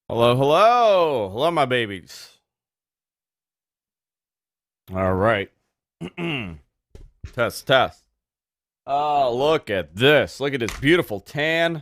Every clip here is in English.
Hello, hello. Hello, my babies. All right. Test, test. Oh, look at this. Look at this beautiful tan.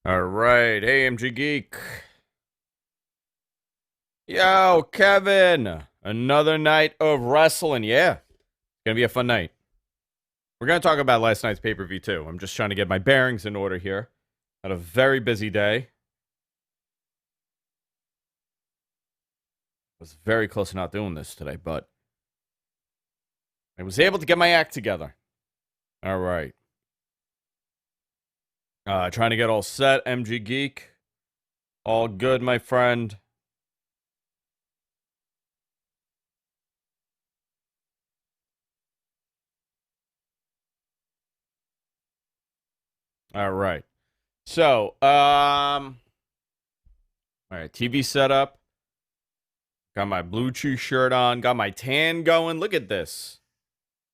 All right. Hey, MG Geek. Yo, Kevin. Another night of wrestling. Yeah. It's going to be a fun night. We're going to talk about last night's pay-per-view, too. I'm just trying to get my bearings in order here. Had a very busy day. Was very close to not doing this today, but I was able to get my act together. All right. Trying to get all set, MG Geek. All good, my friend. All right. So, all right, TV setup. Got my Blue Chew shirt on. Got my tan going. Look at this.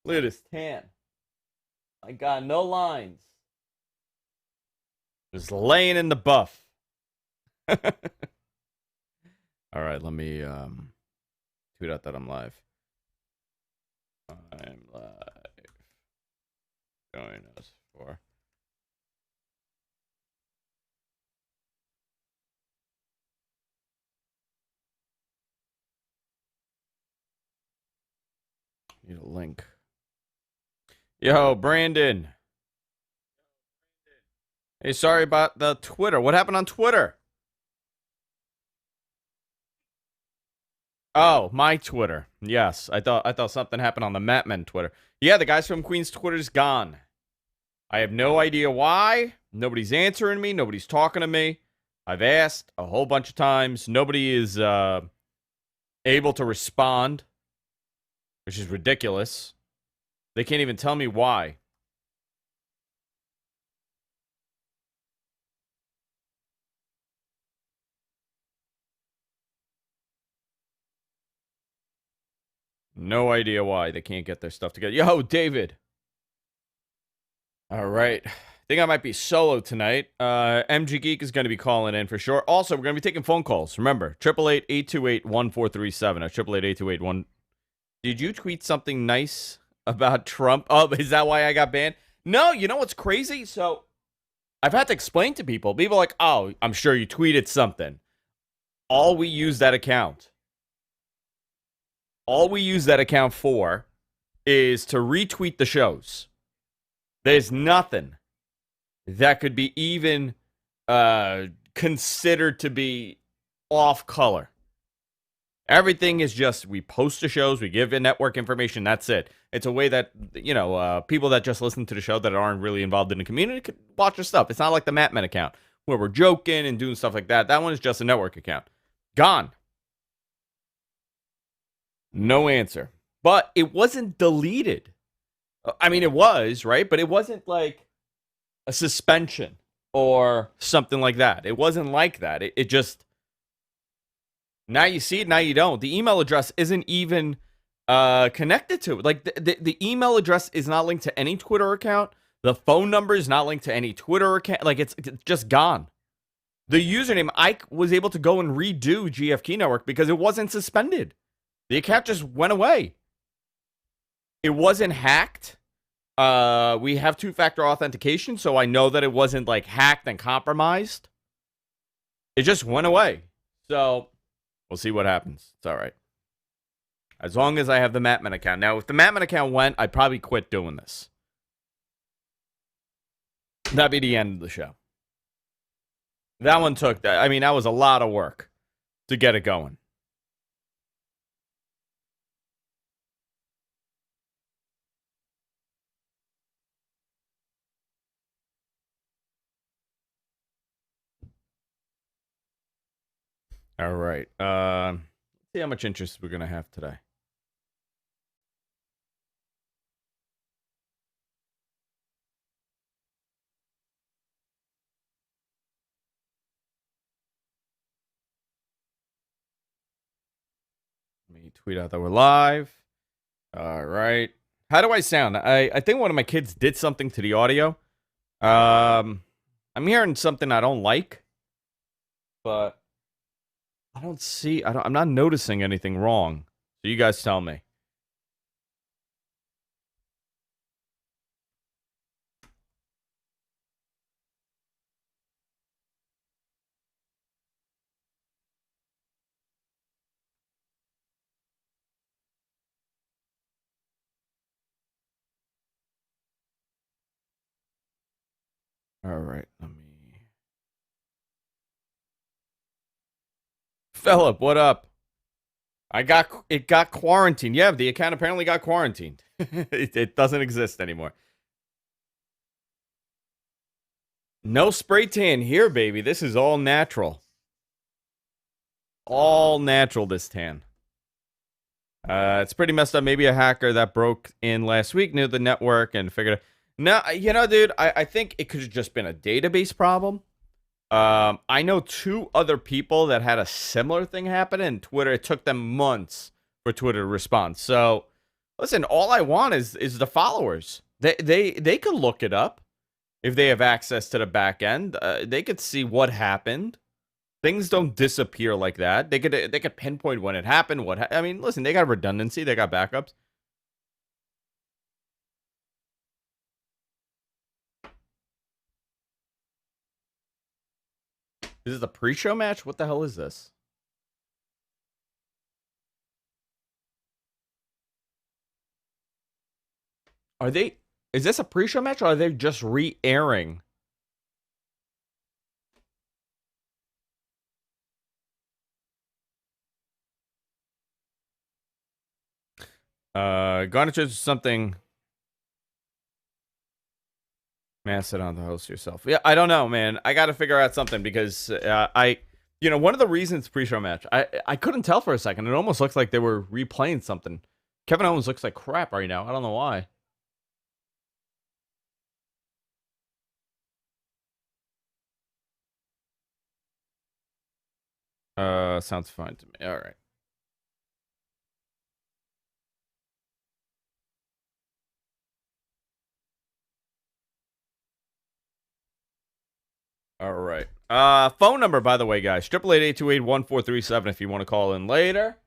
Look at this tan. I got no lines. Just laying in the buff. All right, let me tweet out that I'm live. I'm live. Join us for. Need a link. Yo, Brandon. Hey, sorry about the Twitter. What happened on Twitter? Oh, my Twitter. Yes, I thought something happened on the Matmen Twitter. Yeah, the guys from Queen's Twitter's gone. I have no idea why. Nobody's answering me. Nobody's talking to me. I've asked a whole bunch of times. Nobody is able to respond, which is ridiculous. They can't even tell me why. No idea why they can't get their stuff together. Yo, David. All right. I think I might be solo tonight. MG Geek is going to be calling in for sure. Also, we're going to be taking phone calls. Remember, 888-828-1437. That's 888-828-1. Did you tweet something nice about Trump? Oh, is that why I got banned? No, you know what's crazy? So, I've had to explain to people. People are like, oh, I'm sure you tweeted something. All we use that account. All we use that account for is to retweet the shows. There's nothing that could be even considered to be off color. Everything is just, we post the shows, we give network information, that's it. It's a way that, people that just listen to the show that aren't really involved in the community could watch the stuff. It's not like the Matmen account, where we're joking and doing stuff like that. That one is just a network account. Gone. No answer. But it wasn't deleted. I mean, it was, right? But it wasn't like a suspension or something like that. It wasn't like that. It just, now you see it, now you don't. The email address isn't even connected to it. Like, the email address is not linked to any Twitter account. The phone number is not linked to any Twitter account. Like, it's just gone. The username, I was able to go and redo GFK Network because it wasn't suspended. The account just went away. It wasn't hacked. We have two-factor authentication, so I know that it wasn't like hacked and compromised. It just went away. So we'll see what happens. It's all right. As long as I have the Matman account. Now, if the Matman account went, I'd probably quit doing this. That'd be the end of the show. That one took that. I mean, that was a lot of work to get it going. All right. Let's see how much interest we're gonna have today. me tweet out that we're live. All right. How do I sound? I think one of my kids did something to the audio. I'm hearing something I don't like, but I'm not noticing anything wrong. So you guys tell me. All right, let me. Philip, what up? It got quarantined. Yeah, the account apparently got quarantined. It doesn't exist anymore. No spray tan here, baby. This is all natural. All natural, this tan. It's pretty messed up. Maybe a hacker that broke in last week knew the network and figured. No, dude, I think it could have just been a database problem. I know 2 other people that had a similar thing happen, and Twitter. It took them months for Twitter to respond. So, listen, all I want is the followers. They could look it up if they have access to the back end. They could see what happened. Things don't disappear like that. They could pinpoint when it happened. I mean, listen, they got redundancy. They got backups. Is this a pre-show match? What the hell is this? Is this a pre-show match, or are they just re-airing? Garnish is something. Mastodon to host yourself. Yeah, I don't know, man. I got to figure out something because one of the reasons pre-show match, I couldn't tell for a second. It almost looks like they were replaying something. Kevin Owens looks like crap right now. I don't know why. Sounds fine to me. All right. All right. Phone number, by the way, guys. 888-828-1437 if you want to call in later.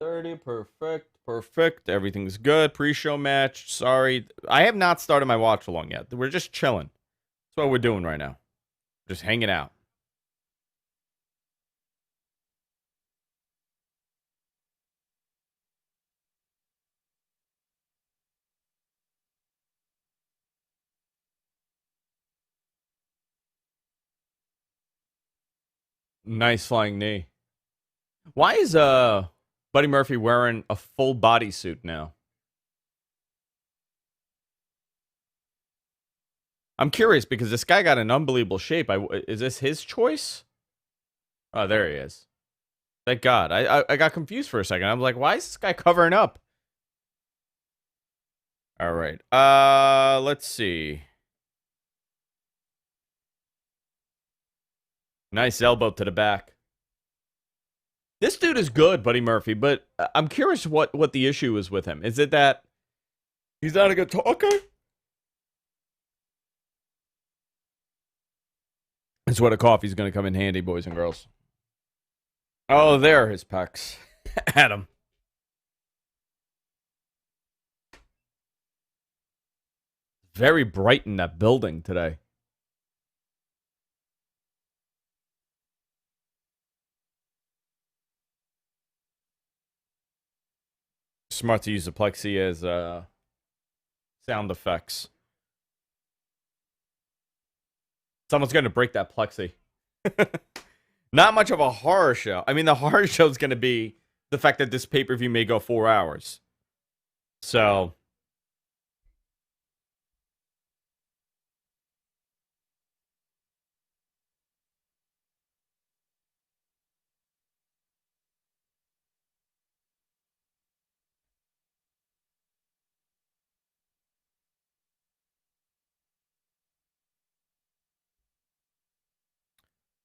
30, perfect. Everything's good. Pre-show match. Sorry. I have not started my watch along yet. We're just chilling. That's what we're doing right now. Just hanging out. Nice flying knee. Why is Buddy Murphy wearing a full bodysuit now? I'm curious because this guy got an unbelievable shape. Is this his choice? Oh, there he is. Thank God. I got confused for a second. I'm like, why is this guy covering up? All right. Let's see. Nice elbow to the back. This dude is good, Buddy Murphy, but I'm curious what the issue is with him. Is it that he's not a good talker? That's what a coffee's going to come in handy, boys and girls. Oh, there are his pecs. Adam. Very bright in that building today. Smart to use the plexi as sound effects. Someone's going to break that plexi. Not much of a horror show. I mean, the horror show is going to be the fact that this pay-per-view may go 4 hours. So,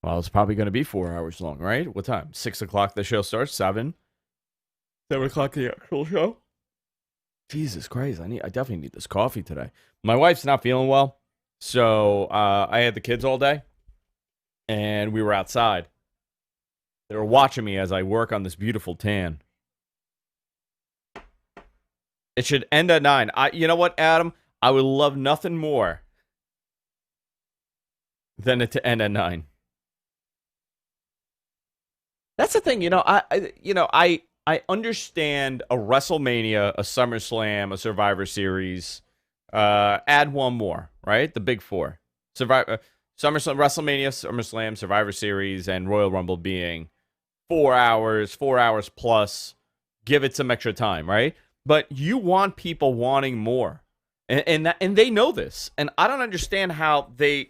well, it's probably going to be 4 hours long, right? What time? 6 o'clock the show starts? 7? 7 o'clock the actual show. Jesus Christ, I definitely need this coffee today. My wife's not feeling well, so I had the kids all day, and we were outside. They were watching me as I work on this beautiful tan. It should end at 9. You know what, Adam? I would love nothing more than it to end at 9. That's the thing, I understand a WrestleMania, a SummerSlam, a Survivor Series. Add one more, right? The big four: SummerSlam, WrestleMania, SummerSlam, Survivor Series, and Royal Rumble being 4 hours, 4 hours plus. Give it some extra time, right? But you want people wanting more, and they know this, and I don't understand how they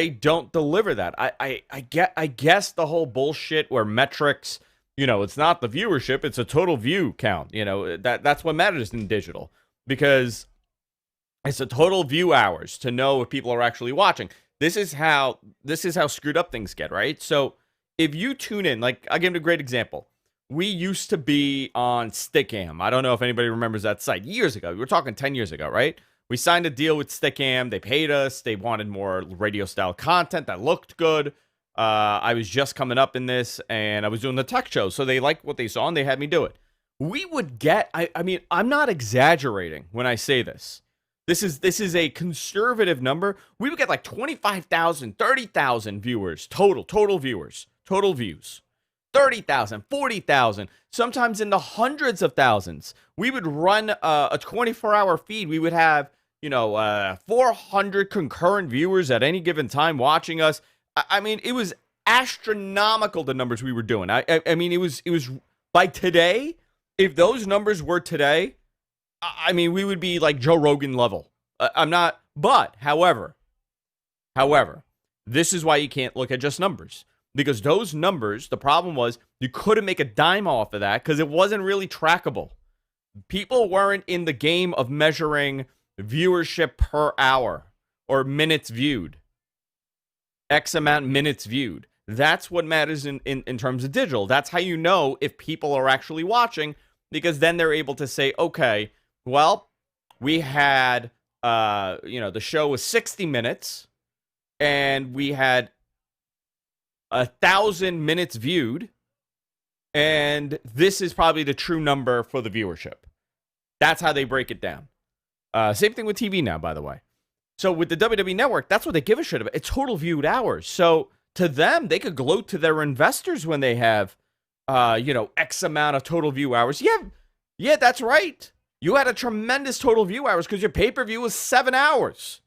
don't deliver that. I guess the whole bullshit where metrics, it's not the viewership, it's a total view count. That's what matters in digital, because it's a total view hours to know if people are actually watching. This is how screwed up things get, right? So if you tune in, like, I'll give you a great example. We used to be on Stickam. I don't know if anybody remembers that site. Years ago. We were talking 10 years ago, right? We signed a deal with Stickam. They paid us. They wanted more radio-style content that looked good. I was just coming up in this, and I was doing the tech show, so they liked what they saw, and they had me do it. We would get, I mean, I'm not exaggerating when I say this. This is a conservative number. We would get like 25,000, 30,000 viewers, total viewers, total views. 30,000, 40,000, sometimes in the hundreds of thousands. We would run a 24-hour feed. We would have, 400 concurrent viewers at any given time watching us. I mean, it was astronomical, the numbers we were doing. I mean, it was by today, if those numbers were today, I mean, we would be like Joe Rogan level. I'm not, but however, this is why you can't look at just numbers. Because those numbers, the problem was you couldn't make a dime off of that because it wasn't really trackable. People weren't in the game of measuring viewership per hour or minutes viewed. X amount minutes viewed. That's what matters in terms of digital. That's how you know if people are actually watching, because then they're able to say, okay, well, we had, the show was 60 minutes and we had 1,000 minutes viewed, and this is probably the true number for the viewership. That's how they break it down. Same thing with TV now, by the way. So with the WWE Network, that's what they give a shit about. It's total viewed hours. So to them, they could gloat to their investors when they have, X amount of total view hours. Yeah, that's right. You had a tremendous total view hours because your pay-per-view was 7 hours.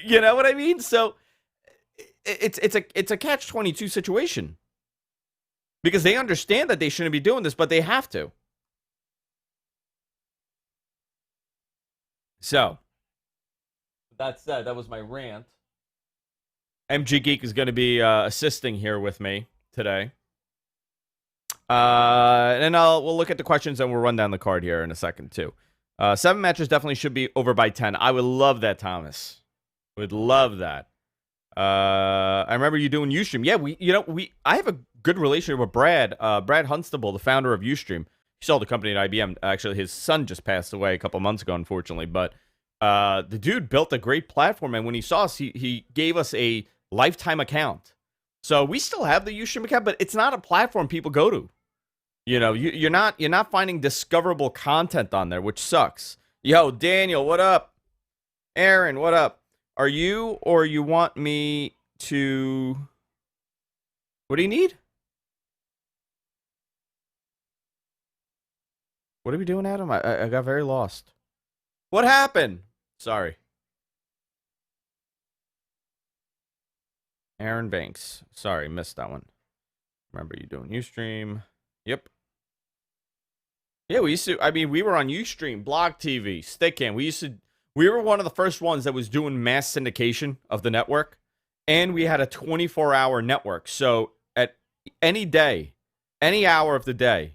You know what I mean? So it's a catch-22 situation, because they understand that they shouldn't be doing this, but they have to. So that said, that was my rant. MG Geek is going to be assisting here with me today, and we'll look at the questions and we'll run down the card here in a second too. 7 matches definitely should be over by 10. I would love that, Thomas. Would love that. I remember you doing Ustream. Yeah, I have a good relationship with Brad. Brad Hunstable, the founder of Ustream. He sold the company at IBM. Actually, his son just passed away a couple months ago, unfortunately. But the dude built a great platform, and when he saw us, he gave us a lifetime account. So we still have the Ustream account, but it's not a platform people go to. You're not finding discoverable content on there, which sucks. Yo, Daniel, what up? Aaron, what up? Are you, or you want me to... What do you need? What are we doing, Adam? I got very lost. What happened? Sorry. Aaron Banks. Sorry, missed that one. Remember you doing Ustream. Yep. Yeah, we were on Ustream, Blog TV, Stickam. We were one of the first ones that was doing mass syndication of the network, and we had a 24-hour network. So at any day, any hour of the day,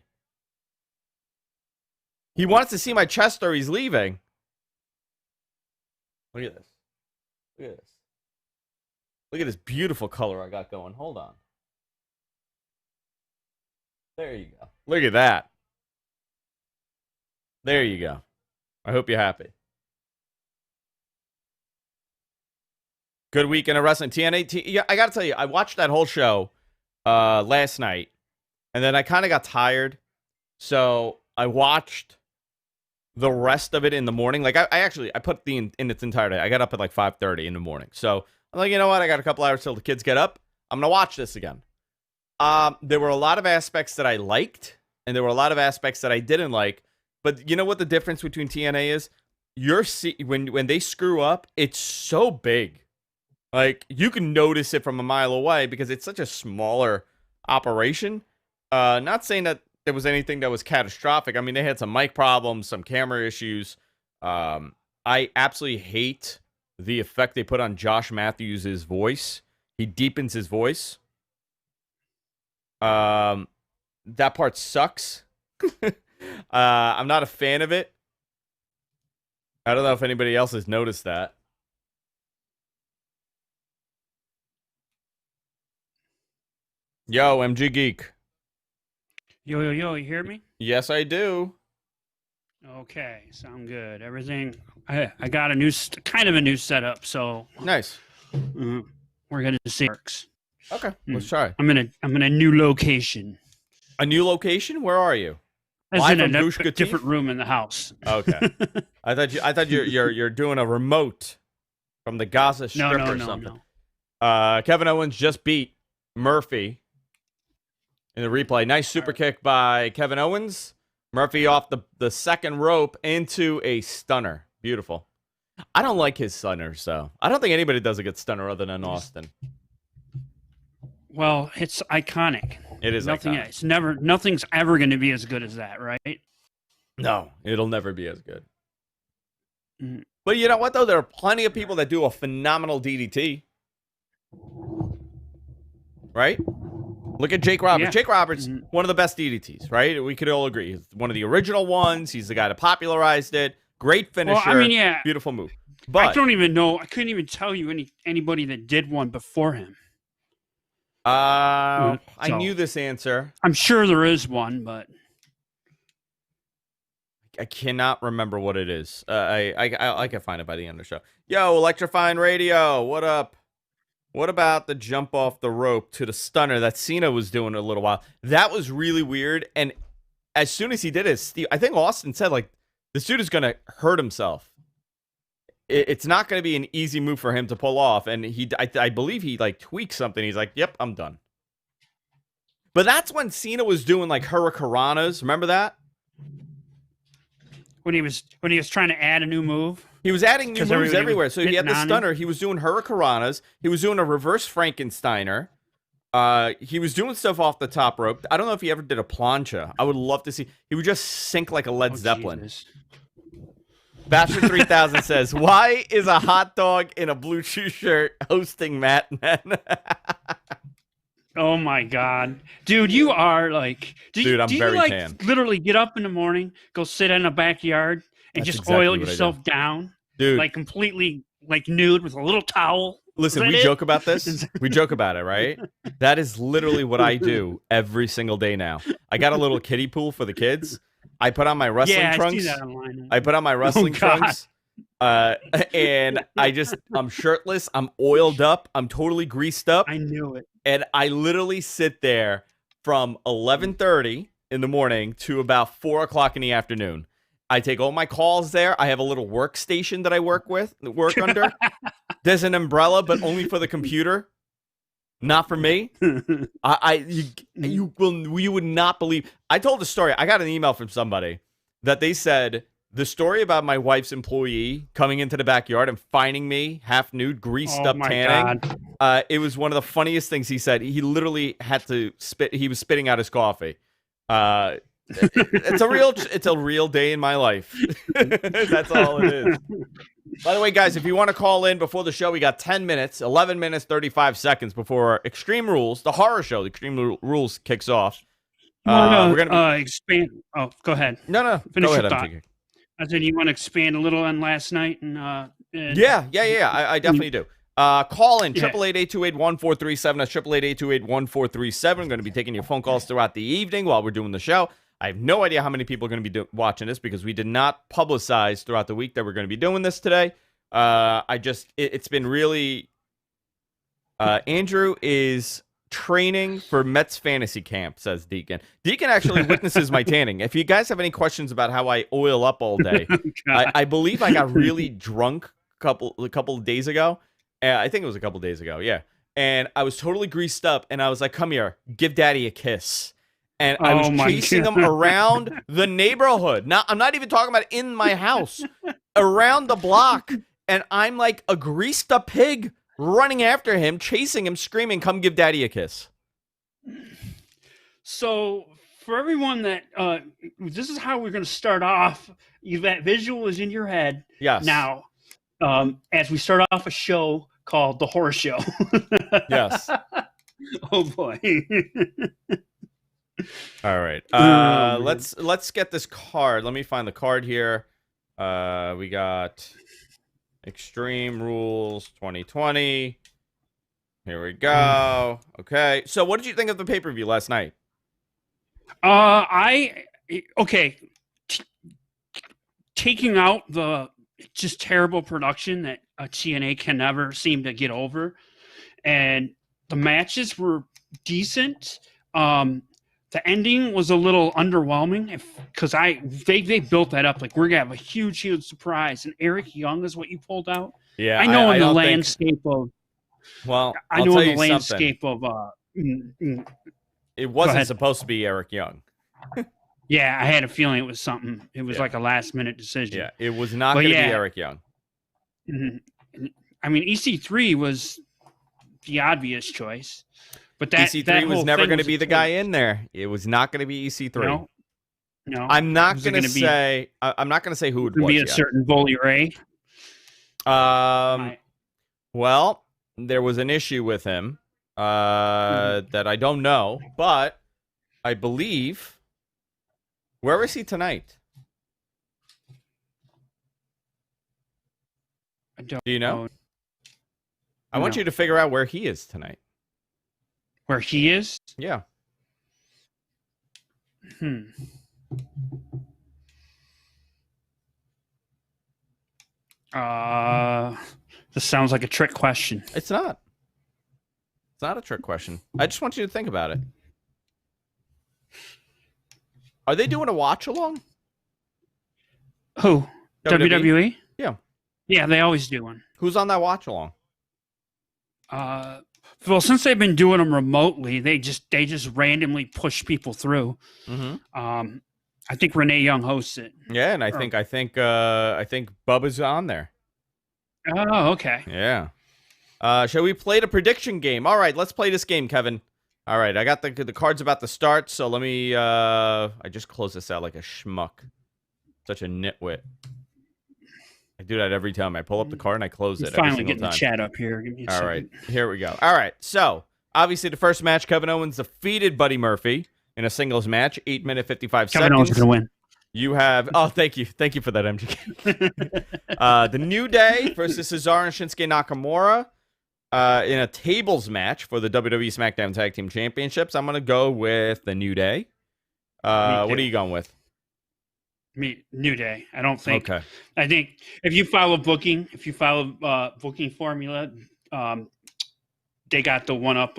he wants to see my chest or he's leaving. Look at this. Look at this. Look at this beautiful color I got going. Hold on. There you go. Look at that. There you go. I hope you're happy. Good weekend of wrestling. TNA. Yeah, I got to tell you, I watched that whole show last night, and then I kind of got tired. So I watched the rest of it in the morning. Like, I put in its entirety. I got up at like 5:30 in the morning. So I'm like, you know what? I got a couple hours till the kids get up. I'm going to watch this again. There were a lot of aspects that I liked, and there were a lot of aspects that I didn't like. But you know what the difference between TNA is? When they screw up, it's so big. Like, you can notice it from a mile away because it's such a smaller operation. Not saying that there was anything that was catastrophic. I mean, they had some mic problems, some camera issues. I absolutely hate the effect they put on Josh Matthews' voice. He deepens his voice. That part sucks. I'm not a fan of it. I don't know if anybody else has noticed that. Yo, MG Geek. Yo, you hear me? Yes, I do. Okay, sound good. Everything. I got a new, kind of a new setup, so Nice. we're gonna see if it works. Okay, let's try. I'm in a new location. A new location? Where are you? As Live in from a Gushka different Teeth? room in the house. Okay. I thought you're doing a remote from the Gaza Strip or something. No. Kevin Owens just beat Murphy in the replay. Nice super kick by Kevin Owens. Murphy off the second rope into a stunner. Beautiful. I don't like his stunners, though. I don't think anybody does a good stunner other than Austin. Well, it's iconic. It is iconic. Nothing's ever going to be as good as that, right? No, it'll never be as good. Mm. But you know what, though? There are plenty of people that do a phenomenal DDT. Right? Look at Jake Roberts. Yeah. Jake Roberts, one of the best DDTs, right? We could all agree. He's one of the original ones. He's the guy that popularized it. Great finisher. Well, I mean, yeah. Beautiful move. But I don't even know. I couldn't even tell you anybody that did one before him. I knew this answer. I'm sure there is one, but I cannot remember what it is. I can find it by the end of the show. Yo, Electrifying Radio, what up? What about the jump off the rope to the stunner that Cena was doing a little while? That was really weird. And as soon as he did it, I think Austin said, like, this dude is going to hurt himself. It's not going to be an easy move for him to pull off. And I believe he, like, tweaked something. He's like, yep, I'm done. But that's when Cena was doing, like, hurricanranas. Remember that? when he was trying to add a new move. He was adding new moves everywhere. So he had the stunner. He was doing hurricanranas. He was doing a reverse Frankensteiner. He was doing stuff off the top rope. I don't know if he ever did a plancha. I would love to see. He would just sink like a Led Zeppelin. Jesus. Bachelor 3000 says, "Why is a hot dog in a blue chew shirt hosting Matt Men?" Oh my God, dude, you are like, I'm do very you like tan. Literally get up in the morning, go sit in a backyard, and That's just exactly oil yourself down, dude, like completely like nude with a little towel. Listen, we joke about this. We joke about it, right? That is literally what I do every single day now. I got a little kiddie pool for the kids. I put on my wrestling trunks. I see that online. I put on my wrestling trunks. And I'm shirtless. I'm oiled up. I'm totally greased up. I knew it. And I literally sit there from 11:30 in the morning to about 4 o'clock in the afternoon. I take all my calls there. I have a little workstation that I work under. There's an umbrella, but only for the computer, not for me. You would not believe. I told a story. I got an email from somebody that they said the story about my wife's employee coming into the backyard and finding me half nude, greased up, tanning. It was one of the funniest things he said. He literally had to spit. He was spitting out his coffee. It's a real day in my life. That's all it is. By the way, guys, if you want to call in before the show, we got 10 minutes, 11 minutes, 35 seconds before Extreme Rules, the horror show, the Extreme Rules kicks off. We're gonna expand. Oh, go ahead. No. Finish go your ahead, thought. I said you want to expand a little on last night and yeah. I definitely do. Call in, Yeah. 888-828-1437. That's 888-828-1437. I'm going to be taking your phone calls throughout the evening while we're doing the show. I have no idea how many people are going to be watching this because we did not publicize throughout the week that we're going to be doing this today. It's been really... Andrew is training for Mets fantasy camp, says Deacon. Deacon actually witnesses my tanning. If you guys have any questions about how I oil up all day, I believe I got really drunk a couple of days ago. I think it was a couple of days ago, yeah. And I was totally greased up, and I was like, come here, give daddy a kiss. And I was chasing him around the neighborhood. Now, I'm not even talking about in my house, around the block. And I'm like a greased up pig running after him, chasing him, screaming, come give daddy a kiss. So for everyone that, this is how we're going to start off. That visual is in your head. Yes. Now, as we start off a show called The Horror Show. Yes. Oh, boy. All right. Let's get this card. Let me find the card here. We got Extreme Rules 2020. Here we go. Okay. So what did you think of the pay-per-view last night? Taking out the just terrible production that TNA can never seem to get over, and the matches were decent. The ending was a little underwhelming because they built that up like we're gonna have a huge surprise, and Eric Young is what you pulled out. Yeah, I know I in the don't landscape of. Well, I know in the landscape of. It wasn't supposed to be Eric Young. Yeah, I had a feeling it was something. It was like a last-minute decision. Yeah, it was not going to be Eric Young. I mean, EC3 was the obvious choice, but that EC3 was never going to be the guy in there. It was not going to be EC3. No. I'm not going to say. I'm not going to say who it was. Be a certain Bully Ray. Well, there was an issue with him that I don't know, but I believe. Where is he tonight? Do you know? I want you to figure out where he is tonight. Where he is? Yeah. This sounds like a trick question. It's not. It's not a trick question. I just want you to think about it. Are they doing a watch along? Who? WWE? Yeah. Yeah, they always do one. Who's on that watch along? Well, since they've been doing them remotely, they just randomly push people through. I think Renee Young hosts it. Yeah, and I think Bubba's on there. Oh, okay. Yeah. Shall we play the prediction game? All right, let's play this game, Kevin. All right, I got the cards about to start, so let me. I just close this out like a schmuck. Such a nitwit. I do that every time. I pull up the card and I close it. Finally getting the chat up here. Give me a All second. right, here we go. All right, so obviously the first match, Kevin Owens defeated Buddy Murphy in a singles match, 8-minute 55 seconds. Kevin Owens is going to win. You have. Oh, thank you for that, MGK. The New Day versus Cesaro and Shinsuke Nakamura. In a tables match for the WWE SmackDown Tag Team Championships. I'm going to go with the New Day. What are you going with? New Day. I don't think. Okay. I think if you follow booking formula, they got the one up.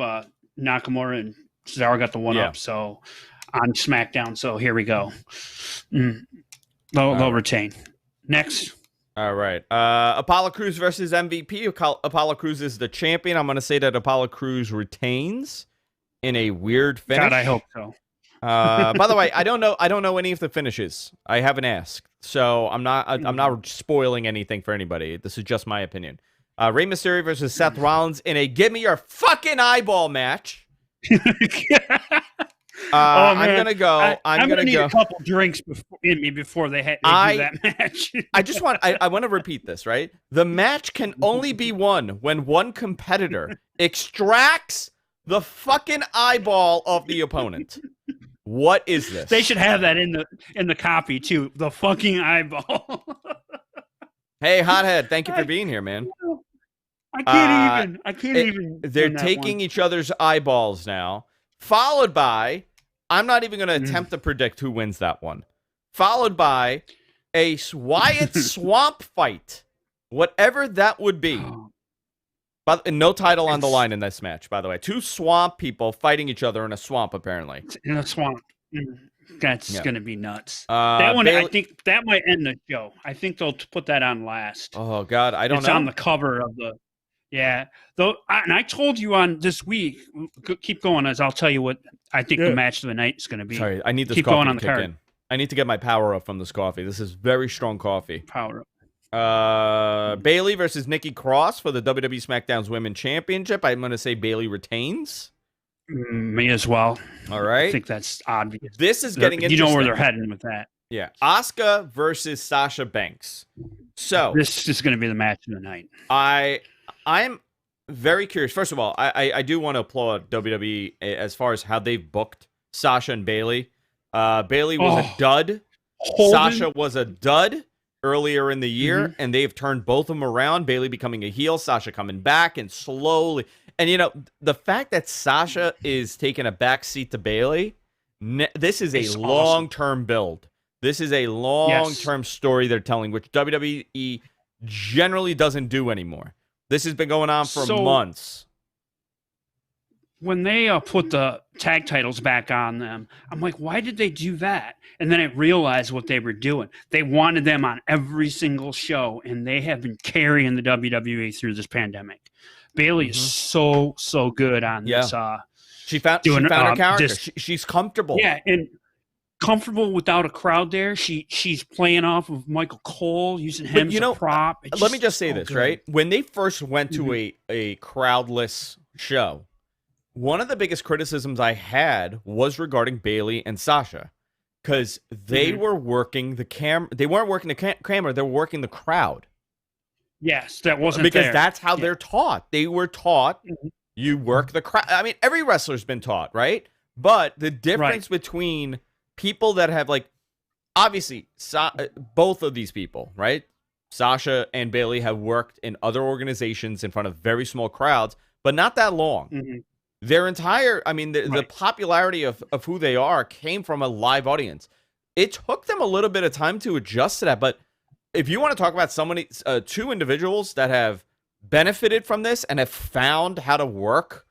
Nakamura and Cesaro got the one up. So on SmackDown. So here we go. They'll retain. Next. All right. Apollo Crews versus MVP. Apollo Crews is the champion. I'm going to say that Apollo Crews retains in a weird finish. God, I hope so. By the way, I don't know any of the finishes. I haven't asked, so I'm not spoiling anything for anybody. This is just my opinion. Rey Mysterio versus Seth Rollins in a give me your fucking eyeball match. I'm gonna go. I'm gonna need a couple drinks before they do that match. I want to repeat this, right? The match can only be won when one competitor extracts the fucking eyeball of the opponent. What is this? They should have that in the copy too. The fucking eyeball. Hey, hothead! Thank you for being here, man. I can't even. They're taking each other's eyeballs now, followed by, I'm not even going to attempt to predict who wins that one, followed by a Wyatt swamp fight, whatever that would be. But no title on the line in this match, by the way. Two swamp people fighting each other in a swamp, apparently. In a swamp. That's going to be nuts. That one, Bayley, I think that might end the show. I think they'll put that on last. Oh, God, I don't know. It's on the cover of the... Yeah. Though, and I told you on this week, keep going as I'll tell you what I think the match of the night is going to be. Sorry, I need this keep coffee going on to the kick card. in. I need to get my power up from this coffee. This is very strong coffee. Power up. Bayley versus Nikki Cross for the WWE SmackDown's Women's Championship. I'm going to say Bayley retains. Me as well. All right. I think that's obvious. This is getting interesting. You know where they're heading with that. Yeah. Asuka versus Sasha Banks. So this is going to be the match of the night. I'm very curious. First of all, I do want to applaud WWE as far as how they've booked Sasha and Bayley. Bayley was a dud. Sasha was a dud earlier in the year, and they've turned both of them around. Bayley becoming a heel, Sasha coming back, and slowly. And, you know, the fact that Sasha is taking a back seat to Bayley, this is a long-term build. This is a long-term story they're telling, which WWE generally doesn't do anymore. This has been going on for months. When they put the tag titles back on them, I'm like, why did they do that? And then I realized what they were doing. They wanted them on every single show, and they have been carrying the WWE through this pandemic. Bayley is so good on this. She found her character. She's comfortable. Yeah, and comfortable without a crowd there. She's playing off of Michael Cole, using him as a prop. Let me just say this, right? When they first went to a crowdless show, one of the biggest criticisms I had was regarding Bayley and Sasha, because they were working the camera. They weren't working the camera. They were working the crowd. Yes, that wasn't because that's how they're taught. They were taught you work the crowd. I mean, every wrestler's been taught, right? But the difference between people that have, like, obviously both of these people, right? Sasha and Bayley have worked in other organizations in front of very small crowds, but not that long. Their entire, I mean, the popularity of who they are came from a live audience. It took them a little bit of time to adjust to that, but if you want to talk about somebody, two individuals that have benefited from this and have found how to work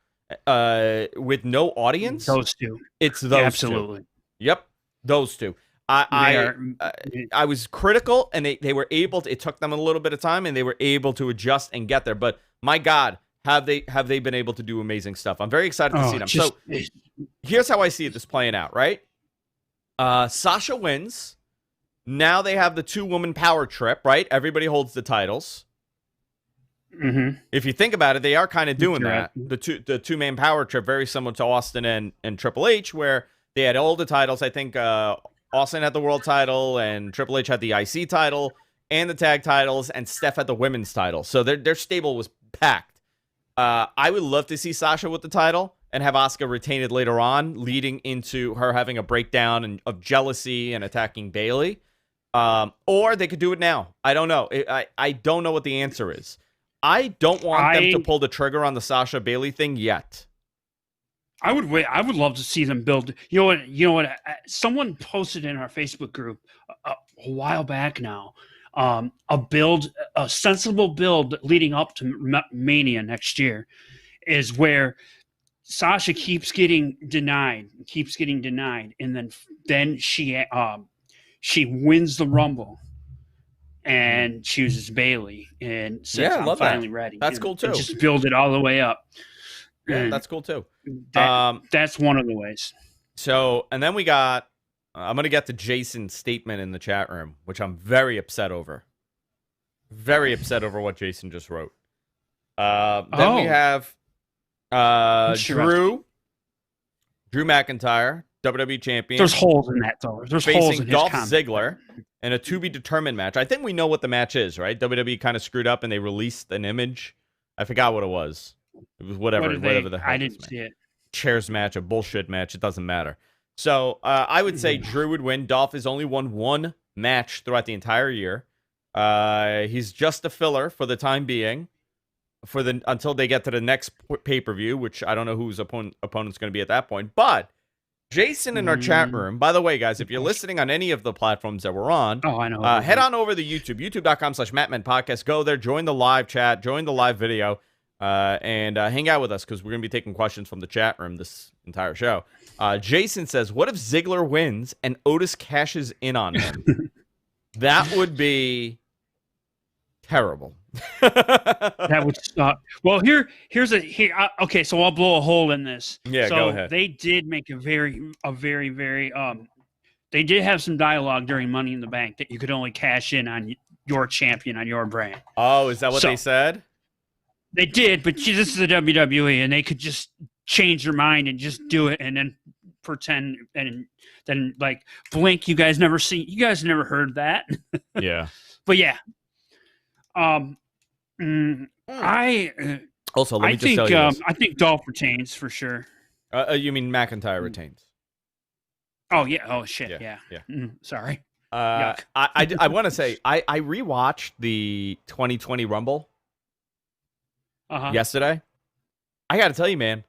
with no audience, those two. It's those absolutely. Two. Yep, those two. I was critical, and they were able to. It took them a little bit of time, and they were able to adjust and get there. But my God, have they been able to do amazing stuff? I'm very excited to see them. So here's how I see this playing out. Right, Sasha wins. Now they have the two-woman power trip, right? Everybody holds the titles. If you think about it, they are kind of doing that. The two-man power trip, very similar to Austin and Triple H, where they had all the titles. I think Austin had the world title, and Triple H had the IC title, and the tag titles, and Steph had the women's title. So their stable was packed. I would love to see Sasha with the title and have Asuka retain it later on, leading into her having a breakdown of jealousy and attacking Bayley. Or they could do it now. I don't know. I don't know what the answer is. I don't want them to pull the trigger on the Sasha Bayley thing yet. I would wait. I would love to see them build. You know what? Someone posted in our Facebook group a while back now. A sensible build leading up to Mania next year is where Sasha keeps getting denied, and then she wins the Rumble and chooses Bayley and says, I'm finally ready. That's cool too. Just build it all the way up. Yeah, that's cool too. That's one of the ways. So, and then we got, I'm going to get to Jason's statement in the chat room, which I'm very upset over. Very upset over what Jason just wrote. Then we have Drew McIntyre, WWE champion. There's holes in that, though. There's holes in his Dolph Ziggler in a to-be-determined match. I think we know what the match is, right? WWE kind of screwed up, and they released an image. I forgot what it was. It was whatever the hell. I didn't see it. Chairs match, a bullshit match. It doesn't matter. So I would say Drew would win. Dolph has only won one match throughout the entire year. He's just a filler for the time being. until they get to the next pay-per-view, which I don't know whose opponent's going to be at that point. But Jason in our chat room, by the way, guys, if you're listening on any of the platforms that we're on, I know. Head on over to YouTube, youtube.com/MattMen Podcast. Go there, join the live chat, join the live video, and hang out with us because we're going to be taking questions from the chat room this entire show. Jason says, what if Ziggler wins and Otis cashes in on him? That would be terrible. That would suck. Well, okay, so I'll blow a hole in this. Yeah, so go ahead. They did make a very they did have some dialogue during Money in the Bank that you could only cash in on your champion, on your brand. Oh, is that what they said? They did, but this is the WWE, and they could just change their mind and just do it, and then pretend, and then like blink. You guys never heard that. Yeah. But yeah. Also, let me just tell you this. I think Dolph retains for sure. You mean McIntyre retains? Oh yeah. Oh shit. Yeah. Sorry. I want to say I rewatched the 2020 Rumble yesterday. I got to tell you, man.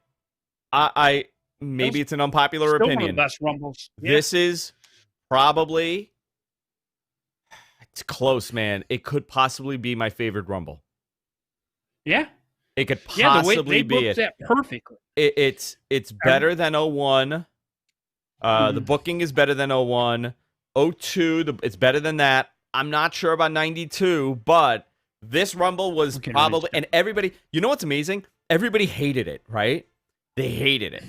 I maybe it's an unpopular opinion. One of the best Rumbles. This is probably. It's close, man. It could possibly be my favorite Rumble. Yeah. It could possibly be it. That perfectly. It's better than 01. The booking is better than 01. 02, it's better than that. I'm not sure about 92, but this Rumble was probably, and everybody, you know what's amazing? Everybody hated it, right? They hated it.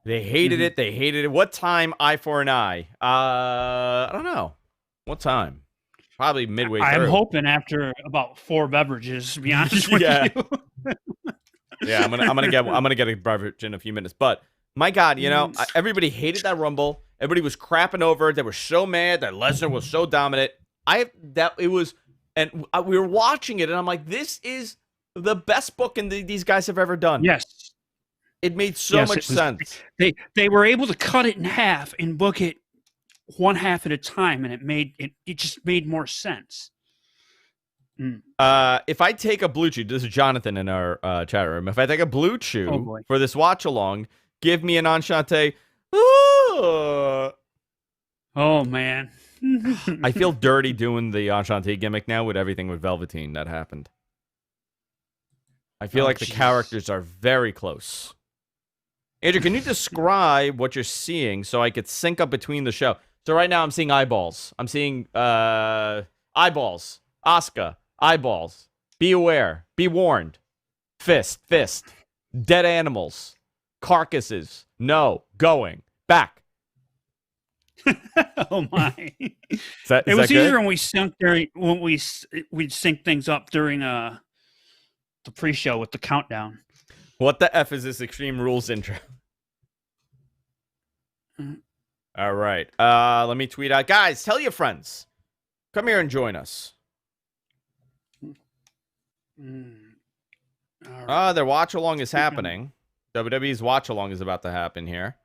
They hated it. They hated it. What time? Eye for an eye. I don't know. What time? Probably midway through. I'm hoping after about 4 beverages, to be honest with you. Yeah, I'm gonna get a beverage in a few minutes. But my God, you know, everybody hated that Rumble. Everybody was crapping over it. They were so mad that Lesnar was so dominant. We were watching it, and I'm like, this is the best booking these guys have ever done. Yes, it made so much sense. They were able to cut it in half and book it one half at a time, and it just made more sense. If I take a blue chew, this is Jonathan in our chat room. If I take a blue chew for this watch along, give me an enchante. Oh man. I feel dirty doing the enchante gimmick now with everything with Velveteen that happened. I feel like the characters are very close. Andrew, can you describe what you're seeing so I could sync up between the show? So right now I'm seeing eyeballs. I'm seeing eyeballs. Asuka. Eyeballs. Be aware. Be warned. Fist. Dead animals. Carcasses. No. Going. Back. Oh my! Is that easier good? when we'd sync things up during the pre-show with the countdown. What the F is this Extreme Rules intro? All right. Let me tweet out. Guys, tell your friends. Come here and join us. Their watch along is happening. WWE's watch along is about to happen here.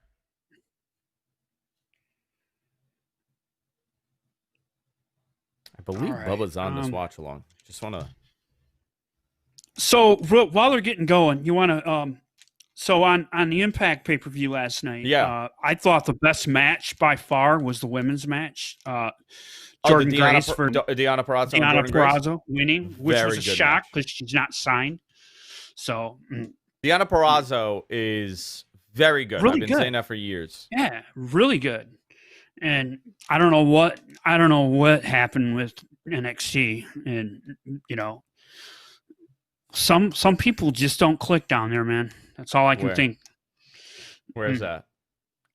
I believe Bubba's on this watch along. Just want to. So while they're getting going, you want to. So on the Impact pay-per-view last night, I thought the best match by far was the women's match. Jordan Grace for Deonna Purrazzo winning, which was a shock because she's not signed. So Deonna Purrazzo is very good. Really I've been saying that for years. Yeah, really good. And I don't know what happened with NXT, and you know, some people just don't click down there, man. That's all I can think. Where's that?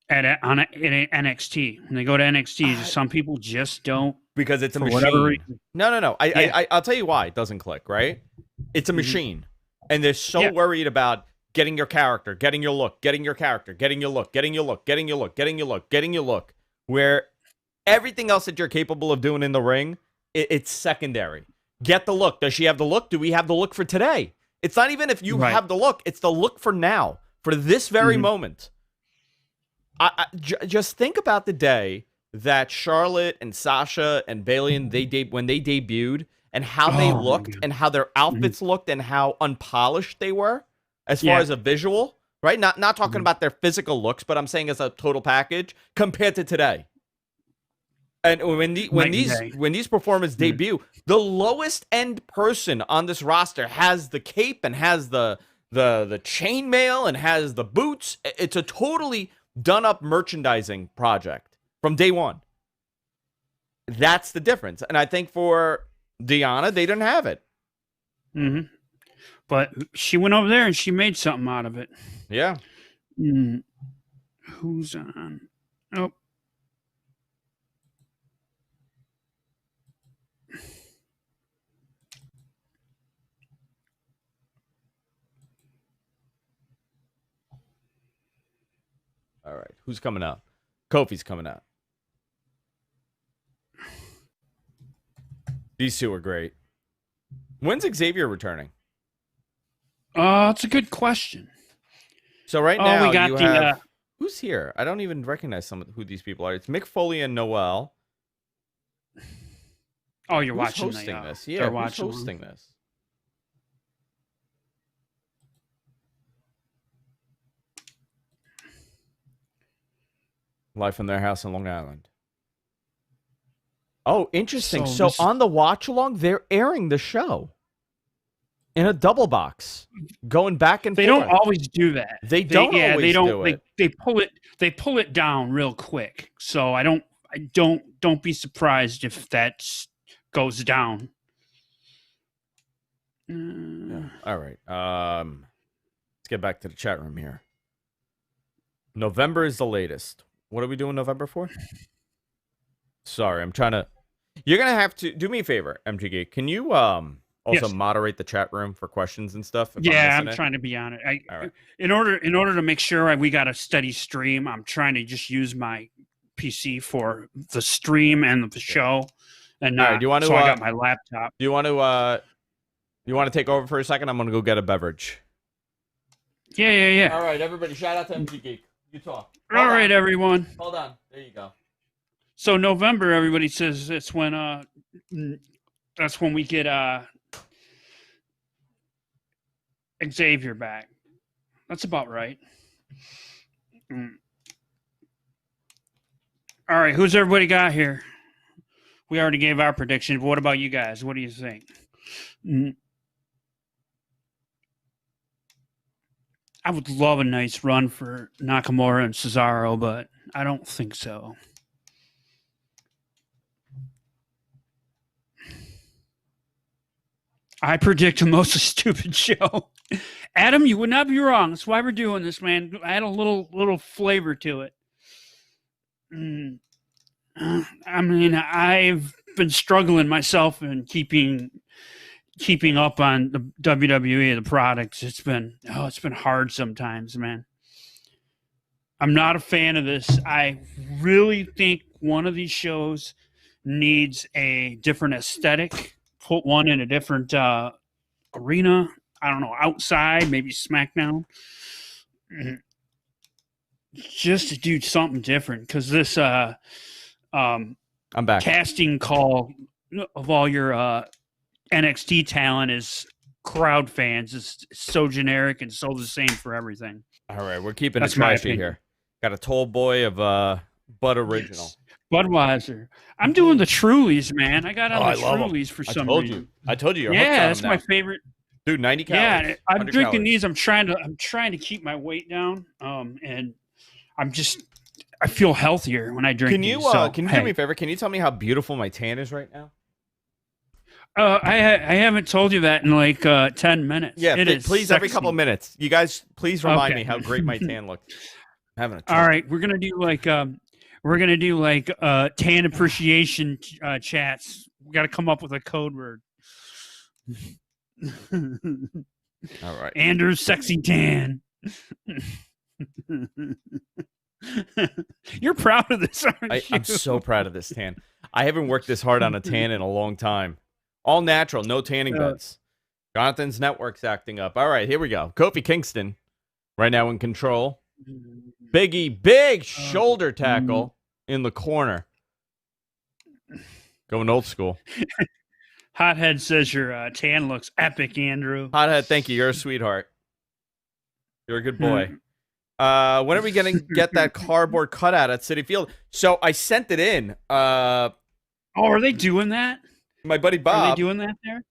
In NXT, when they go to NXT, some people just don't, because it's a machine. No. I'll tell you why it doesn't click. Right? It's a machine, and they're so worried about getting your character, getting your look, getting your character, getting your look, getting your look, getting your look, getting your look, getting your look. Where everything else that you're capable of doing in the ring, it's secondary. Get the look. Does she have the look? Do we have the look for today? It's not even if you have the look. It's the look for now, for this very moment. Just think about the day that Charlotte and Sasha and Bayley when they debuted, and how they Oh, my looked God. and how their outfits looked and how unpolished they were as far Yeah. as a visual, right? Not talking about their physical looks, but I'm saying as a total package compared to today. And when Night and day. these performers debut, the lowest end person on this roster has the cape and has the chainmail and has the boots. It's a totally done up merchandising project from day one. That's the difference. And I think for Deonna, they didn't have it. Mm-hmm. But she went over there and she made something out of it. Yeah. Who's on? Oh. All right. Who's coming out? Kofi's coming out. These two are great. When's Xavier returning? It's a good question. So right now we got you have who's here? I don't even recognize who these people are. It's Mick Foley and Noel. Oh, you're who's watching hosting this? Yeah, they're who's watching hosting this? Live from their house in Long Island. Oh, interesting. So on the watch along, they're airing the show in a double box, going back and forth. They don't always do that. They don't always do it. They pull it down real quick. So don't be surprised if that goes down. Yeah. All right. Let's get back to the chat room here. November is the latest. What are we doing November for? Sorry, I'm trying to. You're gonna have to do me a favor, MGG. Can you also moderate the chat room for questions and stuff? Yeah, I'm trying to be on it. Right. In order to make sure we got a steady stream, I'm trying to just use my PC for the stream and the show. And all right, do you want to? So I got my laptop. Do you want to? You want to take over for a second? I'm gonna go get a beverage. Yeah. All right, everybody, shout out to MGG. You talk. All right, everyone. Hold on. There you go. So November, everybody says it's when that's when we get Xavier back. That's about right. All right, who's everybody got here? We already gave our prediction, but what about you guys? What do you think? I would love a nice run for Nakamura and Cesaro, but I don't think so. I predict a mostly stupid show. Adam, you would not be wrong. That's why we're doing this, man. Add a little flavor to it. I mean, I've been struggling myself in keeping up on the WWE, the products. It's been hard sometimes, man. I'm not a fan of this. I really think one of these shows needs a different aesthetic. Put one in a different arena. I don't know, outside, maybe SmackDown. Just to do something different, because this I'm back. Casting call of all your NXT talent is crowd fans is so generic and so the same for everything. All right, we're keeping it trashy here. Got a tall boy of Bud Original. Yes. Budweiser. I'm doing the Trulies, man. I got on the Trulies for some reason. I told you. Yeah, that's my favorite. Dude, 90 calories. Yeah, I'm drinking these. I'm trying to keep my weight down. And I feel healthier when I drink. Can you do me a favor? Can you tell me how beautiful my tan is right now? I haven't told you that in like 10 minutes. Yeah, please sexy. every couple of minutes. You guys, please remind me how great my tan looks. I'm having a all right, we're gonna do like tan appreciation chats. We got to come up with a code word. All right, Andrew's sexy tan. You're proud of this, aren't you? I'm so proud of this tan. I haven't worked this hard on a tan in a long time. All natural, no tanning beds. Jonathan's network's acting up. All right, here we go. Kofi Kingston, right now in control. Big shoulder tackle in the corner. Going old school. Hothead says your tan looks epic, Andrew. Hothead, thank you. You're a sweetheart. You're a good boy. When are we going to get that cardboard cutout at Citi Field? So I sent it in. Oh, are they doing that? My buddy Bob. Are they doing that there?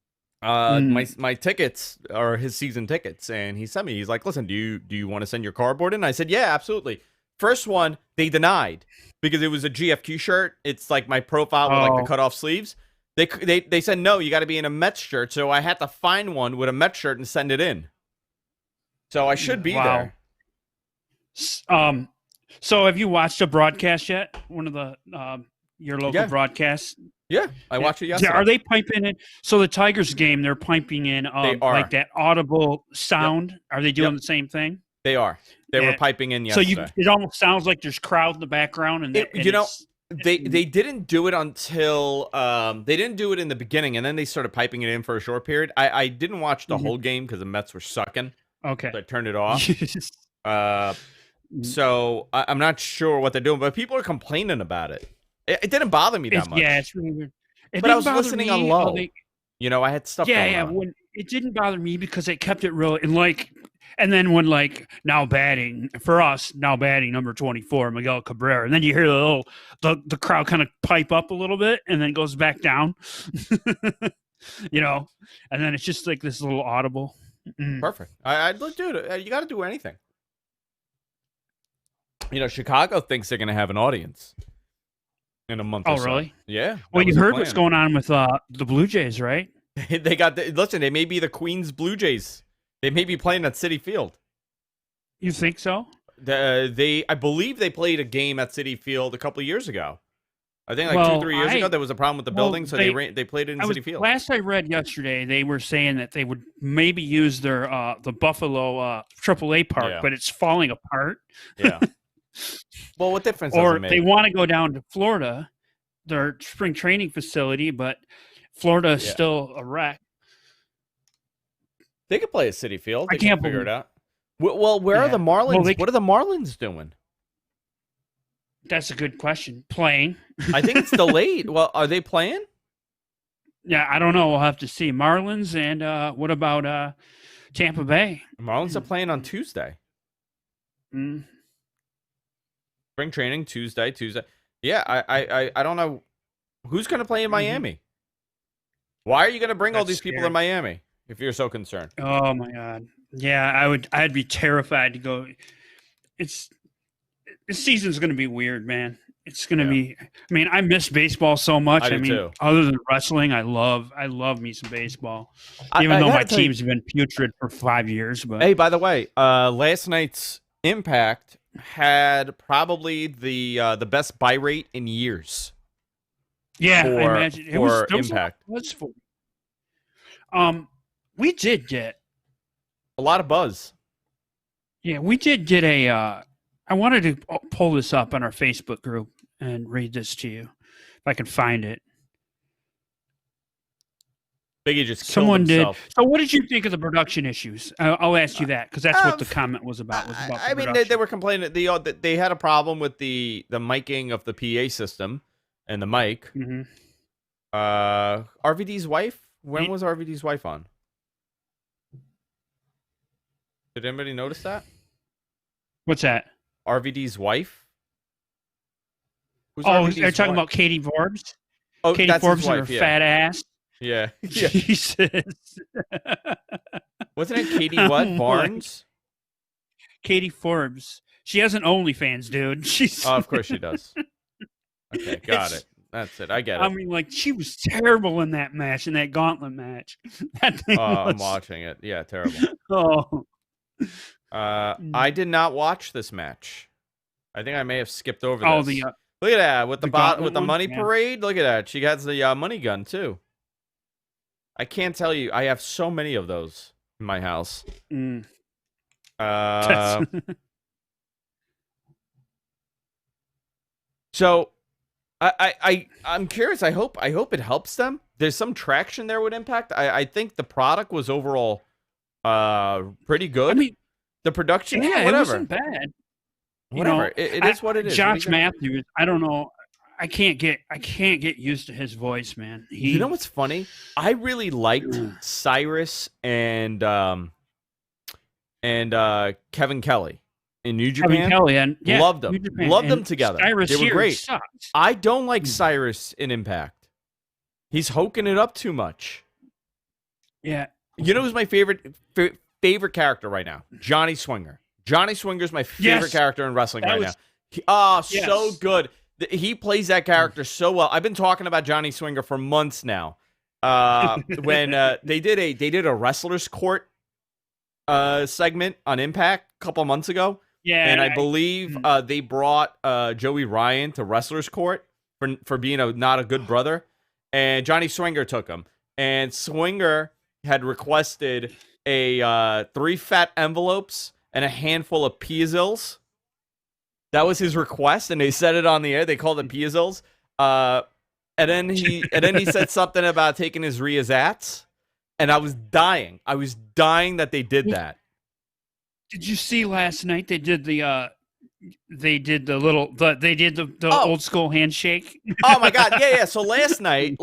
My tickets are his season tickets, and he sent me. He's like, "Listen, do you want to send your cardboard in?" I said, "Yeah, absolutely." First one they denied because it was a GFQ shirt. It's like my profile with like the cut off sleeves. They said no, you got to be in a Mets shirt. So I had to find one with a Mets shirt and send it in. So I should be there. So have you watched a broadcast yet? One of the your local broadcasts? Yeah, I watched it yesterday. Are they piping in? So the Tigers game, they're piping in like that audible sound. Yep. Are they doing the same thing? They are. They were piping in yesterday. So it almost sounds like there's crowd in the background, and they didn't do it until they didn't do it in the beginning, and then they started piping it in for a short period. I didn't watch the whole game because the Mets were sucking. Okay, so I turned it off. So I'm not sure what they're doing, but people are complaining about it. It didn't bother me that much. Yeah, it's really weird. But I was listening on low. I had stuff going on. When it didn't bother me because they kept it real and then when now batting number 24, Miguel Cabrera, and then you hear the crowd kind of pipe up a little bit and then goes back down. And then it's just like this little audible. Perfect. I'd do it. You got to do anything. Chicago thinks they're going to have an audience in a month or so. Oh, really? Yeah. Well, you heard what's going on with the Blue Jays, right? They got listen, they may be the Queens Blue Jays. They may be playing at Citi Field. You think so? I believe they played a game at Citi Field a couple of years ago. I think 2-3 years ago there was a problem with the building, so they played it in Citi Field. Last I read yesterday, they were saying that they would maybe use their the Buffalo AAA park, but it's falling apart. Yeah. Well, what difference does it make? Or they want to go down to Florida, their spring training facility, but Florida is still a wreck. They could play at Citi Field. I can't figure it out. Well, where are the Marlins? What are the Marlins doing? That's a good question. Playing. I think it's delayed. Well, are they playing? Yeah, I don't know. We'll have to see. Marlins and what about Tampa Bay? Marlins are playing on Tuesday. Spring training Tuesday. Yeah, I don't know who's going to play in Miami. Why are you going to bring all these people to Miami if you're so concerned? Oh my God. Yeah, I'd be terrified to go. This season's going to be weird, man. It's going to be. I mean, I miss baseball so much. I mean, too. Other than wrestling, I love me some baseball. Even though my team's been putrid for 5 years. But hey, by the way, last night's Impact had probably the best buy rate in years. Yeah, I imagine it was Impact. We did get a lot of buzz. Yeah, we did get I wanted to pull this up on our Facebook group and read this to you if I can find it. Biggie just someone did. So, what did you think of the production issues? I'll ask you that because that's what the comment was about. I mean, they were complaining that they had a problem with the miking of the PA system and the mic. Mm-hmm. RVD's wife. When was RVD's wife on? Did anybody notice that? What's that? RVD's wife. They're talking about Katie Forbes. Oh, Katie Forbes and her fat ass. Yeah. Jesus. Wasn't it Katie what? Barnes? Katie Forbes. She has an OnlyFans, dude. Of course she does. Okay, got it. That's it. I get it. I mean, she was terrible in that match, in that gauntlet match. I'm watching it. Yeah, terrible. I did not watch this match. I think I may have skipped over this. Look at that with the money parade. Look at that. She has the money gun too. I can't tell you. I have so many of those in my house. So, I'm curious. I hope it helps them. There's some traction there with Impact. I think the product was overall pretty good. I mean, the production, whatever. It wasn't bad. Whatever. It is what it is. Josh Matthews. I don't know. I can't get used to his voice, man. You know what's funny? I really liked Cyrus and Kevin Kelly in New Japan. Kevin Kelly and loved them. Loved them together. Cyrus they were great. Sucks. I don't like Cyrus in Impact. He's hoking it up too much. Yeah. You know who's my favorite character right now? Johnny Swinger. Johnny Swinger's my favorite character in wrestling now. So good. He plays that character so well. I've been talking about Johnny Swinger for months now. When they did a wrestler's court segment on Impact a couple months ago. Yeah. And I believe they brought Joey Ryan to wrestler's court for being not a good brother. And Johnny Swinger took him. And Swinger had requested 3 fat envelopes and a handful of Piazils. That was his request, and they said it on the air. They called it Piazils. And then he said something about taking his Riazats, and I was dying. I was dying that they did that. Did you see last night they did the old school handshake? Oh my God. Yeah. So last night,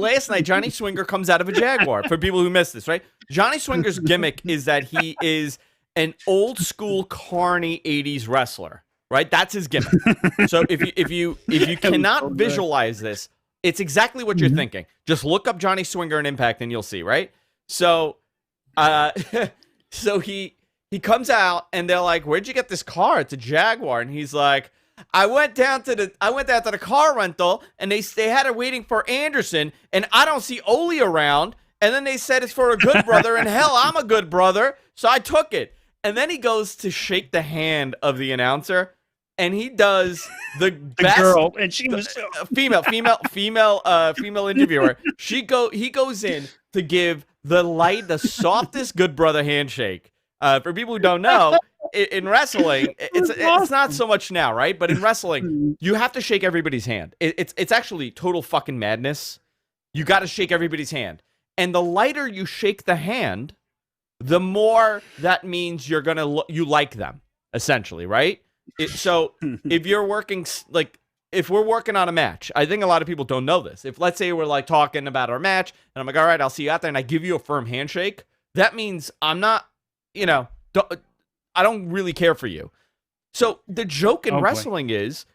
Johnny Swinger comes out of a Jaguar. For people who missed this, right? Johnny Swinger's gimmick is that he is an old school carny 80s wrestler, right? That's his gimmick. So if you cannot visualize this, it's exactly what you're thinking. Just look up Johnny Swinger and Impact and you'll see, right? So so he comes out and they're like, "Where'd you get this car?" It's a Jaguar. And he's like, I went down to the car rental and they had it waiting for Anderson and I don't see Ole around. And then they said it's for a good brother and hell, I'm a good brother. So I took it. And then he goes to shake the hand of the announcer and he does the best girl, and she was female interviewer. He goes in to give the softest good brother handshake. For people who don't know, in wrestling, it's not so much now, right? But in wrestling, you have to shake everybody's hand. It's actually total fucking madness. You got to shake everybody's hand, and the lighter you shake the hand, the more that means you like them, essentially, right? So if you're working if we're working on a match, I think a lot of people don't know this. If let's say we're like talking about our match, and I'm like, all right, I'll see you out there, and I give you a firm handshake, that means I'm not. I don't really care for you. So the joke in wrestling is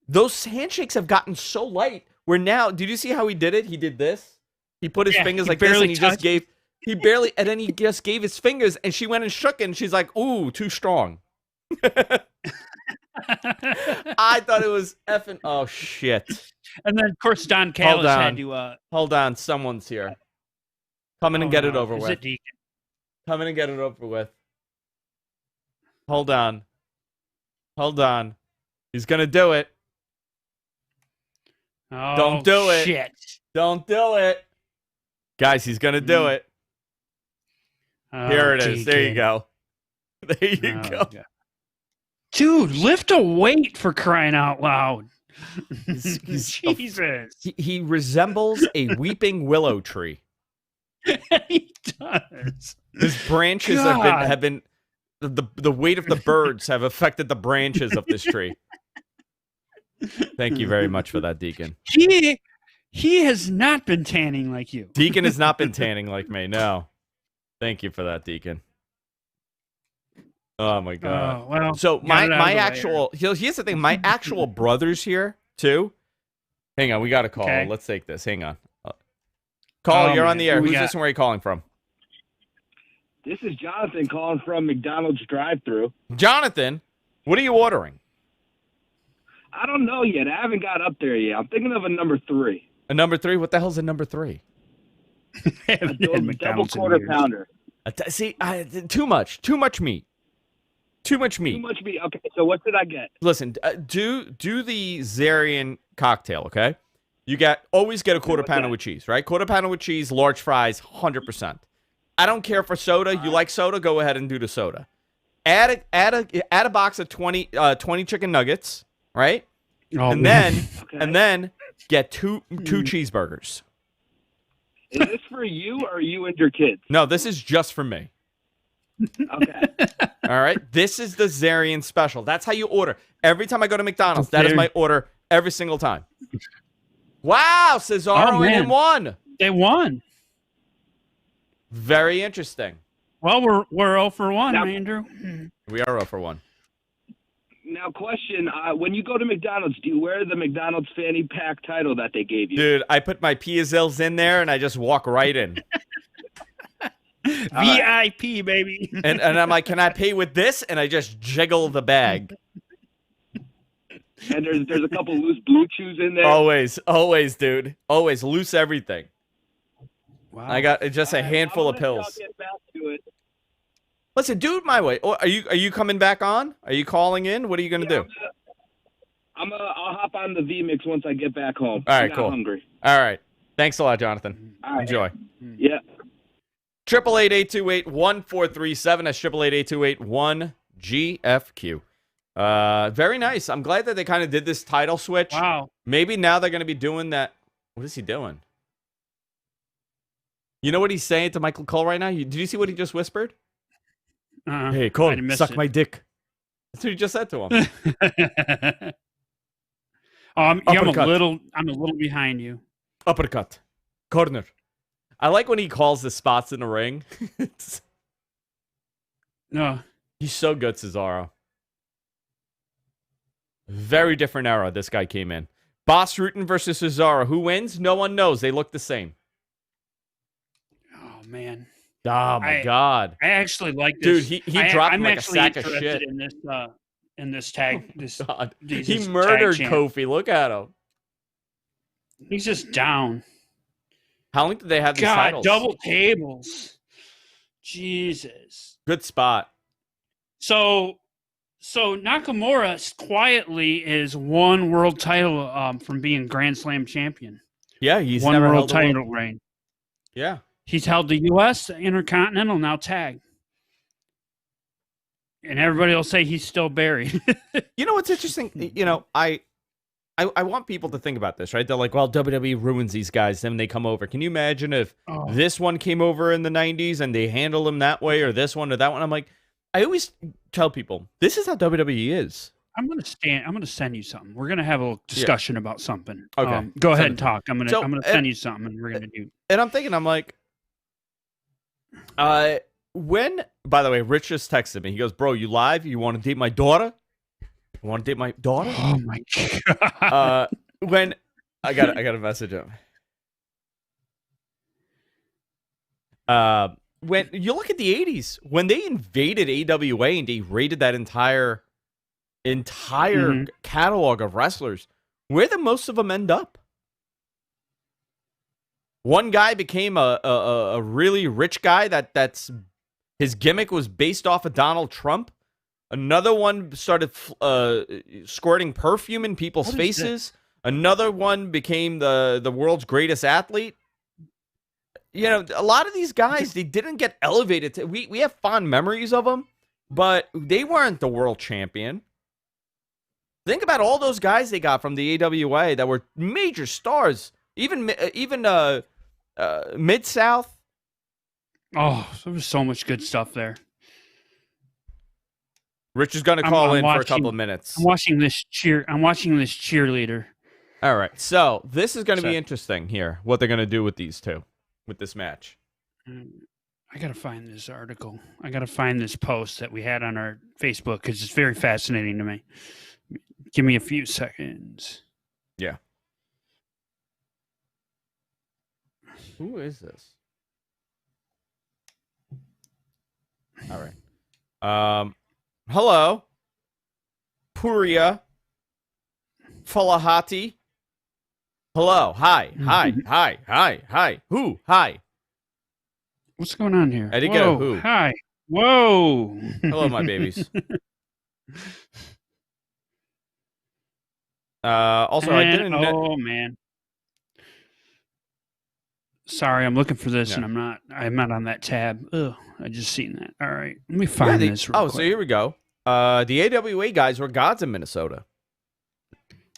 those handshakes have gotten so light where now, did you see how he did it? He did this. He put his fingers like this and and then he just gave his fingers and she went and shook it and she's like, ooh, too strong. I thought it was effing, oh shit. And then of course Don Callis had to hold on, someone's here. Come in and get it over with. Deacon? Come in and get it over with. Hold on. He's going to do it. Oh, don't do it. Shit. Don't do it. Guys, he's going to do it. Here it is. There you go. There you go. God. Dude, lift a weight for crying out loud. Jesus. He resembles a weeping willow tree. He does. His branches have been the weight of the birds have affected the branches of this tree. Thank you very much for that, Deacon. He has not been tanning like you. Deacon has not been tanning like me. No. Thank you for that, Deacon. Oh my God. Well, so my actual here's the thing. My actual brother's here too. Hang on, we got a call. Okay. Let's take this. Hang on. Call, you're on the air. Who's this and where are you calling from? This is Jonathan calling from McDonald's drive-thru. Jonathan, what are you ordering? I don't know yet. I haven't got up there yet. I'm thinking of a number 3. A number 3? What the hell's a number 3? A double quarter pounder. See, too much meat. Too much meat. Okay, so what did I get? Listen, do the Zarian cocktail, okay? You always get a quarter pounder with cheese, right? Quarter pounder with cheese, large fries, 100%. I don't care for soda. You like soda? Go ahead and do the soda. Add a box of 20 chicken nuggets, right? Oh, and then get two cheeseburgers. Is this for you or you and your kids? No, this is just for me. Okay. All right. This is the Zarian special. That's how you order. Every time I go to McDonald's, that is my order every single time. Wow, Cesaro man. and him won. They won. Very interesting. Well, we're 0 for 1, Now- Andrew. We are 0 for 1. Now, question: when you go to McDonald's, do you wear the McDonald's fanny pack title that they gave you? Dude, I put my Piazils in there and I just walk right in. VIP, baby. And I'm like, can I pay with this? And I just jiggle the bag. And there's a couple loose blue chews in there. Always, dude. Always loose everything. Wow. I got just a handful of pills. I'll get back to it. Listen, do it my way. Oh, are you coming back on? Are you calling in? What are you gonna do? I'll hop on the VMix once I get back home. All right, I'm cool. hungry. All right. Thanks a lot, Jonathan. All right. Enjoy. Yeah. 888-828-1437. That's 888-828-1GFQ. Very nice. I'm glad that they kind of did this title switch. Wow. Maybe now they're going to be doing that. What is he doing? You know what he's saying to Michael Cole right now? Did you see what he just whispered? Hey, Cole, suck my dick. That's what he just said to him. I'm Uppercut. a little behind you. Uppercut. Corner. I like when he calls the spots in the ring. No. He's so good, Cesaro. Very different era this guy came in. Boss Rutan versus Cesaro. Who wins? No one knows. They look the same. Oh man. Oh my god. I actually like this. Dude, he dropped I'm like a actually sack of interested shit. in this tag. This God. these He tag murdered champ. Kofi. Look at him. He's just down. How long did they have these God, titles? double tables. Jesus. Good spot. So Nakamura quietly is one world title from being Grand Slam champion. Yeah, he's One never world held a title reign. Yeah. He's held the U.S., Intercontinental, now tag. And everybody will say he's still buried. You know what's interesting? You know, I want people to think about this, right? They're like, well, WWE ruins these guys, then they come over. Can you imagine if this one came over in the 90s and they handle him that way, or this one or that one? I'm like, I always tell people, this is how WWE is. I'm gonna send you something. We're gonna have a little discussion about something. Okay. Go ahead Send and it. talk. I'm gonna So, send you something, and we're gonna do. And I'm thinking, I'm like, when, by the way, Rich just texted me. He goes, bro, you live? You want to date my daughter? You want to date my daughter? Oh my god. When I got a message him. When you look at the 80s, when they invaded AWA and they raided that entire catalog of wrestlers, where did most of them end up? One guy became a really rich guy that's his gimmick was based off of Donald Trump. Another one started squirting perfume in people's faces. Another one became the world's greatest athlete. You know, a lot of these guys, they didn't get elevated. We have fond memories of them, but they weren't the world champion. Think about all those guys they got from the AWA that were major stars. Even Mid-South. Oh, there was so much good stuff there. Rich is going to call in for a watching- couple of minutes. I'm watching this cheerleader. All right. So this is going to be interesting here, what they're going to do with these two, with this match. I got to find this article. I got to find this post that we had on our Facebook because it's very fascinating to me. Give me a few seconds. Yeah. Who is this? All right. Hello. Puria. Falahati. Hello. Hi. Hi. Hi. Hi. Hi. Who? Hi. What's going on here? I did get a Whoa, who. Hi. Whoa. Hello, my babies. Also, I didn't know. Oh man. Sorry, I'm looking for this and I'm not on that tab. Ugh, I just seen that. All right. Let me find this real quick. So here we go. The AWA guys were gods in Minnesota.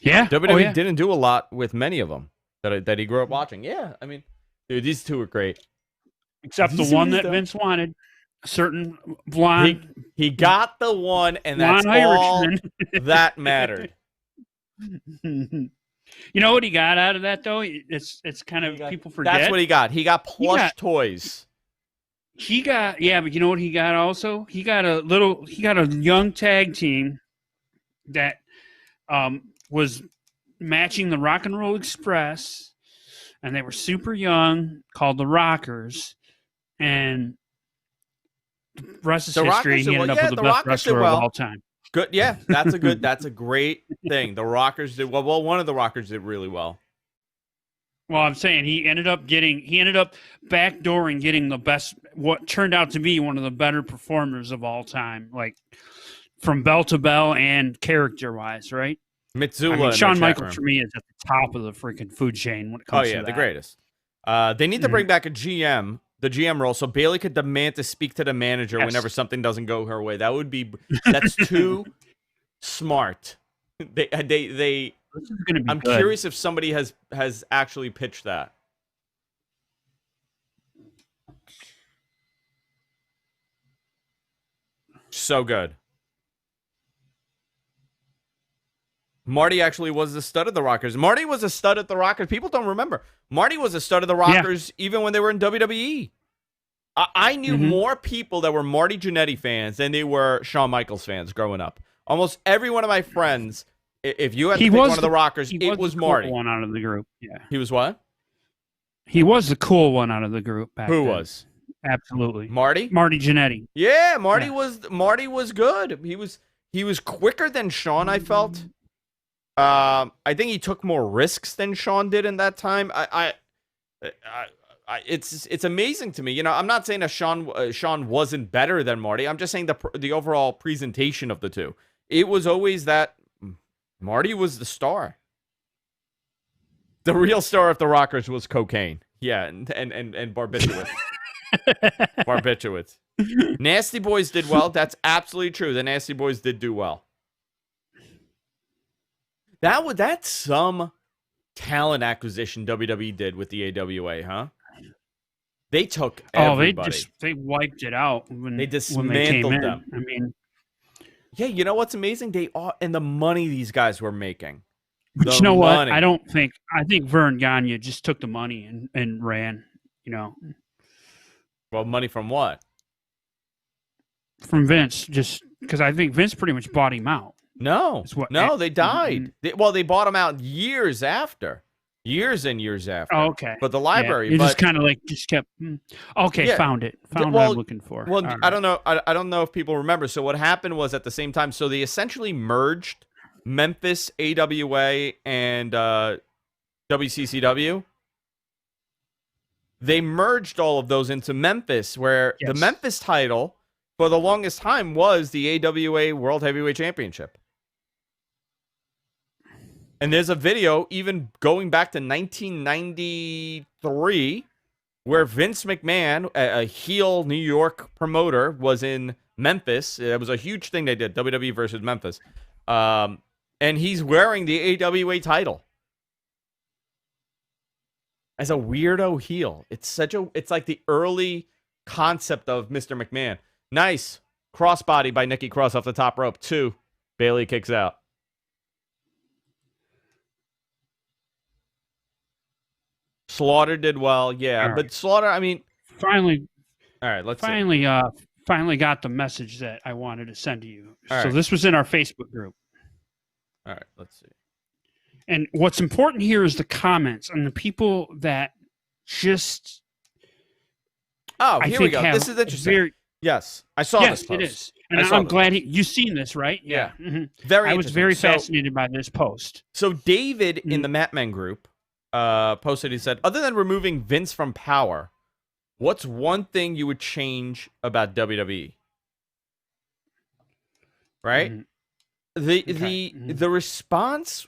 Yeah. WWE didn't do a lot with many of them that he grew up watching. Yeah, I mean, dude, these two are great. Except the one that Vince wanted. A certain blonde. He got the one, and blonde that's all Irishman. that mattered. You know what he got out of that though? It's kind of people forget. That's what he got. He got plush toys. He got but you know what he got also? He got a young tag team that was matching the Rock and Roll Express, and they were super young, called the Rockers, and the rest is history. He ended up with the best wrestler of all time. Good, yeah, that's a great thing. The Rockers did well. Well, one of the Rockers did really well. Well, I'm saying he ended up backdooring getting the best, what turned out to be one of the better performers of all time, like from bell to bell and character wise, right? Mitsula. Shawn Michaels for me is at the top of the freaking food chain when it comes to that. The greatest. They need to bring back a GM, the GM role, so Bayley could demand to speak to the manager whenever something doesn't go her way. That's too smart. I'm curious if somebody has actually pitched that. So good. Marty actually was the stud of the Rockers. Marty was a stud at the Rockers. People don't remember. Marty was a stud of the Rockers even when they were in WWE. I knew more people that were Marty Jannetty fans than they were Shawn Michaels fans growing up. Almost every one of my friends, if you had to pick one of the Rockers, it was Marty. Cool one out of the group. Yeah. He was what? He was the cool one out of the group back Who then. was? Absolutely. Marty Jannetty. Yeah, Marty was good. He was quicker than Shawn, I felt. I think he took more risks than Shawn did in that time. It's amazing to me. You know, I'm not saying that Shawn wasn't better than Marty. I'm just saying the overall presentation of the two. It was always that Marty was the star. The real star of the Rockers was cocaine. Yeah, and barbiturates. Barbiturates. Nasty Boys did well. That's absolutely true. The Nasty Boys did do well. That's some talent acquisition WWE did with the AWA, huh? They took everybody. They wiped it out they dismantled them. I mean, yeah, you know what's amazing? And the money these guys were making. But you know what? I think Vern Gagne just took the money and ran, you know. Well, money from what? From Vince, just because I think Vince pretty much bought him out. No, they died. They bought him out years and years after. Oh, okay. But the library, you just kind of kept. Okay, yeah. Found what I'm looking for. Well, right. I don't know. I don't know if people remember. So what happened was at the same time. So they essentially merged Memphis AWA and WCCW. They merged all of those into Memphis, where the Memphis title for the longest time was the AWA World Heavyweight Championship. And there's a video even going back to 1993 where Vince McMahon, a heel New York promoter, was in Memphis. It was a huge thing they did, WWE versus Memphis. And he's wearing the AWA title as a weirdo heel. It's like the early concept of Mr. McMahon. Nice crossbody by Nikki Cross off the top rope. 2. Bayley kicks out. Slaughter did well, yeah, right. But Slaughter, I mean, finally, all right, let's finally got the message that I wanted to send to you. All so right. This was in our Facebook group. All right, let's see. And what's important here is the comments and the people that just. Oh, here we go. This is interesting. Yes, I saw this post. Yes, it is. And I'm glad you've seen this, right? Yeah. Mm-hmm. I was very fascinated by this post. So David in the Matman group posted, he said, other than removing Vince from power, what's one thing you would change about WWE? Right? Mm-hmm. The response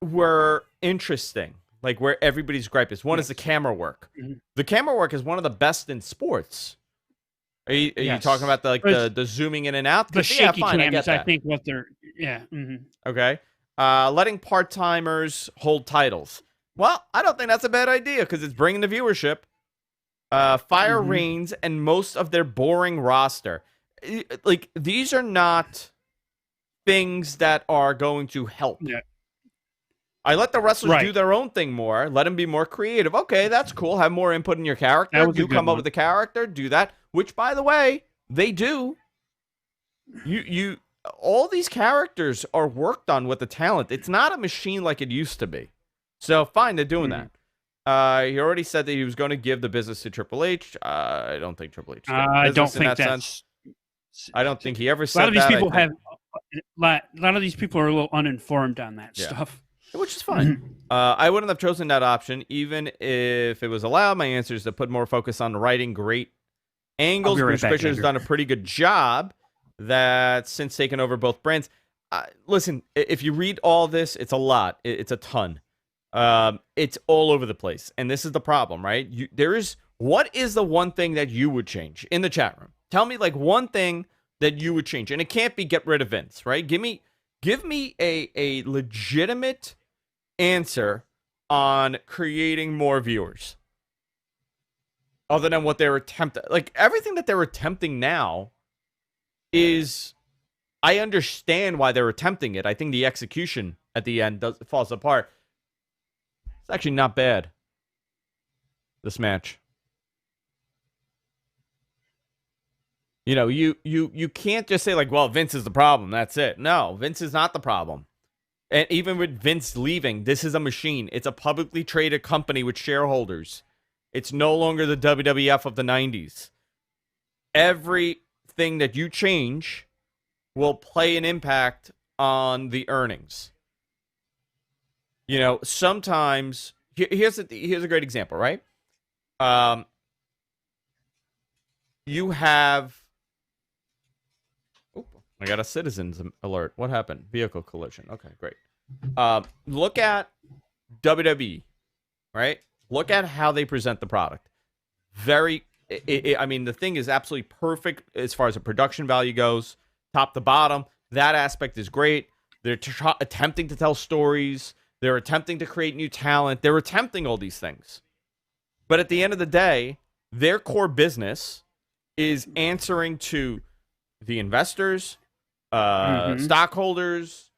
were interesting. Like where everybody's gripe is. One is the camera work. Mm-hmm. The camera work is one of the best in sports. Are you talking about the zooming in and out? The shaky cams, I think what they're Okay. Letting part-timers hold titles. Well, I don't think that's a bad idea because it's bringing the viewership. Fire Reigns and most of their boring roster. Like, these are not things that are going to help. Yeah. I let the wrestlers Right. do their own thing more. Let them be more creative. Okay, that's cool. Have more input in your character. That was a You good come up one. with a character. Do that. Which, by the way, they do. You all these characters are worked on with the talent. It's not a machine like it used to be. So fine, they're doing that. He already said that he was going to give the business to Triple H. I don't think Triple H. I don't think that that's. I don't think he ever A said lot of these that. people have. A lot of these people are a little uninformed on that stuff. Which is fine. I wouldn't have chosen that option, even if it was allowed. My answer is to put more focus on writing great angles. Bruce Prichard has done a pretty good job that since taking over both brands. Listen, if you read all this, it's a lot. It's a ton. It's all over the place. And this is the problem, right? What is the one thing that you would change in the chat room? Tell me like one thing that you would change. And it can't be get rid of Vince, right? Give me a legitimate answer on creating more viewers. Other than what they're attempting. Like everything that they're attempting now is, I understand why they're attempting it. I think the execution at the end falls apart. It's actually not bad, this match. You know, you can't just say like, well, Vince is the problem. That's it. No, Vince is not the problem. And even with Vince leaving, this is a machine. It's a publicly traded company with shareholders. It's no longer the WWF of the 90s. Everything that you change will play an impact on the earnings. You know, sometimes here's a great example, right? You have. I got a citizens alert. What happened? Vehicle collision. Okay, great. Look at WWE, right? Look at how they present the product. I mean, the thing is absolutely perfect as far as the production value goes, top to bottom. That aspect is great. They're attempting to tell stories. They're attempting to create new talent. They're attempting all these things. But at the end of the day, their core business is answering to the investors, stockholders,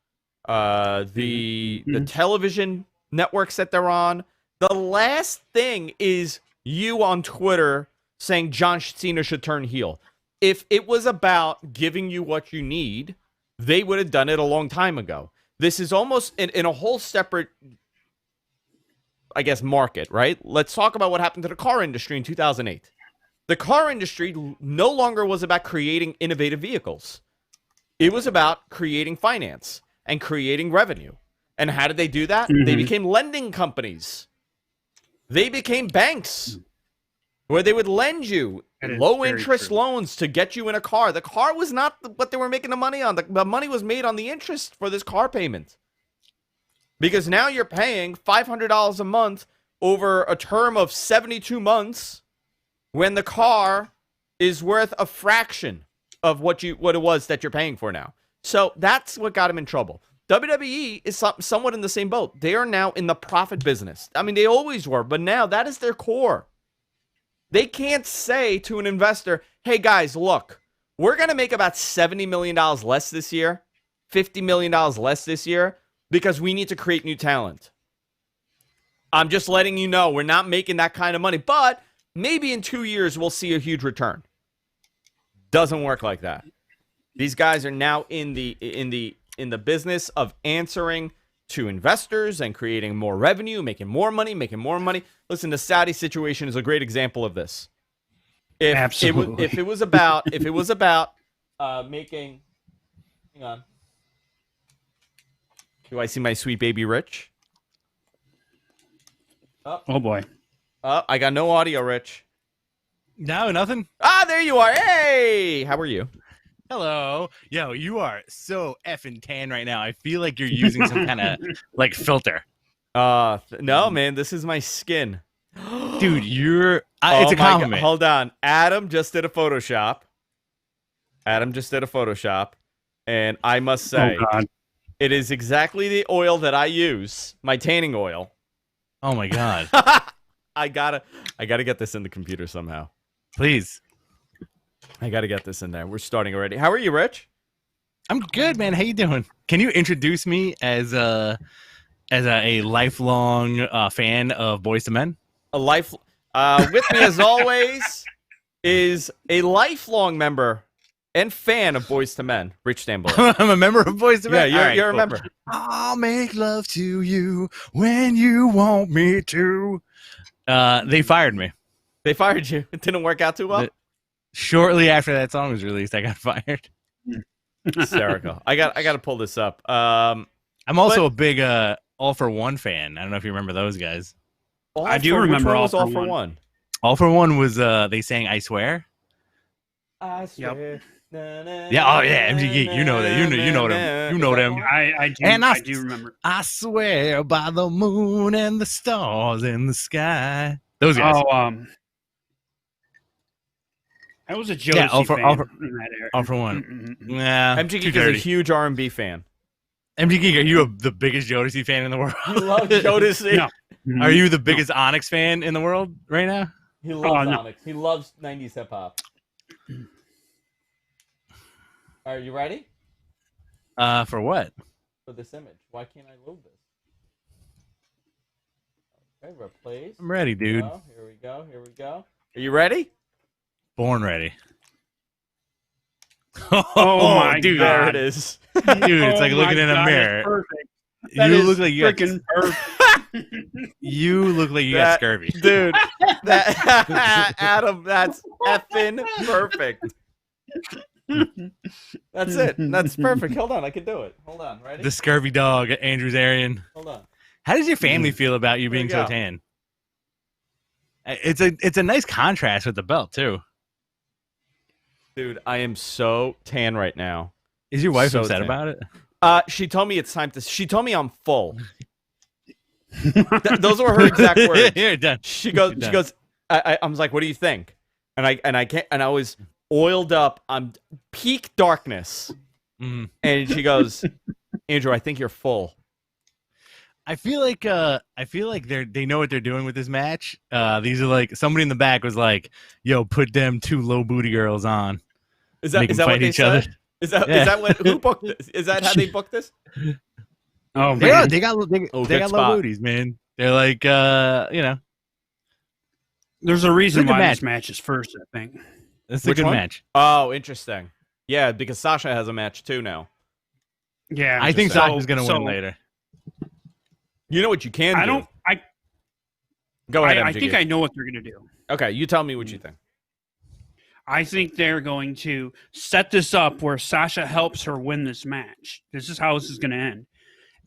the television networks that they're on. The last thing is you on Twitter saying John Cena should turn heel. If it was about giving you what you need, they would have done it a long time ago. This is almost in a whole separate, I guess, market, right? Let's talk about what happened to the car industry in 2008. The car industry no longer was about creating innovative vehicles. It was about creating finance and creating revenue. And how did they do that? They became lending companies. They became banks where they would lend you low-interest loans to get you in a car. The car was not what they were making the money on. The money was made on the interest for this car payment. Because now you're paying $500 a month over a term of 72 months when the car is worth a fraction of what it was that you're paying for now. So that's what got him in trouble. WWE is somewhat in the same boat. They are now in the profit business. I mean, they always were, but now that is their core. They can't say to an investor, hey guys, look, we're going to make about $70 million less this year, $50 million less this year, because we need to create new talent. I'm just letting you know we're not making that kind of money, but maybe in 2 years we'll see a huge return. Doesn't work like that. These guys are now in the business of answering to investors and creating more revenue, making more money. Listen, the Saudi situation is a great example of this. Absolutely. If it was about making, hang on. Do I see my sweet baby Rich? Oh boy. I got no audio, Rich. No, nothing. There you are. Hey, how are you? Hello. Yo, you are so effing tan right now. I feel like you're using some kind of like filter. No, man, this is my skin. Dude, you're it's a compliment. Hold on. Adam just did a Photoshop. And I must say, it is exactly the oil that I use, my tanning oil. Oh my god. I gotta get this in the computer somehow. Please. I gotta get this in there. We're starting already. How are you, Rich? I'm good, man. How you doing? Can you introduce me as as a lifelong fan of Boyz II Men? With me as always is a lifelong member and fan of Boyz II Men, Rich Stamble. I'm a member of Boyz II Men. Yeah, you're a member. I'll make love to you when you want me to. They fired me. They fired you. It didn't work out too well. Shortly after that song was released, I got fired. Hysterical. I got to pull this up. I'm also a big All For One fan. I don't know if you remember those guys. I do remember All For One. All For One was they sang "I Swear." I swear. Yep. Yeah. Oh yeah. MG Geek. You know that. You know them. You know them. I do remember. I swear by the moon and the stars in the sky. Those guys. Oh, I was a Jodeci fan in that era. All For One. Yeah. MG Geek is a huge R&B fan. MG Geek, are you the biggest Jodeci fan in the world? He loves Jodeci. No. Are you the biggest Onyx fan in the world right now? He loves no. Onyx. He loves 90s hip hop. Are you ready? For what? For this image. Why can't I load this? Okay, replace. I'm ready, dude. Here we go. Are you ready? Born ready. Oh my dude, God. There it is. Dude, it's like looking in a mirror. Perfect. You look like you freaking perfect. You look like you got scurvy. Dude, Adam, that's effing perfect. That's it. That's perfect. Hold on, I can do it. Hold on, ready? The scurvy dog, Andrew Zarian. Hold on. How does your family feel about you being so tan? It's a nice contrast with the belt too. Dude, I am so tan right now. Is your wife So upset tan. about it? She told me it's time to. She told me I'm full. Those were her exact words. You're done. She goes. I was like, what do you think? And I was oiled up. I'm peak darkness. Mm. And she goes, Andrew, I think you're full. I feel like they know what they're doing with this match. These are like somebody in the back was like, "Yo, put them two low booty girls on." Is that what they said? Is that what who booked this? Is that how they booked this? Oh man, yeah, they got low spot. booties, man. They're like, there's a reason It's a good why match. this match is first. I think. it's a Which good one? match. Oh, interesting. Yeah, because Sasha has a match too now. Yeah, I think so- Sasha's gonna so win later. You know what you can do? I don't. Go ahead, I MGG. think I know what they're gonna do. Okay, you tell me what you think. I think they're going to set this up where Sasha helps her win this match. This is how this is going to end.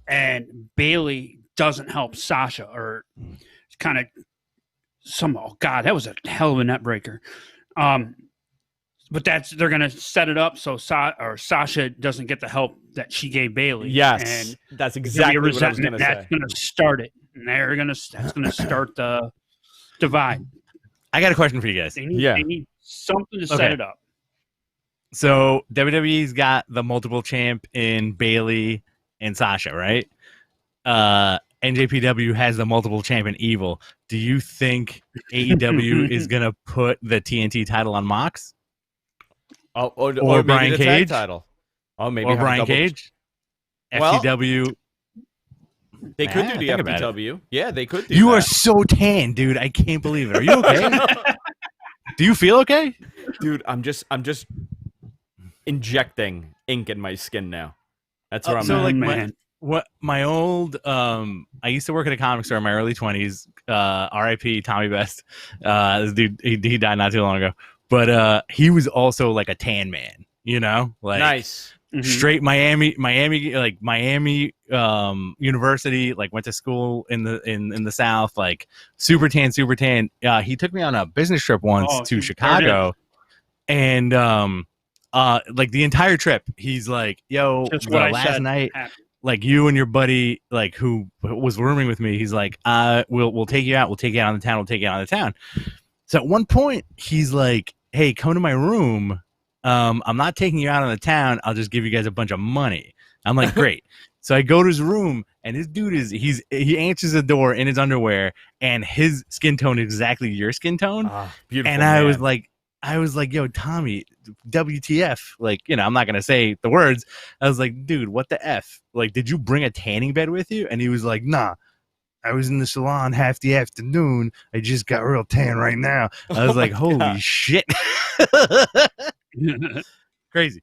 And Bayley doesn't help Sasha, or kind of oh God, that was a hell of a net breaker. But they're going to set it up so Sasha doesn't get the help that she gave Bayley. Yes, and that's exactly what I was going to say. That's going to start it, and that's going to start the divide. I got a question for you guys. They need something to set it up. So WWE's got the multiple champ in Bayley and Sasha, right? NJPW has the multiple champ in Evil. Do you think AEW is gonna put the TNT title on Mox? Or Brian maybe the tag Cage? title. Oh, maybe Or have a Brian double- Cage? Well, FTW. They could do the think about FTW. Yeah, they could do You that. are so tan, dude. I can't believe it. Are you okay? Do you feel okay? Dude, I'm just injecting ink in my skin now. That's where I'm so at. like man. my old I used to work at a comic store in my early 20s. RIP Tommy Best. This dude he died not too long ago. But he was also like a tan man, you know? Like Nice. Mhm. straight Miami University, like went to school in the South, like super tan. He took me on a business trip once to Chicago, and like the entire trip, he's like, "Yo, Just the what I last said night, happened. like you and your buddy, like who was rooming with me, he's like, we'll take you out. We'll take you out of the town. So at one point, he's like, "Hey, come to my room. I'm not taking you out on the town. I'll just give you guys a bunch of money." I'm like, "Great." So I go to his room, and this dude he answers the door in his underwear, and his skin tone is exactly your skin tone. Beautiful. And I man. was like, I was like, yo, Tommy, WTF? Like, I'm not going to say the words. I was like, dude, what the F? Like, did you bring a tanning bed with you? And he was like, nah, I was in the salon half the afternoon. I just got real tan right now. I was like, holy shit. Crazy.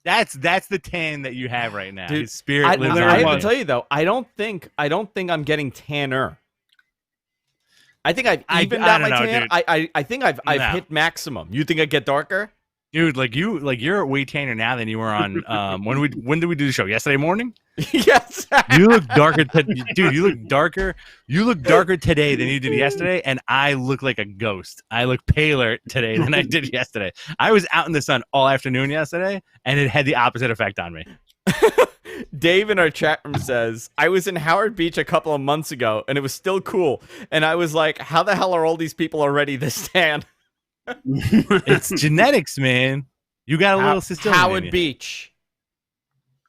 That's the tan that you have right now. Dude, his spirit lives on. I have to tell you though, I don't think I'm getting tanner. I think I've evened out my tan. I think I've hit maximum. You think I get darker? Dude, you're way tanner now than you were on when did we do the show? Yesterday morning? Yes. You look darker dude, you look darker. You look darker today than you did yesterday, and I look like a ghost. I look paler today than I did yesterday. I was out in the sun all afternoon yesterday, and it had the opposite effect on me. Dave in our chat room says, I was in Howard Beach a couple of months ago, and it was still cool. And I was like, how the hell are all these people already this tan? It's genetics, man. You got a little Sicilian Howard in you. Beach.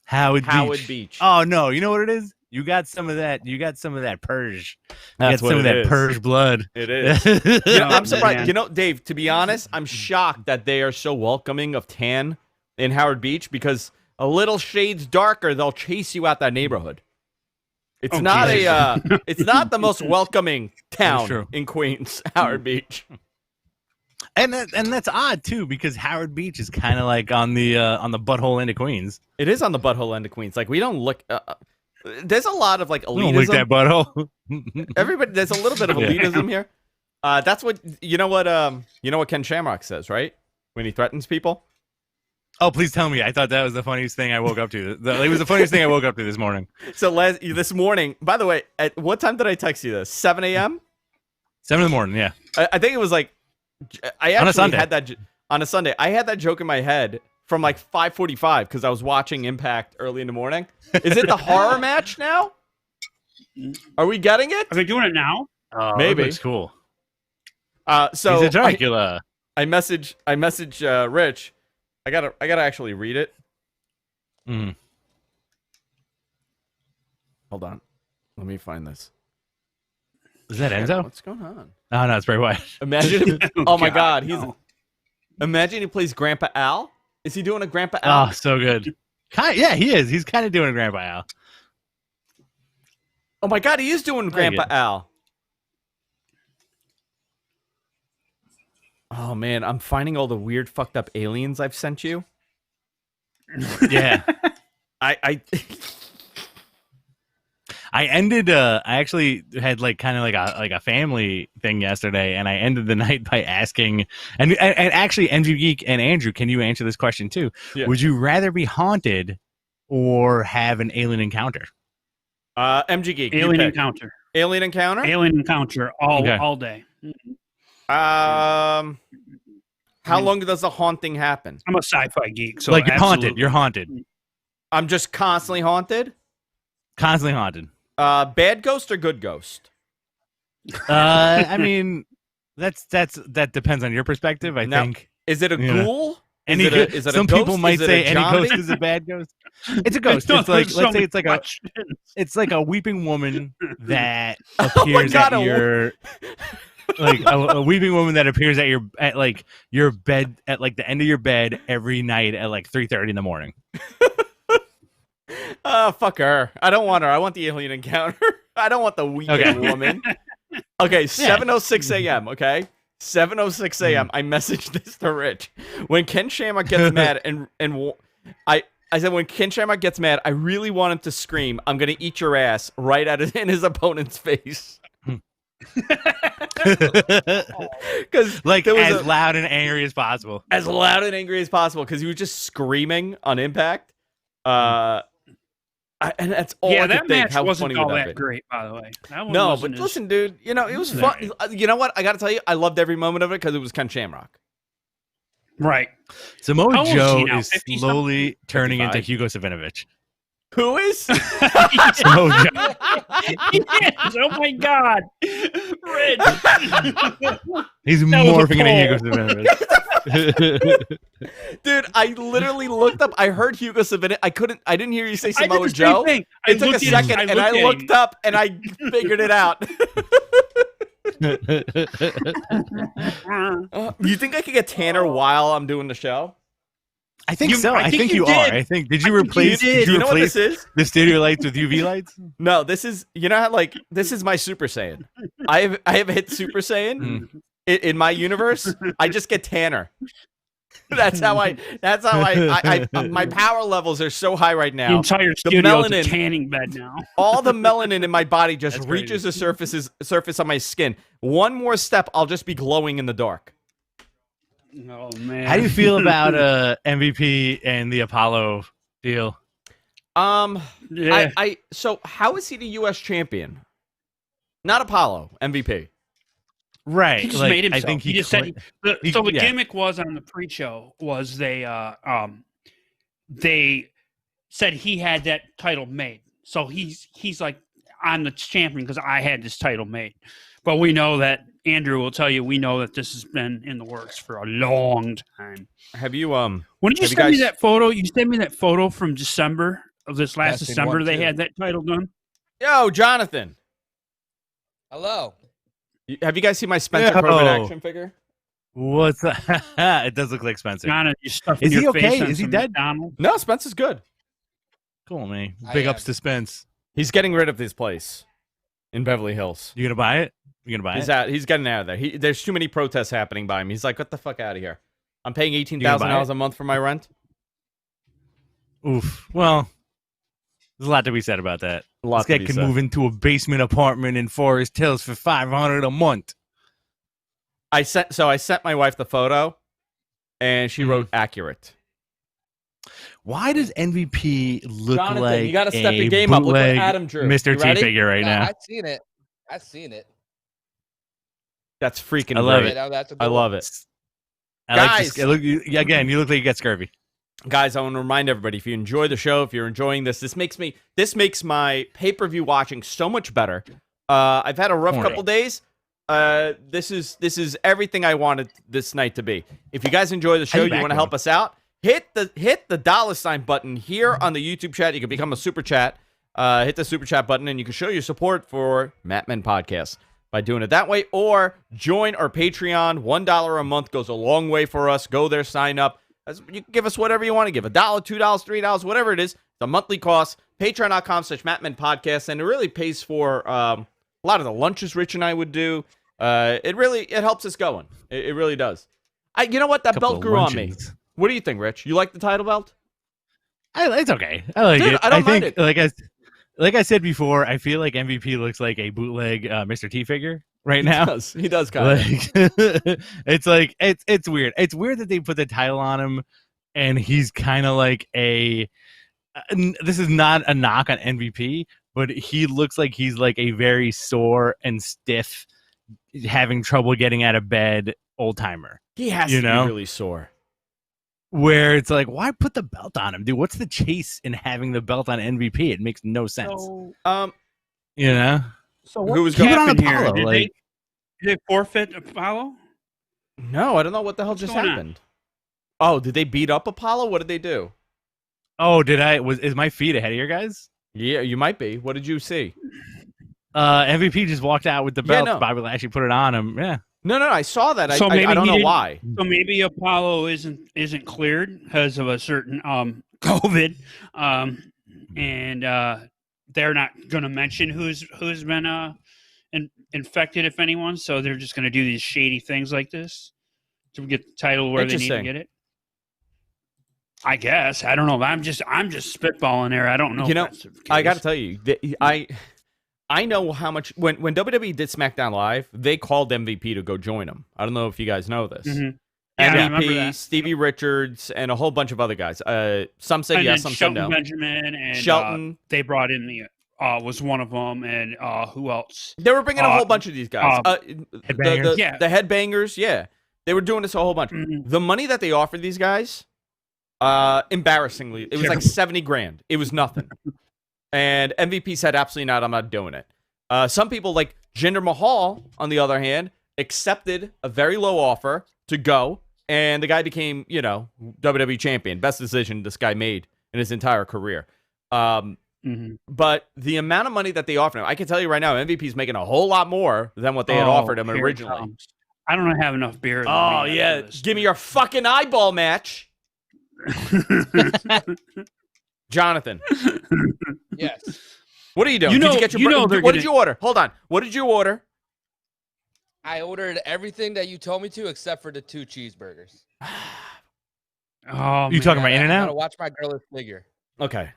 Howard Beach. Oh no, you know what it is? You got some of that. You got some of that purge. That's some of that is. purge blood. It is. I'm surprised. Dave, to be honest, I'm shocked that they are so welcoming of tan in Howard Beach, because a little shades darker, they'll chase you out that neighborhood. It's not it's not the most welcoming town in Queens, Howard Beach. And that's odd too, because Howard Beach is kind of like on the butthole end of Queens. It is on the butthole end of Queens. Like, we don't look. There's a lot of like elitism. We don't lick that butthole. Everybody, there's a little bit of elitism here. That's what you know. What Ken Shamrock says, right? When he threatens people. Oh, please tell me. I thought that was the funniest thing I woke up to. It was the funniest thing I woke up to this morning. So this morning, by the way, at what time did I text you this? 7 a.m. 7 in the morning. Yeah. I think it was like. I actually on a Sunday. had that on a Sunday. I had that joke in my head from like 5:45 because I was watching Impact early in the morning. Is it the horror match now? Are we getting it? Are they doing it now? Maybe. It's cool. So he's a Dracula. I message Rich. I gotta actually read it. Hold on. Let me find this. Is that Enzo? What's going on? Oh, no, it's Bray Wyatt. Imagine. Oh my God, imagine he plays Grandpa Al. Is he doing a Grandpa Al? Oh, so good. Yeah, he is. He's kind of doing a Grandpa Al. Oh my God, he is doing Grandpa Al. Oh man, I'm finding all the weird, fucked up aliens I've sent you. Yeah. I ended. I actually had kind of like a family thing yesterday, and I ended the night by asking. And actually, MG Geek and Andrew, can you answer this question too? Yeah. Would you rather be haunted or have an alien encounter? MG Geek. Alien encounter. Alien encounter. Alien encounter all day. How long does the haunting happen? I'm a sci-fi geek, so you're haunted. You're haunted. I'm just constantly haunted. Constantly haunted. Bad ghost or good ghost? I mean, that depends on your perspective. I think. Is it a ghoul? Is it some people might say any ghost is a bad ghost. It's a ghost. It's like, let's say it's like a weeping woman that appears at your. Like a weeping woman that appears at your bed at the end of your bed every night at 3:30 in the morning. Fuck her. I don't want her. I want the alien encounter. I don't want the weeping woman. Okay, 7:06 a.m. Okay, 7:06 a.m. I messaged this to Rich. When Ken Shamrock gets mad, and I said when Ken Shamrock gets mad, I really want him to scream, "I'm gonna eat your ass" right in his opponent's face. Because as loud and angry as possible. As loud and angry as possible, because he was just screaming on Impact. And that's all. Yeah, I that think. match How wasn't funny all would that be? great, by the way. No, but listen, dude. It was fun. You know what? I got to tell you, I loved every moment of it because it was Ken Shamrock. Right. Samoa Joe is slowly turning into Hugo Savinovich. Who is? Samoa Joe. Yes, oh my God, Rich. He's morphing into Hugo Savinovich. Dude, I literally looked up. I heard Hugo Savinovich. I didn't hear you say Samoa Joe. It took a second, and I looked up and I figured it out. You think I could get tanner while I'm doing the show? I think so. I think you did. are. I think. Did you replace? Did you know what replace this is? the studio lights with UV lights? No, this is. You know how like this is my Super Saiyan. I have hit Super Saiyan in my universe. I just get tanner. That's how I. My power levels are so high right now. The entire studio is a tanning bed now. All the melanin in my body just That's reaches crazy. the surface on my skin. One more step, I'll just be glowing in the dark. Oh man. How do you feel about MVP and the Apollo deal? Yeah. So how is he the U.S. champion? Not Apollo, MVP. Right. He just like, made himself. I think he just said. The yeah. gimmick was on the pre-show was they said he had that title made. So he's like, I'm the champion because I had this title made. But we know that Andrew will tell you. We know that this has been in the works for a long time. Have you When did you have you send me guys- that photo? You sent me that photo from December of this last Testing December. 1, They 2. had that title done. Yo, Jonathan? Hello. Have you guys seen my Spencer Yo. Corbin action figure? What's that? It does look like Spencer. Donna, you stuffing Is he your face okay? on Is he some dead? McDonald's. No, Spencer's good. Cool, man. I Big am. ups to Spence. He's getting rid of this place in Beverly Hills. You gonna buy it? You gonna buy He's it? out. He's getting out of there. There's too many protests happening by him. He's like, "Get the fuck out of here! I'm paying $18,000 a month for my rent." Oof. Well, there's a lot to be said about that. A lot This to guy be can said. move into a basement apartment in Forest Hills for $500 a month. I sent my wife the photo, and she wrote accurate. Why does MVP look Jonathan, like you gotta step a your game up. Look what bootleg Adam drew. Mr. You T ready? figure right No, now? I've seen it. I've seen it. That's freaking I love great. it. Yeah, that's a good I one. love it. I like Guys. again, you look like you got scurvy. Guys, I want to remind everybody, if you enjoy the show, if you're enjoying this makes my pay-per-view watching so much better. I've had a rough Horny. couple days. This is everything I wanted this night to be. If you guys enjoy the show, you you want to back help us out, hit the $ button here on the YouTube chat. You can become a super chat. Hit the super chat button, and you can show your support for Matt Men Podcast by doing it that way, or join our Patreon. $1 a month goes a long way for us. Go there, sign up. You can give us whatever you want to give. $1, $2, $3, whatever it is. The monthly cost. Patreon.com/MattMenPodcast. And it really pays for a lot of the lunches Rich and I would do. It helps us going. It really does. You know what? That Couple belt of grew on me. luncheons. What do you think, Rich? You like the title belt? It's okay. I like Dude, it. I don't mind think, it. Like I said before, I feel like MVP looks like a bootleg Mr. T figure right now. He does kind of. Like, it's like it's weird. It's weird that they put the title on him, and he's kind of like a. This is not a knock on MVP, but he looks like he's like a very sore and stiff, having trouble getting out of bed old timer. He has You to know? be really sore. Where it's like, why put the belt on him, dude? What's the chase in having the belt on MVP? It makes no sense. So, You know. so Who what was Keep it on happened here? Apollo, Did like- they forfeit Apollo? No, I don't know what the hell What's just going on? happened. Oh, did they beat up Apollo? What did they do? Oh, is my feed ahead of your guys? Yeah, you might be. What did you see? MVP just walked out with the Yeah, belt. no. Bobby Lashley put it on him. Yeah. No, I saw that. So I maybe don't he know didn't- why. So maybe Apollo isn't cleared because of a certain COVID, and they're not going to mention who's been infected, if anyone. So they're just going to do these shady things like this to get the title where they need to Interesting. get it. I guess I don't know. I'm just spitballing there. I don't know. You if know, that's the I got to case. tell you, I know how much when WWE did SmackDown Live, they called MVP to go join them. I don't know if you guys know this. Mhm. Yeah, I remember MVP, that. Stevie Richards, and a whole bunch of other guys. Some said And yes, then some said Shelton no. Benjamin and Shelton. they brought in the was one of them, and who else? They were bringing a whole bunch of these guys. Headbangers. Yeah. The headbangers, yeah. They were doing this a whole bunch. Mhm. The money that they offered these guys, embarrassingly, it was like $70,000. It was nothing. And MVP said, absolutely not, I'm not doing it. Some people, like Jinder Mahal, on the other hand, accepted a very low offer to go, and the guy became, WWE champion. Best decision this guy made in his entire career. Mhm. But the amount of money that they offer him, I can tell you right now, MVP's making a whole lot more than what they had offered him Here it originally. comes. I don't have enough beer. in Oh, me yeah. after this. Give me your fucking eyeball match. Jonathan, Yes. what are you doing? You Did know- you get your you know they're what did gonna- you order? Hold on. What did you order? I ordered everything that you told me to except for the 2 cheeseburgers. Oh, You talking about I In-N-Out? gotta watch my girl figure. Okay.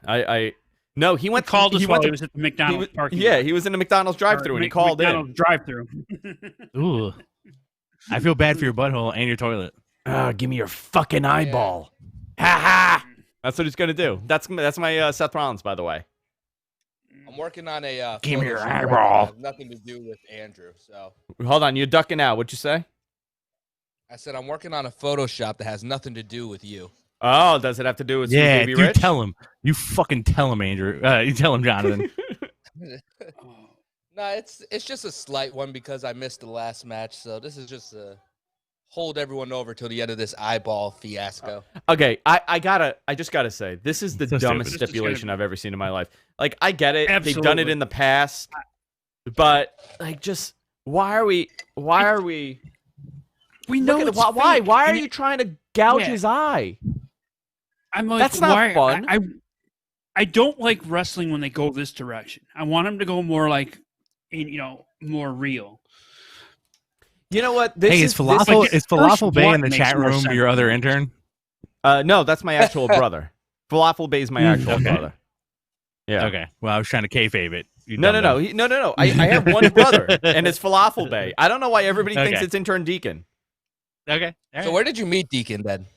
No, he went called us he while went he was at the McDonald's parking yeah, lot. he was in the McDonald's drive-thru and he Or called McDonald's drive-thru. Ooh. I feel bad for your butthole and your toilet. in. Give me your fucking eyeball. Ha ha. That's what he's going to do. That's my Seth Rollins, by the way. I'm working on a Give me photo your shoot right now eyeball. that has nothing to do with Andrew. So Hold on, you're ducking out. What'd you say? I said I'm working on a Photoshop that has nothing to do with you. Oh, does it have to do with Yeah, Baby you Rich? tell him. You fucking tell him, Andrew. You tell him, Jonathan. No, it's just a slight one because I missed the last match. So this is just a hold everyone over till the end of this eyeball fiasco. Okay, I just gotta say, this is the So dumbest stupid. stipulation I've ever seen in my life. Like, I get it, they've done it Absolutely. in the past, but like, just why are we? We know Look at it's it, why? fake. Why are And you trying to gouge Yeah. his eye? I'm like, That's not why- fun. I don't like wrestling when they go this direction. I want them to go more like, more real. You know what? This Hey, is is Falafel like, is First Falafel Bay Blood in the makes chat more room sense your to other me. intern? No, that's my actual brother. Falafel Bay is my actual okay. brother. Yeah. Okay. Well, I was trying to kayfabe it. You No. dumb-dumb. No. I have one brother, and it's Falafel Bay. I don't know why everybody thinks Okay. it's intern Deacon. Okay. All So right. where did you meet Deacon then?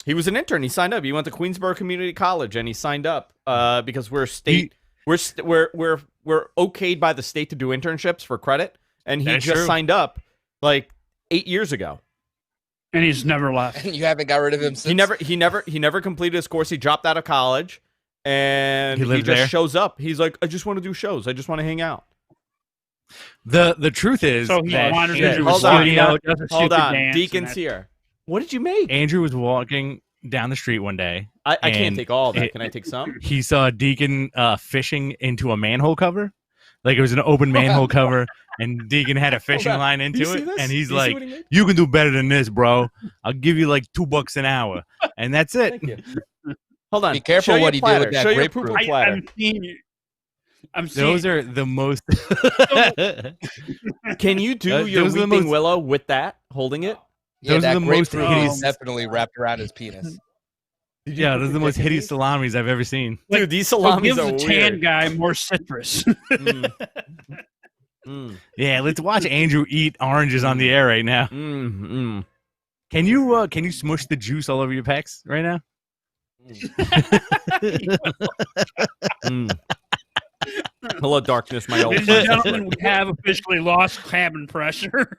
He was an intern. He signed up. He went to Queensborough Community College, and he signed up because we're state. We're okayed by the state to do internships for credit, and he That is just true. signed up like 8 years ago. And he's never left. And you haven't got rid of him since? He never completed his course. He dropped out of college, and He he lived just there? shows up. He's like, I just want to do shows. I just want to hang out. The truth is So he that wandered shit. into a Hold on. studio, does a Hold stupid on, dance, Deacon's and here. What did you make? Andrew was walking down the street one day. I can't and take all of that. it- Can I take some? He saw Deacon fishing into a manhole cover. Like it was an open manhole cover, and Deacon had a fishing on. line Do you into see it. this? And he's Do you see like, what he made? you can do better than this, bro. I'll give you like $2 an hour. And that's it. Thank you. Hold on. Be careful Show what your he did platter. with that Show your grapefruit. poo-poo I, platter. I'm seeing you. I'm seeing Those are the most. Can you do Those your are the weeping most- willow with that, holding it? Yeah, Those are that the most grapefruit hideous- is definitely wrapped around his penis. Yeah, those are the most hideous salamis I've ever seen. Dude, these so salamis give are the tan weird. guy more citrus. Mm. Mm. Yeah, let's watch Andrew eat oranges on the air right now. Mm. Can you smush the juice all over your pecs right now? Mm. Hello, darkness, my old Ladies and friend. gentlemen, we have officially lost cabin pressure.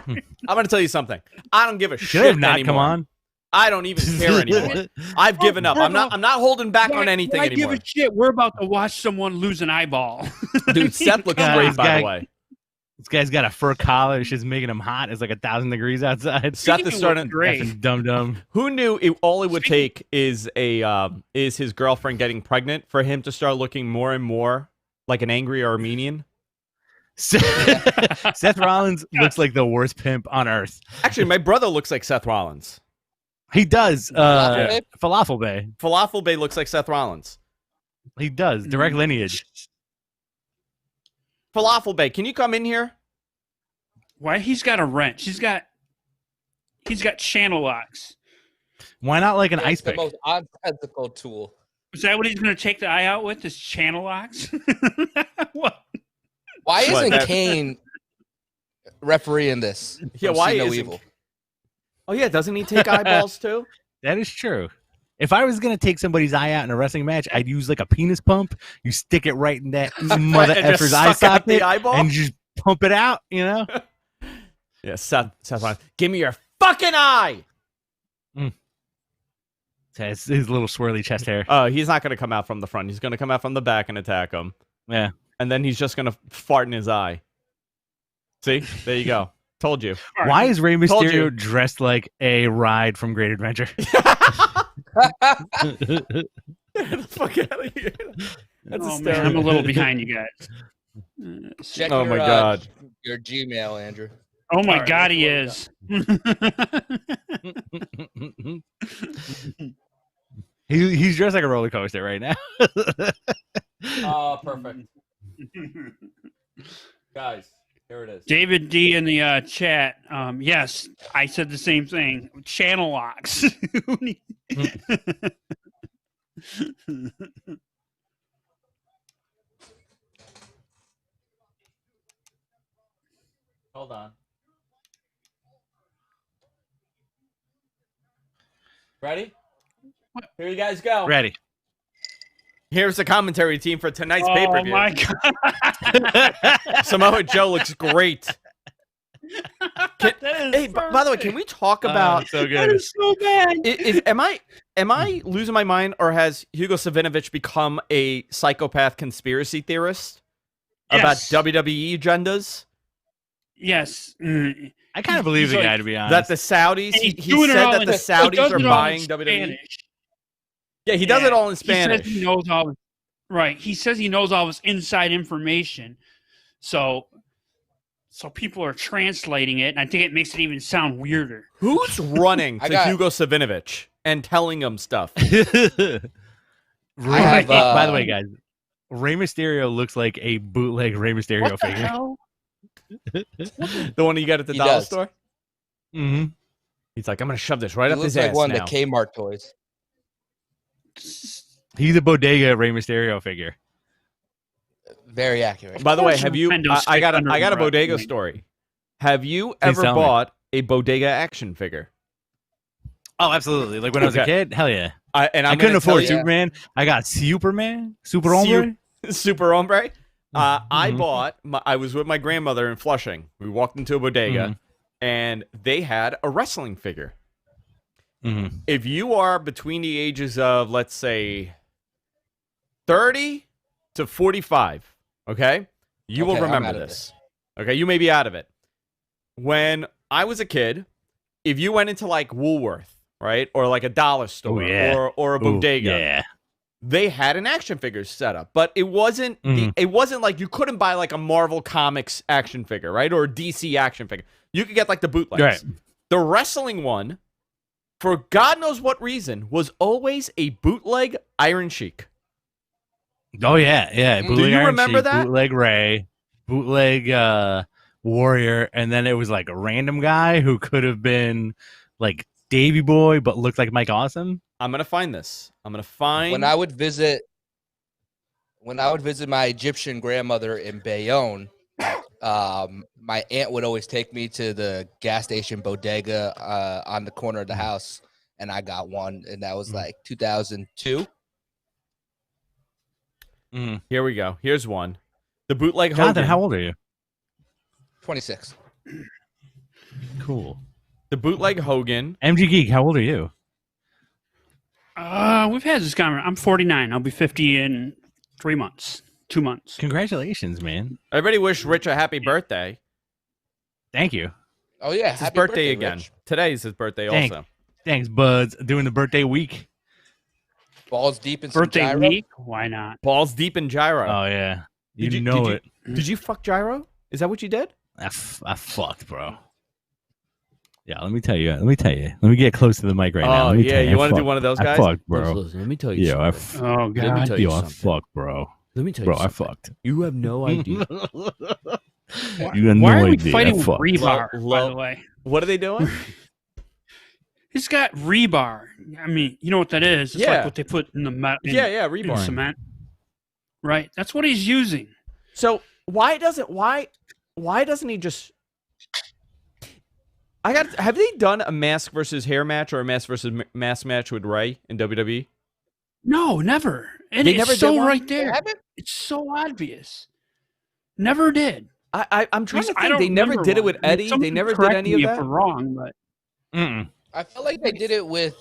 I'm gonna tell you something. I don't give a Should I have shit not anymore. come on? I don't even care anymore. I've given up. I'm not holding back on anything Why anymore. give a shit? We're about to watch someone lose an eyeball. Dude, Seth looks God, great, this by guy- the way. This guy's got a fur collar. It's just making him hot. It's like 1,000 degrees outside. Seth Speaking is of starting. great. Dumb dumb. Who knew all it would take is his girlfriend getting pregnant for him to start looking more and more like an angry Armenian? Seth Rollins looks like the worst pimp on earth. Actually, my brother looks like Seth Rollins. He does. Falafel Bay? Falafel Bay. Falafel Bay looks like Seth Rollins. He does. Direct lineage. Falafel Bay, can you come in here? Why he's got a wrench? He's got channel locks. Why not like an It's ice the pick? most unethical tool. Is that what he's going to take the eye out with? His channel locks? What? Why What, isn't that- Kane refereeing this? Yeah, from why See No isn't- Evil? Oh yeah, doesn't he take eyeballs too? That is true. If I was gonna take somebody's eye out in a wrestling match, I'd use like a penis pump. You stick it right in that mother And just effer's eye suck out the socket eyeball? and just pump it out. You know. Yeah, Seth Rollins. Give me your fucking eye. It's his little swirly chest hair. Oh, he's not gonna come out from the front. He's gonna come out from the back and attack him. Yeah. And then he's just gonna fart in his eye. See? There you go. Told you. All right. Why is Rey Told you. Mysterio dressed like a ride from Great Adventure? Get the fuck out of here. That's Oh man, hysterical. I'm a little behind you guys. Check Oh your, my God. your Gmail, Andrew. Oh my All right, God, he let's is. He's dressed like a roller coaster right now. Oh, perfect. Guys, here it is. David D in the chat. Yes, I said the same thing. Channel locks. Hold on. Ready? Here you guys go. Ready. Here's the commentary team for tonight's Oh pay-per-view. my God. Samoa Joe looks great. That is Hey, by the way, can we talk about? so That good. is so bad. Am I losing my mind, or has Hugo Savinovich become a psychopath conspiracy theorist about Yes. WWE agendas? Yes. I kind of believe He's the like- guy, to be honest. That the Saudis, And he he's doing it said all that in- the he Saudis does are it all in buying WWE. Spanish. Yeah, he does it all in He Spanish. says he knows all. Right. He says he knows all this inside information. So people are translating it, and I think it makes it even sound weirder. Who's running I to got- Hugo Savinovich and telling him stuff? Ray- have, by the way, guys, Rey Mysterio looks like a bootleg Rey Mysterio What the figure. hell? The one you got at the He dollar does. store? Mm-hmm. He's like, I'm going to shove this right He up his looks like ass one now. of the Kmart toys. He's a bodega Rey Mysterio figure. Very accurate. By the way, have you? Nintendo I got stick a under bodega the- story. Have you Please ever tell me. bought a bodega action figure? Oh, absolutely. Like when I was a Okay. kid, hell yeah. I I couldn't afford you- Superman. I got Superman, Super Hombre. Super hombre. I Mhm. bought. I was with my grandmother in Flushing. We walked into a bodega, Mhm. and they had a wrestling figure. Mm-hmm. If you are between the ages of, let's say, 30 to 45, okay, you will Okay, I'm remember out of this. Okay, you may be out of it. When I was a kid, if you went into like Woolworth, right, or like a dollar store, yeah. or a bodega, Yeah. they had an action figure set up, but it wasn't Mhm. it wasn't like you couldn't buy like a Marvel Comics action figure, right, or a DC action figure. You could get like the bootlegs. Right. The wrestling one, for God knows what reason, was always a bootleg Iron Sheik. Oh yeah, yeah. Do Bootleg you Iron remember Sheik, that? Bootleg Ray, bootleg Warrior, and then it was like a random guy who could have been like Davy Boy but looked like Mike Awesome. I'm gonna find this. I'm gonna find. When I would visit my Egyptian grandmother in Bayonne, my aunt would always take me to the gas station bodega on the corner of the house, and I got one, and that was like 2002. Here we go. Here's one. The bootleg Jonathan, Hogan. how old are you? 26. Cool. The bootleg Hogan. MG Geek, how old are you? We've had this conversation. I'm 49. I'll be 50 in 3 months. 2 months. Congratulations, man. Everybody wish Rich a happy birthday. Thank you. Oh yeah, It's his happy birthday again. Rich. Today's his birthday Thank- also. Thanks, buds. Doing the birthday week. Balls deep in some Birthday gyro. week? Why not? Balls deep in gyro. Oh yeah. You, Did you- know did it. Did you fuck gyro? Is that what you did? I fucked, bro. Yeah, let me tell you. Let me get close to the mic right now. Oh Let me yeah, tell you want to do fucked. one of those I guys? fucked, bro. Listen, let me tell you. Yo, I something. Oh, Let me God. tell you Yo, I something. fucked, bro. Let me tell you Bro, I something. fucked. You have no idea. You got no Why are we idea. fighting I with fucked. rebar, by Low- the way? What are they doing? He's got rebar. I mean, you know what that is? It's Yeah. like what they put in the Yeah, in rebar. cement. Right. That's what he's using. So why doesn't he just? Have they done a mask versus hair match or a mask versus mask match with Ray in WWE? No, never. And They it's never did so one? right They there. haven't? It's so obvious. Never did. I'm trying to I think. don't They never remember did it one. with I mean, Eddie. They somebody never did correct any of me that. If we're wrong, but Mm-mm. I felt like they did it with.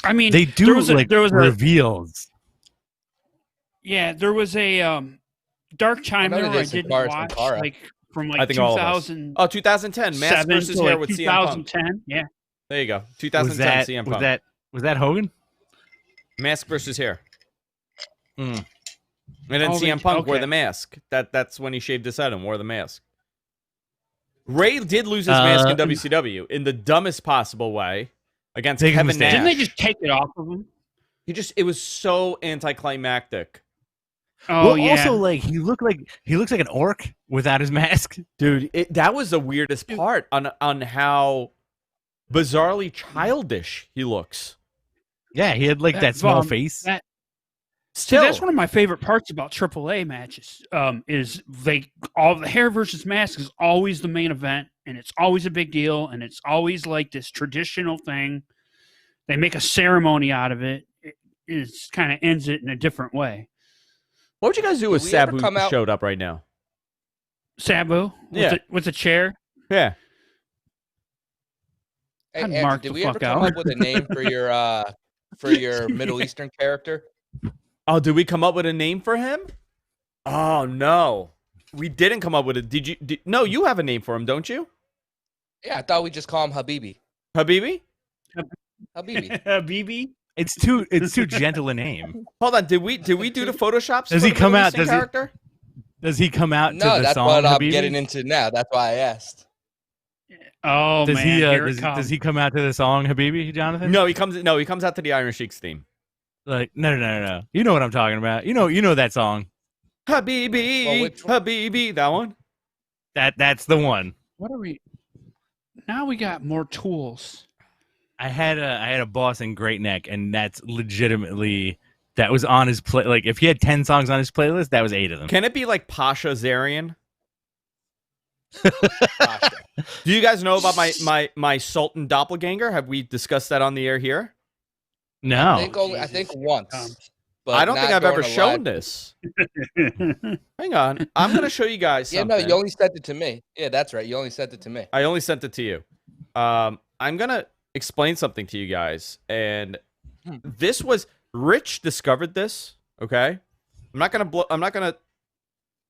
I mean, They do there was a, like there was a reveals. yeah, there was a Dark Time None there of where I this didn't requires watch Takara. like from I like think all of us. 2007 Oh, 2010 mask versus to hair like with CM Punk. 2010. Yeah, There you go. Was 2010 that CM Punk. was that Hogan? Mask versus hair. Mm. And then Oh, CM Punk wore okay. the mask. That's when he shaved his head and wore the mask. Ray did lose his mask in WCW in the dumbest possible way against Biggest Kevin mistake. Nash. Didn't they just take it off of him? It was so anticlimactic. Oh, Well, yeah. also like he looks like an orc without his mask. Dude, that was the weirdest part on how bizarrely childish he looks. Yeah, he had like that small face. Still, That's one of my favorite parts about AAA matches. Is all the hair versus mask is always the main event, and it's always a big deal, and it's always like this traditional thing. They make a ceremony out of it. It kind of ends it in a different way. what would you guys do if Did we ever Sabu come out- showed up right now? Sabu with a chair. Yeah. Hey, I'd Andrew, mark did the we ever fuck come out. up with a name for your Middle Eastern character? Oh, did we come up with a name for him? Oh no, we didn't come up with it. Did you? No, you have a name for him, don't you? Yeah, I thought we just call him Habibi. Habibi? Habibi. BB. It's too gentle a name. Hold on, did we do the photoshops? Does for he the come Middle out- Eastern does he- character? Does he come out to No, the that's song? what I'm Habibi? getting into now. That's why I asked. Oh Does man, he? here it comes. Does he come out to the song Habibi, Jonathan? No, he comes out to the Iron Sheik's theme. Like no. You know what I'm talking about. You know that song. Habibi, Well, which one? Habibi, that one. That's the one. What are we? Now we got more tools. I had a boss in Great Neck, and that's legitimately that was on his play. Like if he had 10 songs on his playlist, that was 8 of them. Can it be like Pasha Zarian? Gosh, Do you guys know about my Sultan doppelganger? Have we discussed that on the air here? No. I think once. But I don't think not I've ever during a shown live- this. Hang on, I'm gonna show you guys Yeah, something. no, you only sent it to me. Yeah, that's right. You only sent it to me. I only sent it to you. I'm gonna explain something to you guys, and this was Rich discovered this. Okay, I'm not gonna.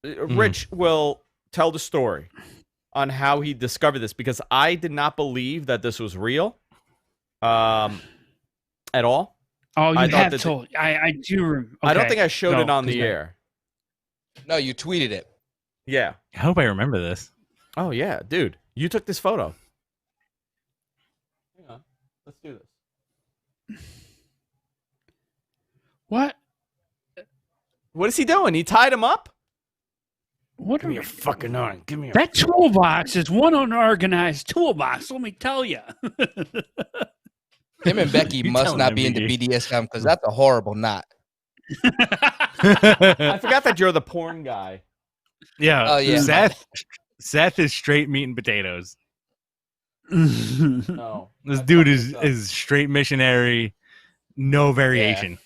Rich will tell the story on how he discovered this because I did not believe that this was real, at all. Oh, you I thought have that told. I do. I don't okay. think I showed No, it on 'cause the I- air. No, you tweeted it. Yeah. I hope I remember this. Oh yeah, dude, you took this photo. Hang on, let's do this. What? What is he doing? He tied him up? What Give are me your fucking arm. Give me your. That toolbox is one unorganized toolbox. Let me tell you. Him and Becky You must telling not him, be into Mickey. BDSM because that's a horrible knot. I forgot that you're the porn guy. Yeah. Oh, yeah. Seth is straight meat and potatoes. No. This I dude fucked is this up. is straight missionary, no variation.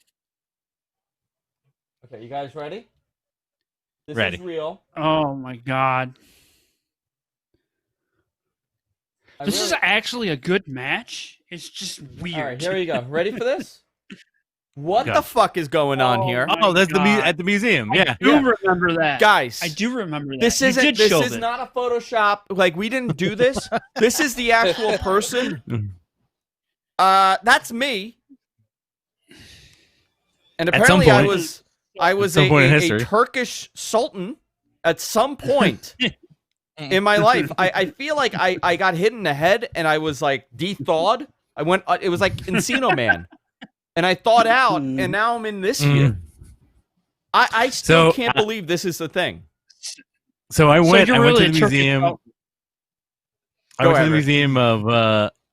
Okay, you guys ready? This Ready. is real. Oh my god. I This is really- actually a good match. It's just weird. All right, here we go. Ready for this? What Go. the fuck is going on here? my Oh, that's God. at the museum. I Yeah. do remember that. Guys, I do remember that. this You isn't did this show is that. not a Photoshop. Like we didn't do this. This is the actual person. That's me. And At some apparently I point- was some point in a history. Turkish sultan at some point in my life. I feel like I got hit in the head and I was like de-thawed. I went. It was like Encino Man, and I thawed out, and now I'm in this here. I still So, can't believe this is the thing. So I went. you're I went really to the a Turkish museum. sultan. I Go went to ahead, the Rick.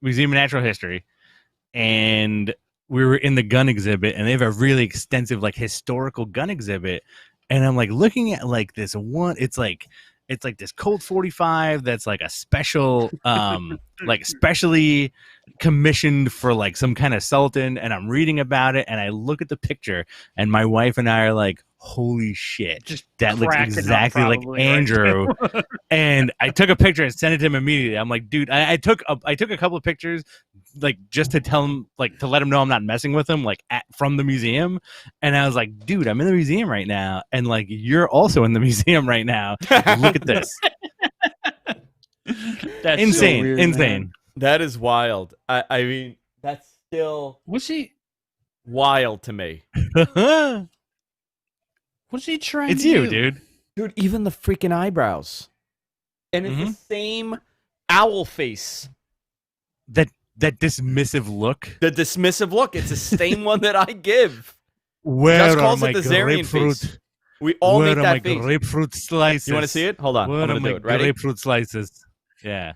Museum of Natural History, and we were in the gun exhibit, and they have a really extensive like historical gun exhibit. And I'm like looking at like this one. It's like this Colt 45 that's like a special, like specially commissioned for like some kind of sultan. And I'm reading about it, and I look at the picture, and my wife and I are like, "Holy shit!" Just That looks cracking up exactly like probably, right? Andrew. And I took a picture and sent it to him immediately. I'm like, dude, I took a couple of pictures, like just to tell him, like to let him know I'm not messing with him, like from the museum. And I was like, dude, I'm in the museum right now, and like you're also in the museum right now. Look at this, That's insane, so weird, insane. man. That is wild. I mean, that's still Was he? wild to me. What's he trying It's to you, do? dude. Dude, even the freaking eyebrows. And it's the same owl face. That dismissive look. The dismissive look. It's the same one that I give. Where Just are calls my it the Zarian grapefruit? face. We all Where make are that my face. grapefruit slices? You want to see it? Hold on. Where I'm are going my to do it. Ready? grapefruit slices? Yeah.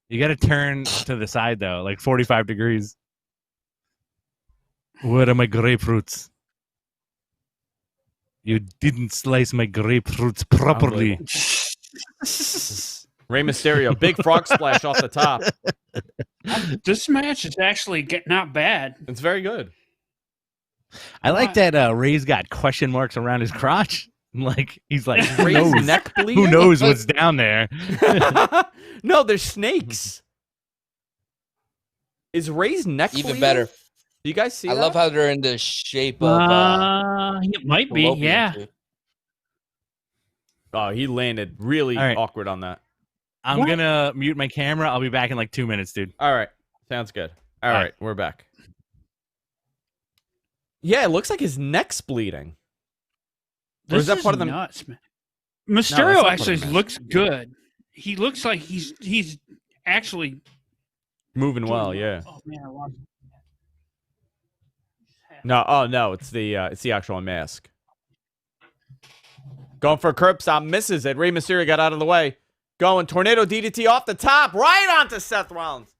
You got to turn to the side, though, like 45 degrees. Where are my grapefruits? You didn't slice my grapefruits properly. Rey Mysterio. Big frog splash off the top. This match is actually not bad. It's very good. I like that Ray's got question marks around his crotch. Like, he's like, who Ray's knows? neck bleeding? Who knows what's down there? No, there's snakes. Is Ray's neck Even bleeding? better. Do you guys see I that? love how they're in the shape of It might be, fallopian yeah. tube. Oh, he landed really All right. awkward on that. I'm What? going to mute my camera. I'll be back in like 2 minutes, dude. All right. Sounds good. All All right. right. We're back. Yeah, it looks like his neck's bleeding. Or is This that part of the- nuts, man. that's Mysterio not part actually of the match. looks good. He looks like he's actually Moving well, doing yeah. Oh man, I lost. No, oh no, it's the actual mask. Going for a curb stop, misses it. Rey Mysterio got out of the way. Going tornado DDT off the top, right onto Seth Rollins.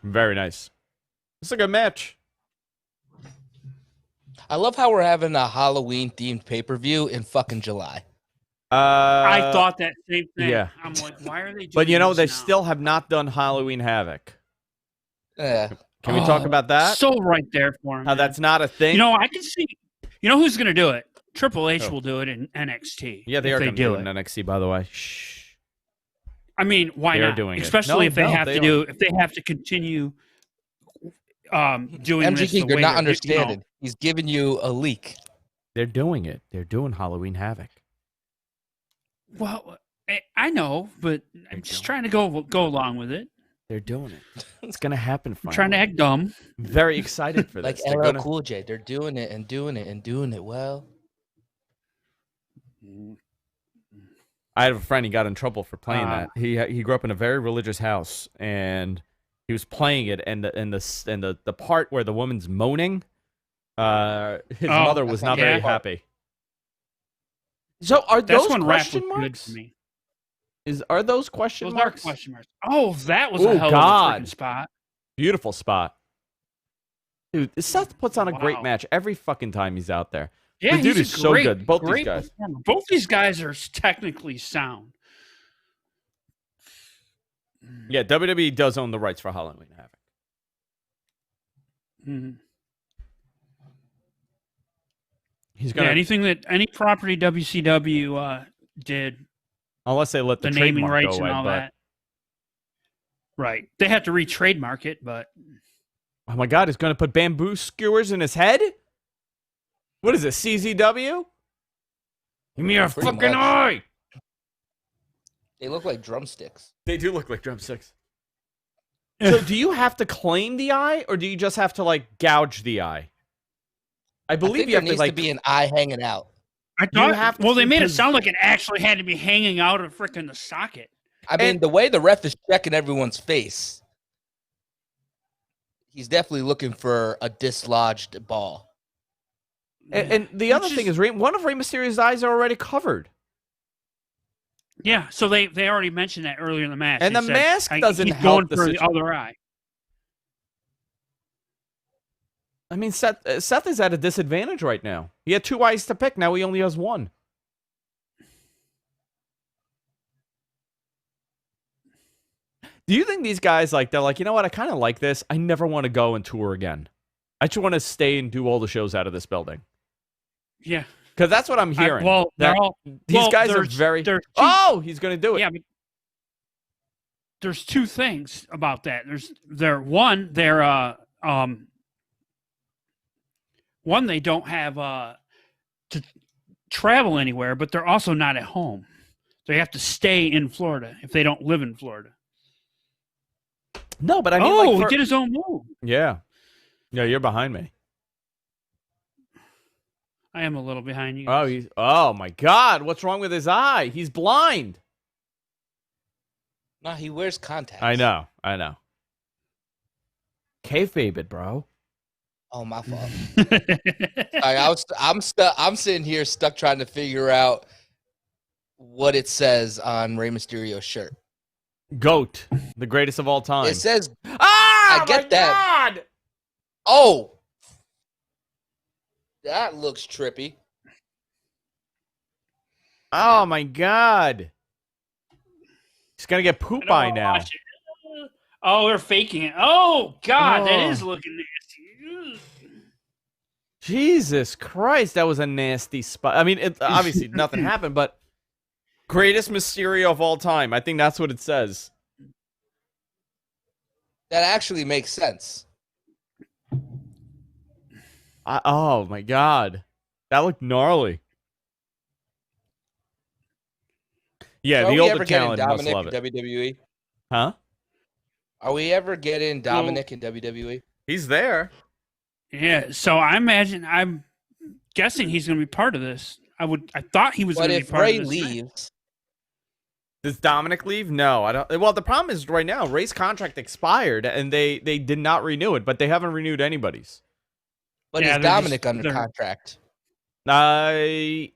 Very nice. It's a good match. I love how we're having a Halloween themed pay-per-view in fucking July. I thought that same thing. yeah. I'm like, why are they doing But you know, this they now? still have not done Halloween Havoc. Yeah. Can we talk about that? So right there for him. How man. that's not a thing? You know, I can see. You know who's going to do it? Triple H Who? will do it in NXT. Yeah, they if are going to do it it. in NXT, by the way. Shh. I mean, why They are not? doing it. Especially No, if they no, have they to are. do. If they have to continue doing MG this King, the you're way not they're- understanding. He's giving you a leak. They're doing it. They're doing Halloween Havoc. Well, I know, but I'm They're just doing trying to go along with it. They're doing it. It's going to happen I'm finally. trying to act dumb. Very excited for Like this. They're LL gonna- Cool J. They're doing it and doing it and doing it well. I have a friend. He got in trouble for playing Ah. that. He grew up in a very religious house, and he was playing it, and the part where the woman's moaning, his Oh, mother was not very yeah. happy. So are That's those when rap question was good marks? to me. Are those question Those are marks? question marks. Oh, that was Oh, a hell God. of a freaking spot. Beautiful spot, dude. Seth puts on a great Wow. match every fucking time he's out there. Yeah, The dude he's is a so great, good. Both these great guys. performer. Both these guys are technically sound. Yeah, WWE does own the rights for Halloween Havoc. Mhm. He's Yeah, gonna any property WCW did, unless they let the, the naming trademark rights go and away, all but- that. Right. They have to re-trademark it, but Oh my God, he's going to put bamboo skewers in his head? What is it, CZW? Give me a Pretty fucking much. eye! They look like drumsticks. They do look like drumsticks. So do you have to claim the eye, or do you just have to, like, gouge the eye? I I believe think you there have to, needs like... to be an eye hanging out. I You thought. have to, Well, they made it because- sound like it actually had to be hanging out of frickin' the socket. I mean, the way the ref is checking everyone's face, he's definitely looking for a dislodged ball. And the other thing is, one of Rey Mysterio's eyes are already covered. Yeah, so they already mentioned that earlier in the match. And They the said, mask doesn't he's help going the for the situation. other eye. I mean, Seth is at a disadvantage right now. He had two eyes to pick. Now he only has one. Do you think these guys, like, they're like, you know what? I kind of like this. I never want to go and tour again. I just want to stay and do all the shows out of this building. Yeah. Because that's what I'm hearing. Well, that they're all. these well, guys are there's- very... there's two- Oh, he's going to do it. Yeah, but there's two things about that. One, they don't have to travel anywhere, but they're also not at home. They have to stay in Florida if they don't live in Florida. No, but I mean, he did his own move. Yeah, you're behind me. I am a little behind you guys. Oh my God, what's wrong with his eye? He's blind. No, he wears contacts. I know. Kayfabe it, bro. Oh, my fault. I'm sitting here stuck trying to figure out what it says on Rey Mysterio's shirt. GOAT, the greatest of all time. It says, I get that. God! Oh, that looks trippy. Oh my God. He's gonna get poop eye now. Oh, they're faking it. Oh God, that is looking nasty. Jesus Christ, that was a nasty spot. I mean, obviously nothing happened, but greatest Mysterio of all time. I think that's what it says. That actually makes sense. Oh my God, that looked gnarly. Yeah, So the are we older ever getting talent must Dominic love in it. WWE? Huh? Are we ever getting Dominic in WWE? He's there. Yeah, so I'm guessing he's going to be part of this. I thought he was going But to be if part Ray of this. leaves, Does Dominic leave? No, I don't. Well, the problem is right now, Ray's contract expired, and they did not renew it, but they haven't renewed anybody's. but Yeah, is they're Dominic just- under they're- contract? I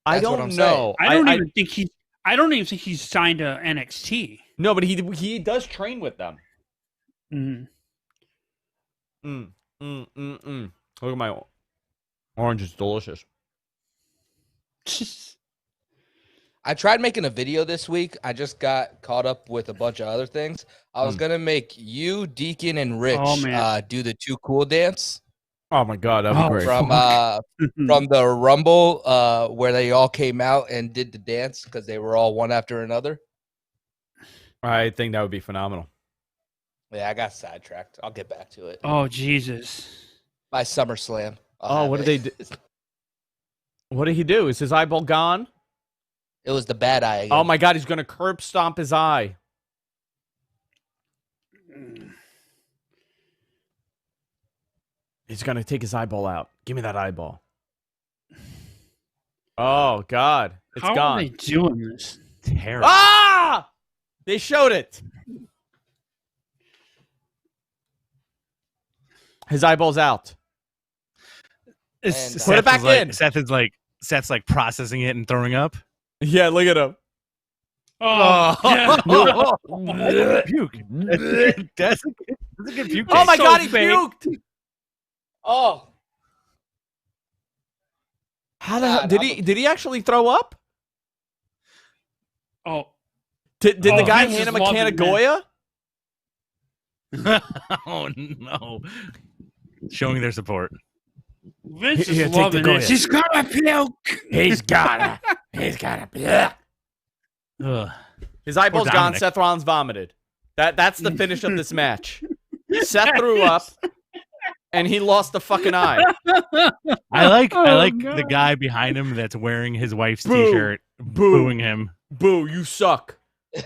That's what don't I'm know. I don't even think he's signed to NXT. No, but he does train with them. Mhm. Look at my orange is delicious. I tried making a video this week. I just got caught up with a bunch of other things. I was gonna make you, Deacon, and Rich do the Too Cool dance Oh my God, that'd be great. from the Rumble where they all came out and did the dance because they were all one after another. I think that would be phenomenal. Yeah, I got sidetracked. I'll get back to it Oh Jesus! by SummerSlam. What did they do? What did he do? Is his eyeball gone? It was the bad eye. Again. Oh my God, he's gonna curb stomp his eye. He's gonna take his eyeball out. Give me that eyeball. Oh God, it's How gone. are they doing this? Terrible. Ah! They showed it. His eyeball's out. And, Put it back in. Seth's like processing it and throwing up. Yeah, look at him. Oh, yeah. Puke. That's a good puke. Oh my so God, he fake. puked. Oh, How the hell did he actually throw up? Oh, Did the guy Vince hand is him a can of loving Goya? Oh no! Showing their support. Vince Here, is take the loving Goya. this. He's gonna puke. He's gotta puke. Ugh. His eyeball's Poor gone. Dominic. Seth Rollins vomited. That's the finish of this match. Seth threw up, and he lost the fucking eye. I like God. the guy behind him that's wearing his wife's Boo. T-shirt, Boo. booing him. Boo, you suck.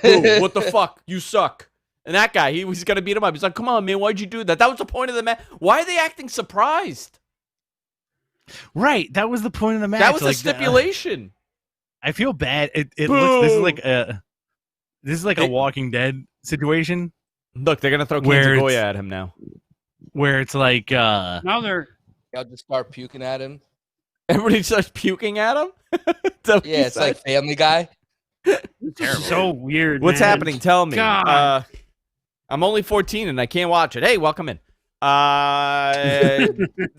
Boo, what the fuck? You suck. And that guy, he was gonna beat him up. He's like, come on, man, why'd you do that? That was the point of the match. Why are they acting surprised? Right, that was the point of the match. That was the like, stipulation. I feel bad. It looks. This is like a It- Walking Dead situation Look, they're gonna throw cans Where of it's- Goya at him now. where it's like Now they're I'll just start puking at him. Everybody starts puking at him. Yeah, it's like Family Guy. terrible. so weird. What's man. happening? Tell me. God. I'm only 14 and I can't watch it. Hey, welcome in.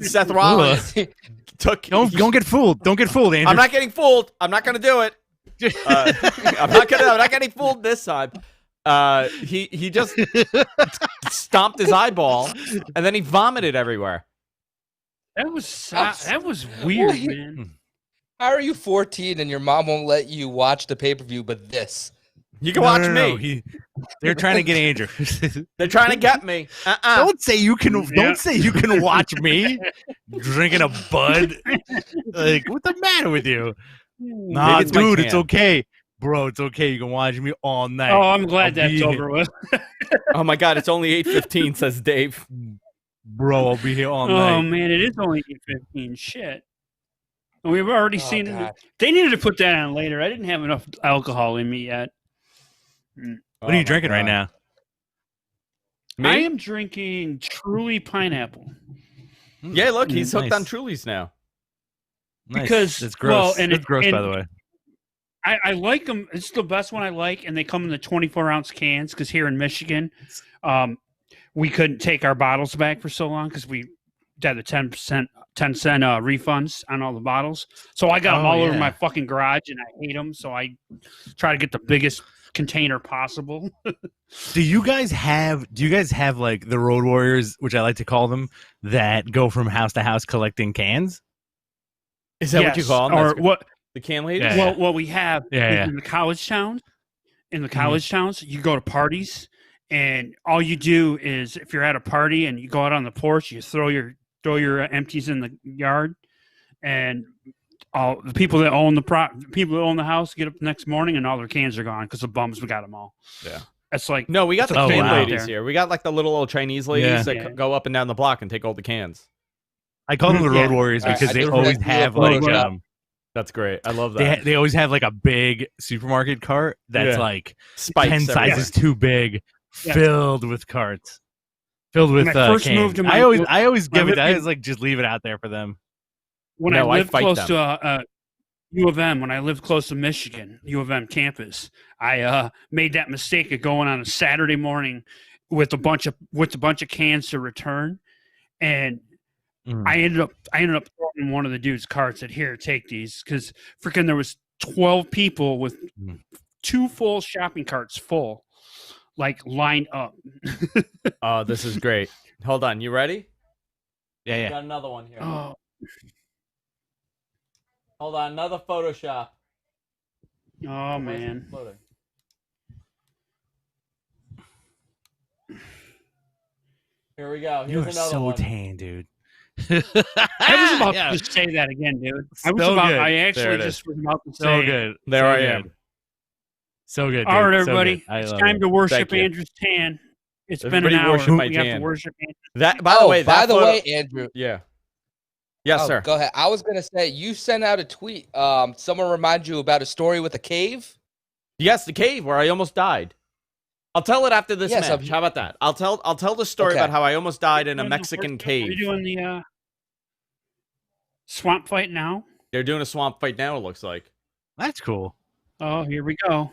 Seth Rollins took. don't get fooled. Don't get fooled, Andrew. I'm not getting fooled. I'm not gonna do it. I'm not getting fooled this time. He just stomped his eyeball and then he vomited everywhere. That was weird, man. How are you 14 and your mom won't let you watch the pay-per-view but this? You can watch me. No. They're trying to get Andrew. They're trying to get me. Don't say you can. Yeah. Don't say you can watch me drinking a bud. Like, what's the matter with you? Nah, Maybe it's my dude, it's can. okay. Bro, it's okay. You can watch me all night. Oh, I'm glad I'll be that's here. over with. Oh my God, it's only 8:15, says Dave. Bro, I'll be here all Oh night. man, it is only 8:15. Shit. And we've already Oh, seen God. it. They needed to put that on later. I didn't have enough alcohol in me yet. What are you drinking right now? Me? I am drinking Truly Pineapple. Yeah, look, he's hooked Nice. on Trulies now. Nice. Because- it's gross. well, and it's it- gross, by and- the way. I like them. It's the best one I like, and they come in the 24-ounce cans. Because here in Michigan, we couldn't take our bottles back for so long because we had the 10 cent refunds on all the bottles. So I got them Oh, all over yeah. my fucking garage, and I hate them. So I try to get the biggest container possible. Do you guys have like the Road Warriors, which I like to call them, that go from house to house collecting cans? Is that what you Yes, call them? or That's good. what? The can ladies? Yeah. Well, what we have Yeah, is in the college towns. In the college towns, you go to parties, and all you do is, if you're at a party and you go out on the porch, you throw your empties in the yard, and all the people that own the house get up the next morning, and all their cans are gone because the bums we got them all. Yeah. It's like No, we got It's the a can thing out ladies there. here. We got like the little old Chinese ladies Yeah. that Yeah. go up and down the block and take all the cans. I call them the Yeah. Road Warriors All right, because I they just always sent you a have photo like shot. That's great. I love they that. they always have like a big supermarket cart that's Yeah. like Spikes 10 everywhere. sizes too big, Yeah. filled with carts, filled with When I first cans. moved to my- I always when I give it. lived I in- always like just leave it out there for them. when No, I I lived fight close them. to U of M, when I lived close to Michigan, U of M campus, I made that mistake of going on a Saturday morning with a bunch of cans to return, and I ended up throwing one of the dude's carts. Said, "Here, take these," because freaking there was 12 people with Mm. 2 full shopping carts full, like lined up. Oh, this is great. Hold on. You ready? Yeah, yeah. Got another one here. Oh, Hold on. Another Photoshop. oh man. Floating. Here we go. You Here's are another so one. tan, dude. I was about Yeah. to just say that again, dude. So good. I There actually it just was about to say So it. good. There So I good. am. So good. All right, dude. So everybody. good. I It's love time it. to worship Thank you. Andrew's tan. It's Everybody been an hour. worship my We have tan. to worship Andrew. That. By the way. by That the photo- way, Andrew. Yeah. Yes, Oh, sir. Go ahead. I was gonna say you sent out a tweet. Someone remind you about a story with a cave. Yes, the cave where I almost died. I'll tell it after this Yes, match. How about that? I'll tell the story Okay. about how I almost died in a Doing the Mexican worship- cave. Are you doing the swamp fight now? They're doing a swamp fight now. It looks like, That's cool. Oh, here we go.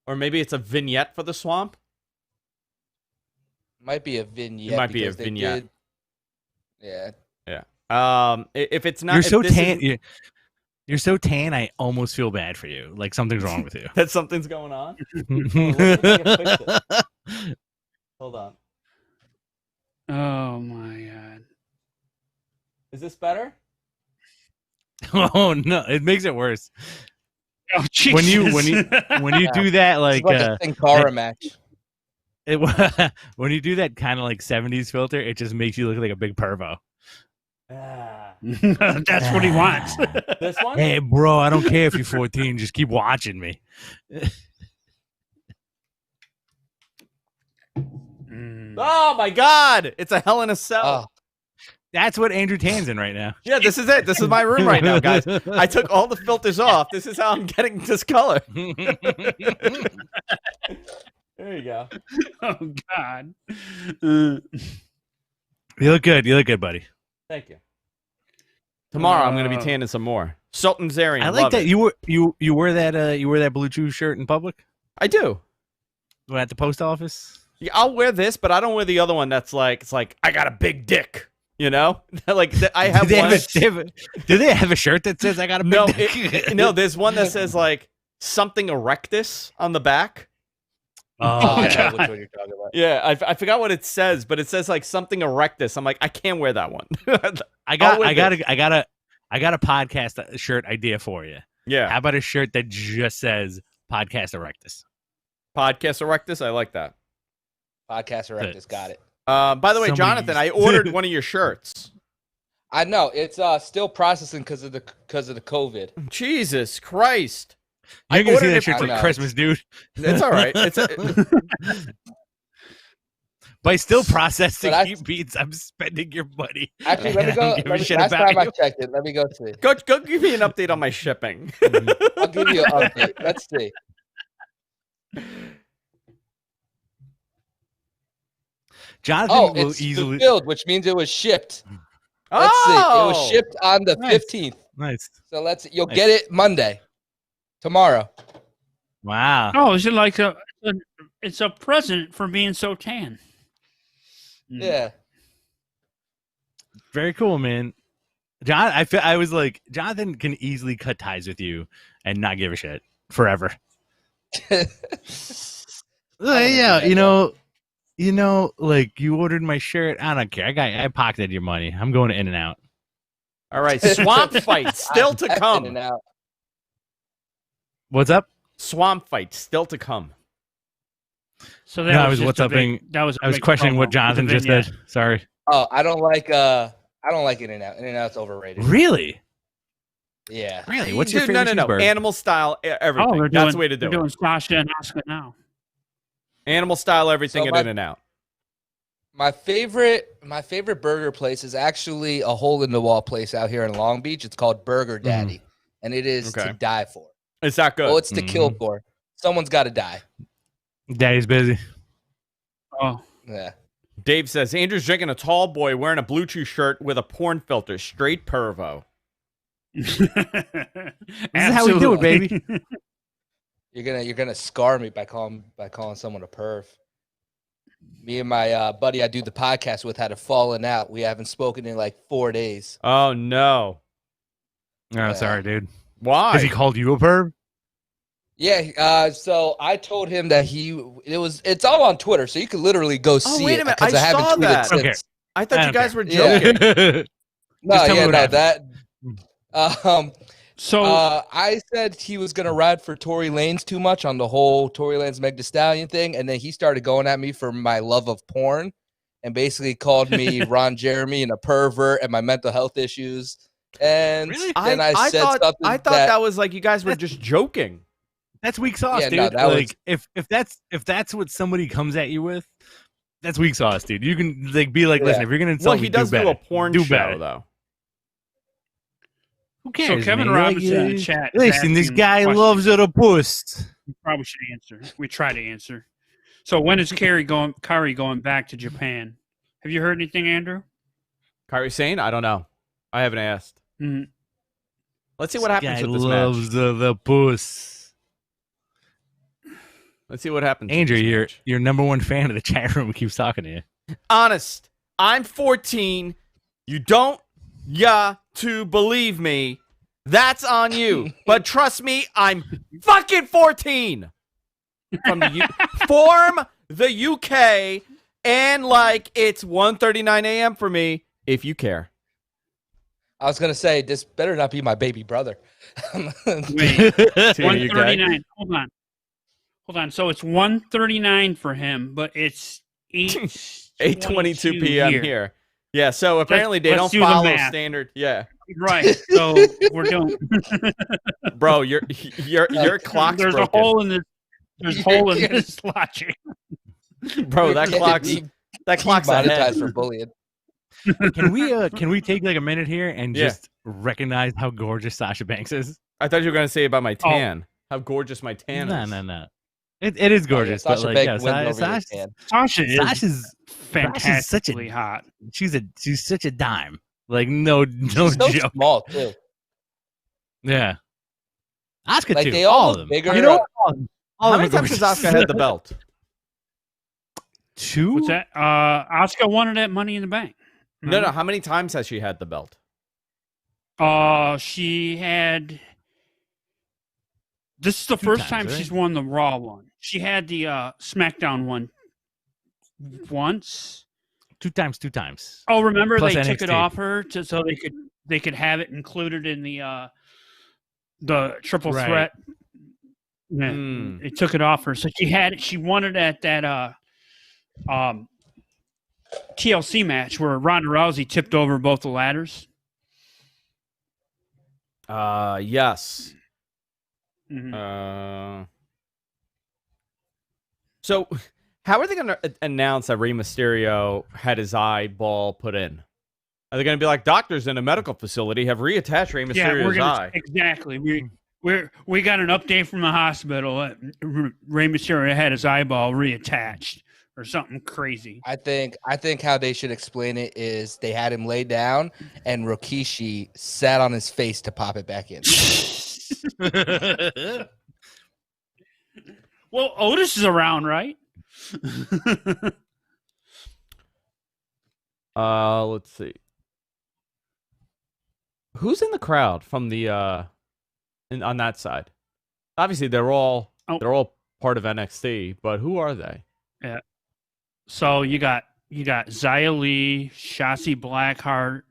or maybe it's a vignette for the swamp. Might be a vignette. It might be a because they vignette. did- Yeah. If it's not, You're if so this tan. isn't- You're so tan. I almost feel bad for you. Like something's wrong with you. that something's going on. Let me see if I can fix it. Hold on. Oh my god. Is this better? Oh no, it makes it worse. Oh, Jesus. When you do that, like It's like a Sin Cara match. when you do that kind of like 70s filter, it just makes you look like a big pervo. That's what he wants. This one? Hey, bro, I don't care if you're 14. Just keep watching me. Mm. Oh my God! It's a Hell in a Cell. Oh, That's what Andrew Tan's in right now. Yeah, this is it. This is my room right now, guys. I took all the filters off. This is how I'm getting this color. There you go. Oh God. You look good. You look good, buddy. Thank you. Tomorrow I'm going to be tanning some more. Sultan's Zarian. I like love that it. you wear that blue chew shirt in public. I do. At the post office. Yeah, I'll wear this, but I don't wear the other one. That's like it's like I got a big dick. You know, like I have do one. do they have a shirt that says I got a big No, dick? no. There's one that says like something erectus on the back. I Oh, know God. which one you're talking about. Yeah, I forgot what it says, but it says like something erectus. I'm like, I can't wear that one. I got wear a podcast shirt idea for you. Yeah, How about a shirt that just says podcast erectus? podcast erectus. I like that. Podcast Erectus got it. By the way, Somebody Jonathan, I used- ordered one of your shirts. I know it's still processing because of the COVID. Jesus Christ! You're gonna see ordered that it shit I till know. Christmas, dude. It's all right. By still processing But I- heat beats, I'm spending your money. Actually, let me I go. don't give a shit Last about time I you. checked it, let me go see. Go give me an update on my shipping. I'll give you an update. Let's see. Jonathan Oh, will it's easily. fulfilled, which means it was shipped. Let's see. It was shipped on the Nice. 15th. Nice. So you'll Nice. get it Monday, tomorrow. Wow. Oh, is it like it's a present for being so tan? Yeah. Very cool, man. John, I was like, Jonathan can easily cut ties with you and not give a shit forever. wanna do Yeah, that, you know, like you ordered my shirt. I don't care. I pocketed your money. I'm going to In-N-Out. All right, swamp fight still to In and come. out. What's up? Swamp fight still to come. So that No, I was was just a big- WhatsApping- That was. I was questioning what Jonathan just did. Sorry. Oh, I don't like In and Out. In and Out's overrated. Really? Yeah. Really? What's your Dude, favorite no. cheeseburger? Animal style, everything. Oh, they're That's doing, the way to do they're it. doing Sasha and Asuka now. Animal style, everything So at my- In-N-Out. My favorite burger place is actually a hole in the wall place out here in Long Beach. It's called Burger Daddy, and it is Okay. to die for. It's that good. Oh, it's to kill Mhm. for. Someone's got to die. Daddy's busy. Oh, Yeah. Dave says Andrew's drinking a tall boy wearing a Bluetooth shirt with a porn filter. Straight pervo. this is how we do it, baby. You're gonna scar me by calling someone a perv. Me and my buddy I do the podcast with had a falling out. We haven't spoken in like 4 days. Oh no. Oh, Yeah. sorry, dude. Why? Has he called you a perv? Yeah. So I told him that it's all on Twitter, so you can literally go see wait it a minute, because I I haven't saw tweeted that. since. Okay. I thought I you don't guys care. were Yeah. joking. No, Just tell me yeah, what no, happened. that. So I said he was gonna ride for Tory Lanez too much on the whole Tory Lanez Meg Thee Stallion thing, and then he started going at me for my love of porn, and basically called me Ron Jeremy and a pervert and my mental health issues. And Really? then I said thought, something. I thought that was like you guys were just joking. That's weak sauce, Yeah, dude. no, that was- like if that's what somebody comes at you with, that's weak sauce, dude. You can like be like, listen, Yeah. if you're gonna Well, insult he me, does do do better. a porn do show better. though. Who cares? Kevin man? Like, Robinson in the chat. is listen, this asking guy questions. loves a post. We probably should answer. We try to answer. So when is Kari going back to Japan? Have you heard anything, Andrew? Kyrie Sane? I don't know. I haven't asked. Mm. Let's see what happens Guy with this loves match. the puss. Let's see what happens. Andrew, with this you're match. you're number one fan of the chat room who keeps talking to you. Honest. I'm 14. You don't to believe me. That's on you. But trust me, I'm fucking 14. From the form the UK, and like it's 1:39 a.m. for me. If you care. I was gonna say this better not be my baby brother. Wait, Here you go. 139. Hold on. So it's 139 for him, but it's 8:22 p.m. here. Yeah, so apparently they let's don't do the follow math. standard. Yeah, Right. So we're doing. bro, your clock's There's broken. a hole in this. There's a hole in this logic. Bro, that Yeah, clock's monetized ahead. for bullying. Can we take like a minute here and Yeah. just recognize how gorgeous Sasha Banks is? I thought you were gonna say about my tan. How gorgeous my tan is. No. It is gorgeous, Sasha but like, Banks yeah, wins over your Sasha, fan. Sasha is Sasha's fantastically hot. she's such a dime. Like no She's so joke. small too. Yeah. Asuka Like too. they all all of look them. bigger. You know what? All How of many them are times has gorgeous. Asuka had the belt? Two? What's that? Asuka won it at Money in the Bank. No. How many times has she had the belt? She had. This is the Two first times, time right? she's won the Raw one. She had the SmackDown one once. Two times. Oh, remember Plus they took it NXT. off her so they could have it included in the triple Right. threat. Yeah, Hmm. they took it off her, so she won it at that TLC match where Ronda Rousey tipped over both the ladders. Yes. Mhm. So, how are they going to announce that Rey Mysterio had his eyeball put in? Are they going to be like, doctors in a medical facility have reattached Rey Yeah, we're Mysterio's gonna eye? exactly. We got an update from the hospital. Rey Mysterio had his eyeball reattached or something crazy. I think how they should explain it is they had him lay down and Rikishi sat on his face to pop it back in. Well, Otis is around, right? Let's see. Who's in the crowd from the on that side? Obviously, they're all part of NXT, but who are they? Yeah. So you got Xia Li, Shotzi Blackheart,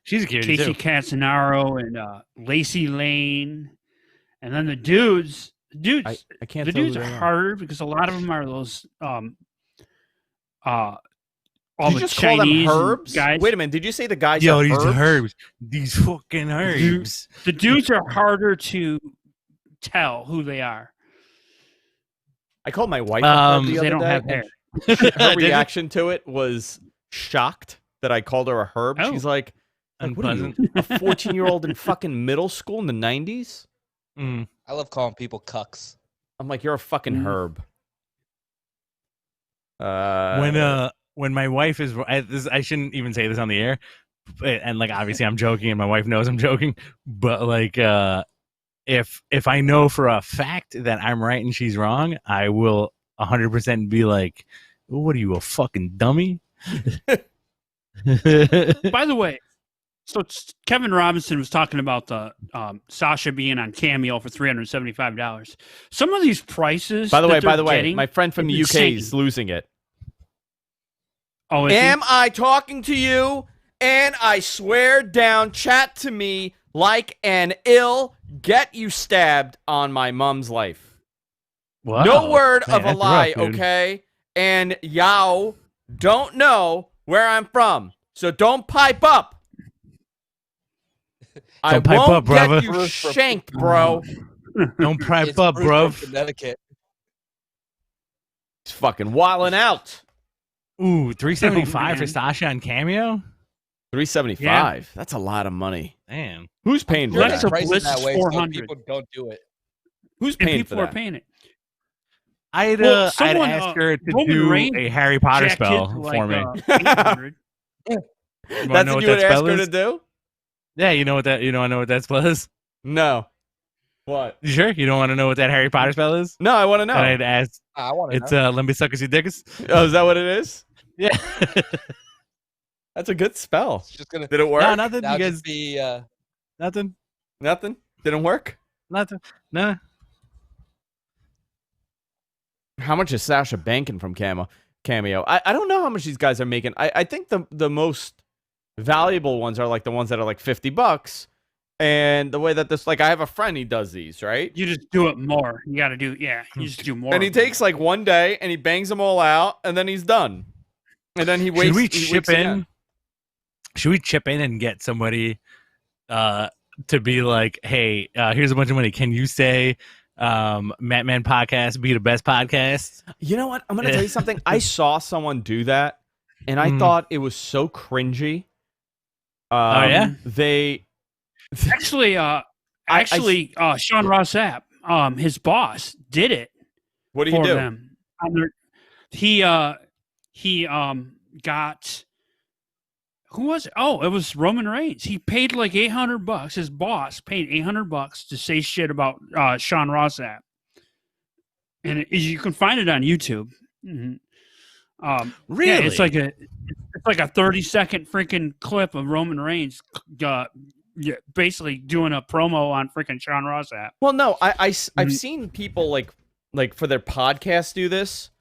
She's a cutie Casey too. Catanaro, and Lacey Lane, and then the dudes. I can't. The tell dudes who are they are. harder because a lot of them are those all Did you the just call them Chinese herbs? guys. Wait a minute. Did you say the guys Yo, are these herbs? herbs. These fucking herbs. The dudes are harder to tell who they are. I called my wife a herb the They other don't day, have and hair. her Did you? reaction to it was shocked that I called her a herb. Oh. She's like, what are you, Unpleasant. a 14-year-old in fucking middle school in the 90s? Mm. I love calling people cucks. I'm like, you're a fucking Mm. herb. When my wife is, I shouldn't even say this on the air, and like obviously I'm joking, and my wife knows I'm joking, but like if I know for a fact that I'm right and she's wrong, I will 100% be like, what are you, a fucking dummy? By the way, so Kevin Robinson was talking about the Sasha being on Cameo for $375. Some of these prices. By the way, getting, my friend from the UK insane. is losing it. Oh, is he? Am I talking to you? And I swear down, chat to me like an ill get you stabbed on my mom's life. Wow. No word Man, of a that's lie, rough, dude. okay? And y'all don't know where I'm from, so don't pipe up. I Don't pipe won't up, brother. get you shanked, bro. Don't pipe It's up, Bruce bro. from Connecticut. It's fucking wilding out. Ooh, 375 Oh, for man. Sasha on Cameo? $375. Yeah. That's a lot of money. Damn. Who's paying for Let's that? Price it Bliss that is way so 400. people don't do it. Who's And paying for people are that? paying it. I'd Well, I'd someone, ask her to Roman do Reigns a Harry Potter Jacked spell it to, for me. 800. You wanna That's know what what you that would ask spell her is? to do? Yeah, you know what that I know what that spell is? No. What? You sure? You don't want to know what that Harry Potter spell is? No, I want to know. And I'd ask, I want to it's know. Let me suck as you dickus. Oh, is that what it is? Yeah. That's a good spell. It's just gonna Did it work? No, nothing. now You guys, just be nothing. Nothing? Didn't work? Nothing. No. How much is Sasha banking from Cameo? I don't know how much these guys are making. I think the most valuable ones are like the ones that are like $50. And the way that this, like, I have a friend, he does these, right? You just do it more. You got to do, you just do more. And he of them. takes like one day and he bangs them all out and then he's done. And then he waits. Should we he chip waits in? again. Should we chip in and get somebody to be like, hey, here's a bunch of money. Can you say Madman Podcast be the best podcast? You know what? I'm going to tell you something. I saw someone do that and I thought it was so cringy. Oh, yeah? Actually, Sean Ross Sapp, his boss, did it What do you for do? them. He got, who was it? Oh, it was Roman Reigns. He paid like $800. His boss paid $800 to say shit about Sean Ross Sapp, and you can find it on YouTube. Mm-hmm. Really? Yeah, it's like a 30-second freaking clip of Roman Reigns basically doing a promo on freaking Sean Ross Sapp. Well, no, I've seen people like for their podcast do this,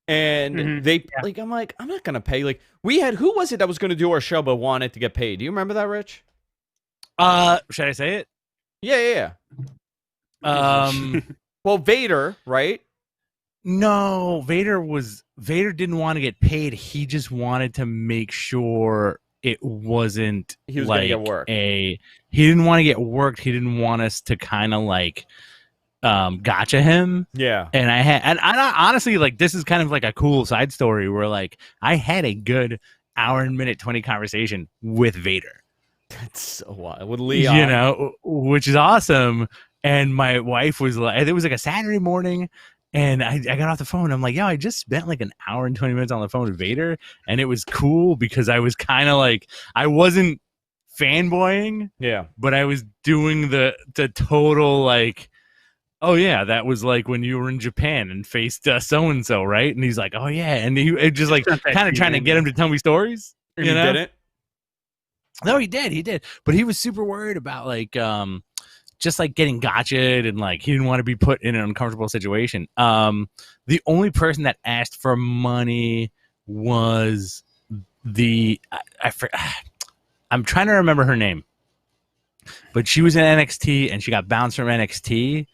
and they like, I'm like, I'm not gonna pay. Like, we had, who was it that was gonna do our show but wanted to get paid? Do you remember that, Rich? Should I say it? Yeah. Well, Vader, right? No, Vader didn't want to get paid. He just wanted to make sure it wasn't He was like gonna get work. he didn't want to get worked. He didn't want us to kind of like gotcha him. Yeah. And I honestly, like, this is kind of like a cool side story where like I had a good hour and minute 20 conversation with Vader. That's so wild. With Leon. You know, which is awesome. And my wife was like, it was like a Saturday morning. And I got off the phone. I'm like, yo, I just spent like an hour and 20 minutes on the phone with Vader. And it was cool because I was kind of like, I wasn't fanboying, Yeah. but I was doing the total like, oh yeah, that was like when you were in Japan and faced so-and-so, right? And he's like, oh yeah. And he just like kind of trying to get him to tell me stories. And you didn't? No, he did. But he was super worried about like, just like getting gotcha'd and like he didn't want to be put in an uncomfortable situation. The only person that asked for money was I'm trying to remember her name, but she was in NXT and she got bounced from NXT.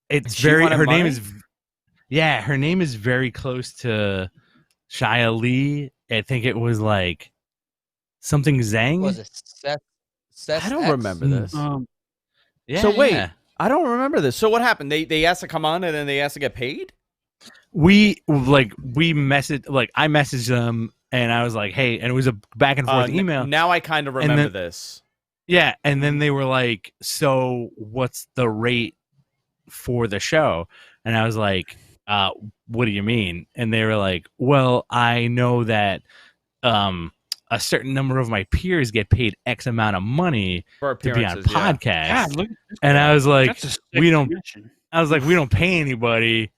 It's She wanted her name money? is her name is very close to Shia Lee. I think it was like something Zhang. Was it Seth I don't X? remember this. Yeah. So wait, I don't remember this. So what happened? They asked to come on and then they asked to get paid? We messaged, like I messaged them and I was like, hey, and it was a back and forth email. Now I kind of remember this. Yeah, and then they were like, so what's the rate for the show? And I was like, what do you mean? And they were like, well, I know that a certain number of my peers get paid X amount of money For to be on appearances, yeah. podcasts. God, look at this And guy. I was like, That's a sick we don't commission. we don't pay anybody.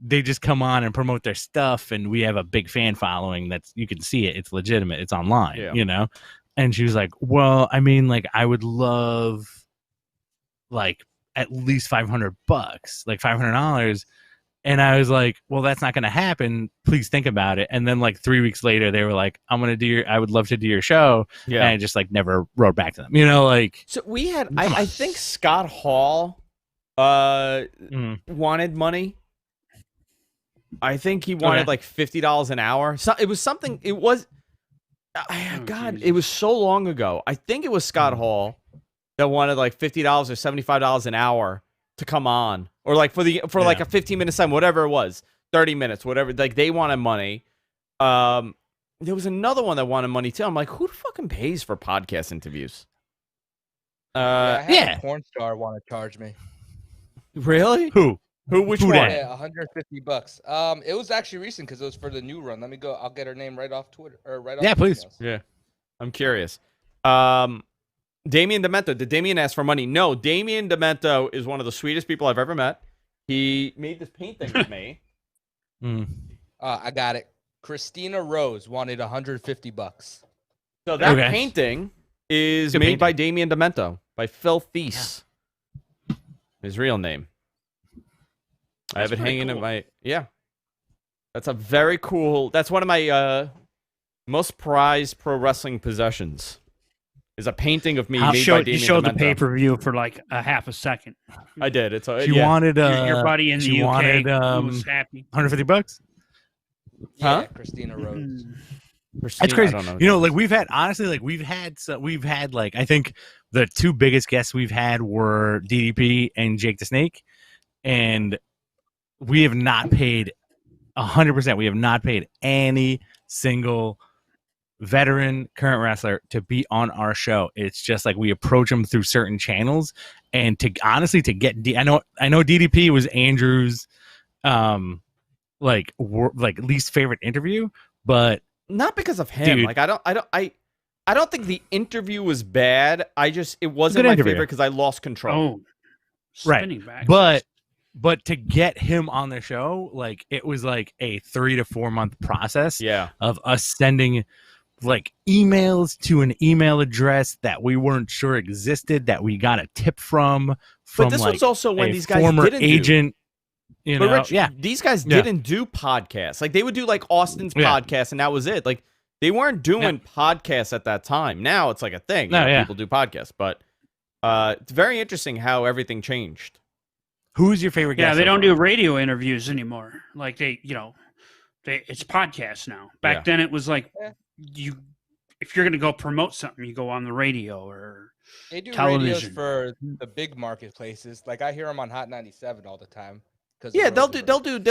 They just come on and promote their stuff, and we have a big fan following. That's, you can see it. It's legitimate. It's online, Yeah. you know? And she was like, well, I mean, like, I would love like at least $500, like $500. And I was like, well, that's not going to happen. Please think about it. And then like 3 weeks later, they were like, I would love to do your show. Yeah. And I just like never wrote back to them, you know, like. So we had, I think Scott Hall wanted money. I think he wanted like $50 an hour. So it was something, it was, God, Jesus. it was so long ago. I think it was Scott Hall that wanted like $50 or $75 an hour to come on, or like for like a 15-minute time, whatever it was, 30 minutes, whatever. Like they wanted money. There was another one that wanted money too. I'm like, who fucking pays for podcast interviews? I had a porn star want to charge me. Really? Who? Which Who one? dat? Yeah, $150. It was actually recent because it was for the new run. Let me go. I'll get her name right off Twitter or right off. Yeah, please. emails. Yeah, I'm curious. Damien Demento. Did Damien ask for money? No, Damien Demento is one of the sweetest people I've ever met. He made this painting with me. I got it. Christina Rose wanted $150. So that Okay. painting is Good made painting. by Damien Demento, by Phil Thies. His real name. I have it pretty hanging in cool. my, That's a very cool, that's one of my most prized pro wrestling possessions. Is a painting of me made by You Damien showed the Demento. pay-per-view for like a half a second. I did. It's She wanted Your buddy in the she UK wanted was happy. $150. Yeah, Huh? Christina Rose. That's crazy. I don't know. You know, like we've had like I think the two biggest guests we've had were DDP and Jake the Snake, and we have not paid 100%. We have not paid any single veteran current wrestler to be on our show. It's just like we approach them through certain channels, and to honestly to get I know DDP was Andrew's like least favorite interview, but not because of him. Dude. Like I don't think the interview was bad. It wasn't good my interview. favorite because I lost control. Oh, Right. spinning back. but to get him on the show, like it was like a 3 to 4 month process Yeah. of us sending like emails to an email address that we weren't sure existed, that we got a tip from But this like was also when a these guys former didn't agent. You know, But Rich, yeah, these guys Yeah. didn't do podcasts. Like they would do like Austin's Yeah. podcast, and that was it. Like they weren't doing podcasts at that time. Now it's like a thing. No, yeah. People do podcasts, but it's very interesting how everything changed. who's your favorite guest? Yeah, they so don't far? do radio interviews anymore. Like they It's podcasts now. Back Yeah. then, it was like Yeah. if you're going to go promote something, you go on the radio or They do television. radios for the big marketplaces. Like I hear them on Hot 97 all the time. Yeah, they'll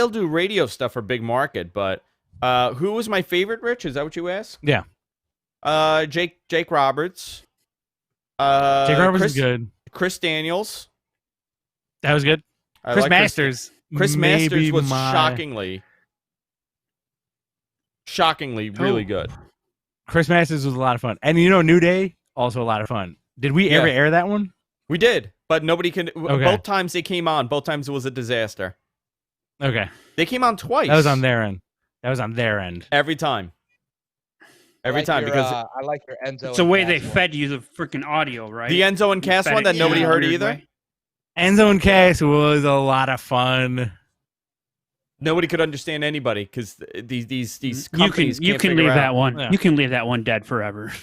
do radio stuff for big market, but who was my favorite, Rich? Is that what you asked? Yeah. Jake Roberts. Jake Roberts is good. Chris Daniels. That was good. I Chris like Masters. Chris Masters maybe was my- shockingly really good. Chris Masters was a lot of fun. And you know, New Day, also a lot of fun. Did we ever air that one? We did, but nobody can. Okay. Both times they came on, both times it was a disaster. Okay. They came on twice. That was on their end. Every time. Every time, because I like your Enzo. it's the way they Cass one. fed you the freaking audio, right? the Enzo and Cass Fed one it that nobody in a heard weird either. way. Enzo and Cass was a lot of fun. Nobody could understand anybody because these You companies can can't figure leave out. that one. Yeah. You can leave that one dead forever.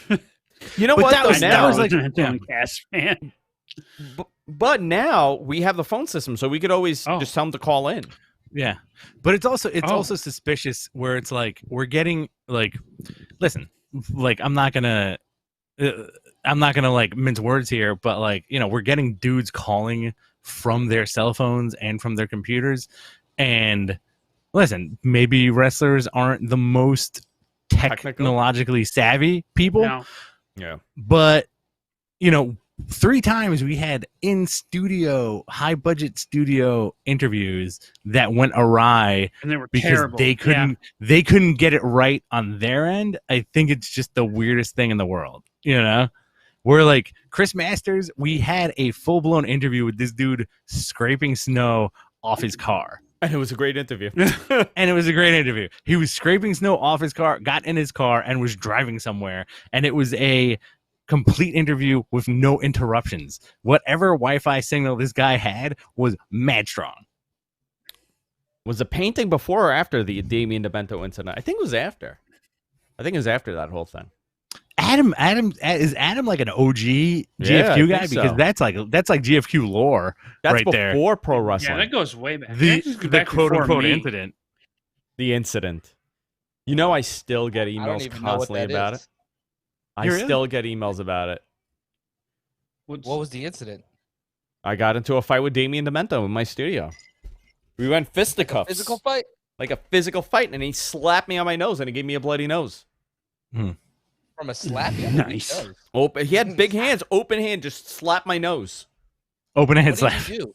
You know But what? that though, was- now, that was like- Cast fan. but now we have the phone system, so we could always just tell them to call in. Yeah. But it's also suspicious where it's like we're getting like listen, like I'm not gonna like mince words here, but like, you know, we're getting dudes calling from their cell phones and from their computers. And listen, maybe wrestlers aren't the most technologically savvy people, No. Yeah. but you know, 3 times we had in studio, high budget studio interviews that went awry And they were because terrible. they couldn't get it right on their end. I think it's just the weirdest thing in the world, you know. We're like Chris Masters, we had a full-blown interview with this dude scraping snow off his car. And it was a great interview. And it was a great interview. He was scraping snow off his car, got in his car, and was driving somewhere. And it was a complete interview with no interruptions. Whatever Wi-Fi signal this guy had was mad strong. Was the painting before or after the Damien DeBento incident? I think it was after. I think it was after that whole thing. Adam is Adam like an OG GFQ Yeah, I guy? think Because so. that's like GFQ lore That's right there. before pro Yeah, wrestling. that goes way back. The That just goes back quote before unquote me. incident. The incident. You know, I still get I don't emails even know what constantly that about is. it. I You really? still get emails about it. What was the incident? I got into a fight with Damien Demento in my studio. We went fisticuffs. Physical fight? Like a physical fight, and he slapped me on my nose and he gave me a bloody nose. From a slap? Yeah, Nice. Open, he had big hands, open hand, just slapped my nose. Open hand What slap. did you do?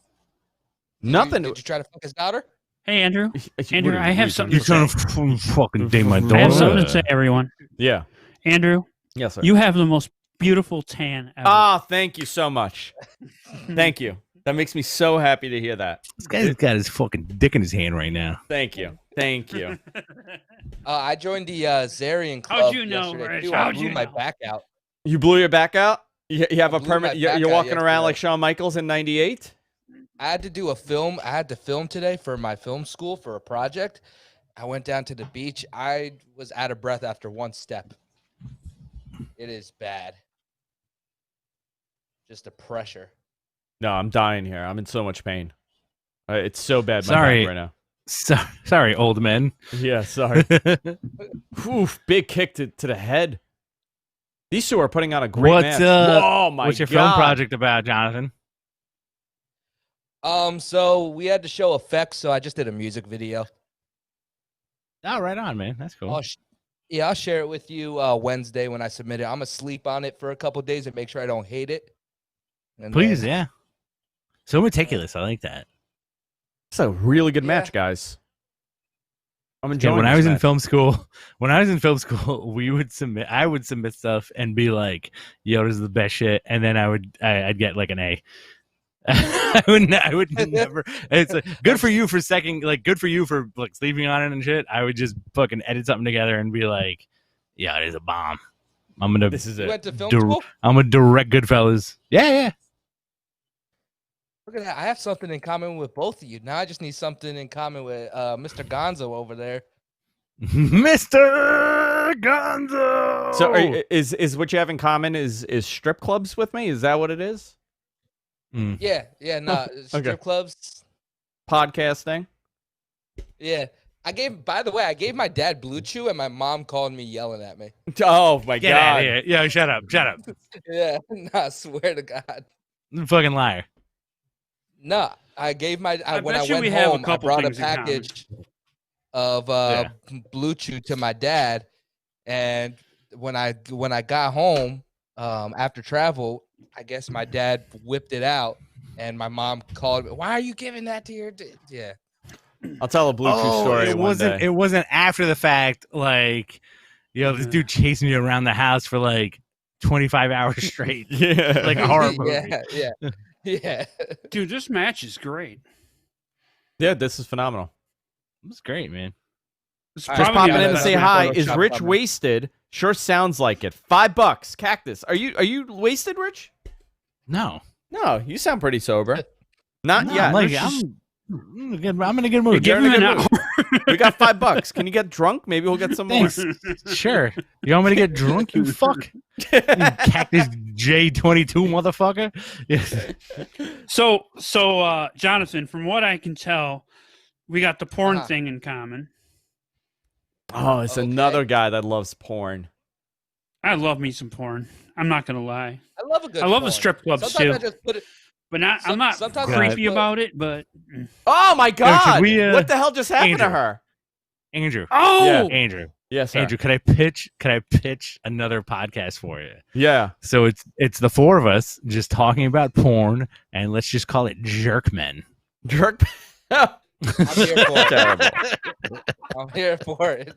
Nothing. Did you try to fuck his daughter? Hey, Andrew. Andrew, I have something You're to trying say. to fucking date my I have daughter. something to say, everyone. Yeah. Andrew, Yes, sir. you have the most beautiful tan ever. Ah, thank you so much. Thank you. That makes me so happy to hear that. This guy's got his fucking dick in his hand right now. Thank you. Thank you. I joined the Zarian Club How'd you know, yesterday, Rich? too. I How'd blew you my know? back out. You blew your back out? You have I a blew my permit? You're back out walking around yesterday. like Shawn Michaels in '98? I had to do a film. I had to film today for my film school for a project. I went down to the beach. I was out of breath after one step. It is bad. Just the pressure. No, I'm dying here. I'm in so much pain. It's so bad. My Sorry. back right now. Sorry, old men. Yeah, sorry. Oof, big kick to the head. These two are putting on a great What's match. Oh my what's your God. film project about, Jonathan? So we had to show effects, so I just did a music video. Oh, right on, man. That's cool. I'll share it with you Wednesday when I submit it. I'm gonna sleep on it for a couple days and make sure I don't hate it. And Please, then- yeah. So meticulous. I like that. It's a really good Yeah. match, guys. I'm Yeah, enjoying when I this was in match. film school, I would submit stuff and be like, "Yo, this is the best shit," and then I'd get like an A. I would never. It's good for you for good for you for like sleeping on it and shit. I would just fucking edit something together and be like, "Yeah, it is a bomb. I'm gonna This is You it. went to film dir- school? I'm gonna direct Goodfellas." Yeah. Look at that. I have something in common with both of you. Now I just need something in common with Mr. Gonzo over there. Mr. Gonzo. So is what you have in common is strip clubs with me? Is that what it is? Yeah, nah, strip Okay. clubs. Podcasting? Yeah, By the way, I gave my dad Blue Chew, and my mom called me yelling at me. Oh my Get out god! of here. Yeah, shut up. Yeah, I swear to God. You fucking liar. No, I gave my when I bet you went we have a home, I couple brought a things in common. package of Blue Chew to my dad, and when I got home after travel, I guess my dad whipped it out, and my mom called me. Why are you giving that to your dad? Yeah. I'll tell a Blue Chew story. It wasn't after the fact. Like, this dude chased me around the house for like 25 hours straight. Yeah, like a horror movie. Yeah. Dude, this match is great. Yeah, this is phenomenal. It was great, man. It's All right, Just probably popping the in to best say match. hi. Photoshop Is Rich coming. wasted? Sure sounds like it. $5. Cactus. Are you wasted, Rich? No. No, you sound pretty sober. Not No, yet. I'm, like, Rich is- I'm in a good mood. Give You're in him a an good hour. we got $5. Can you get drunk? Maybe we'll get some more. Thanks. Sure. You want me to get drunk, you fuck? You Cactus J22 motherfucker. So, Jonathan, from what I can tell, we got the porn Uh-huh. thing in common. Oh, it's Okay. another guy that loves porn. I love me some porn. I'm not gonna lie. I love a good. I love porn. the strip clubs Sometimes too, I just put it. but I'm not sometimes I creepy put- about it. But Oh my god! we, What the hell just happened to Andrew. her? Andrew. oh, Andrew. Yes, sir. Andrew, could I pitch another podcast for you? Yeah. So it's the four of us just talking about porn, and let's just call it Jerkmen. Jerk. I'm here for it. Terrible. I'm here for it.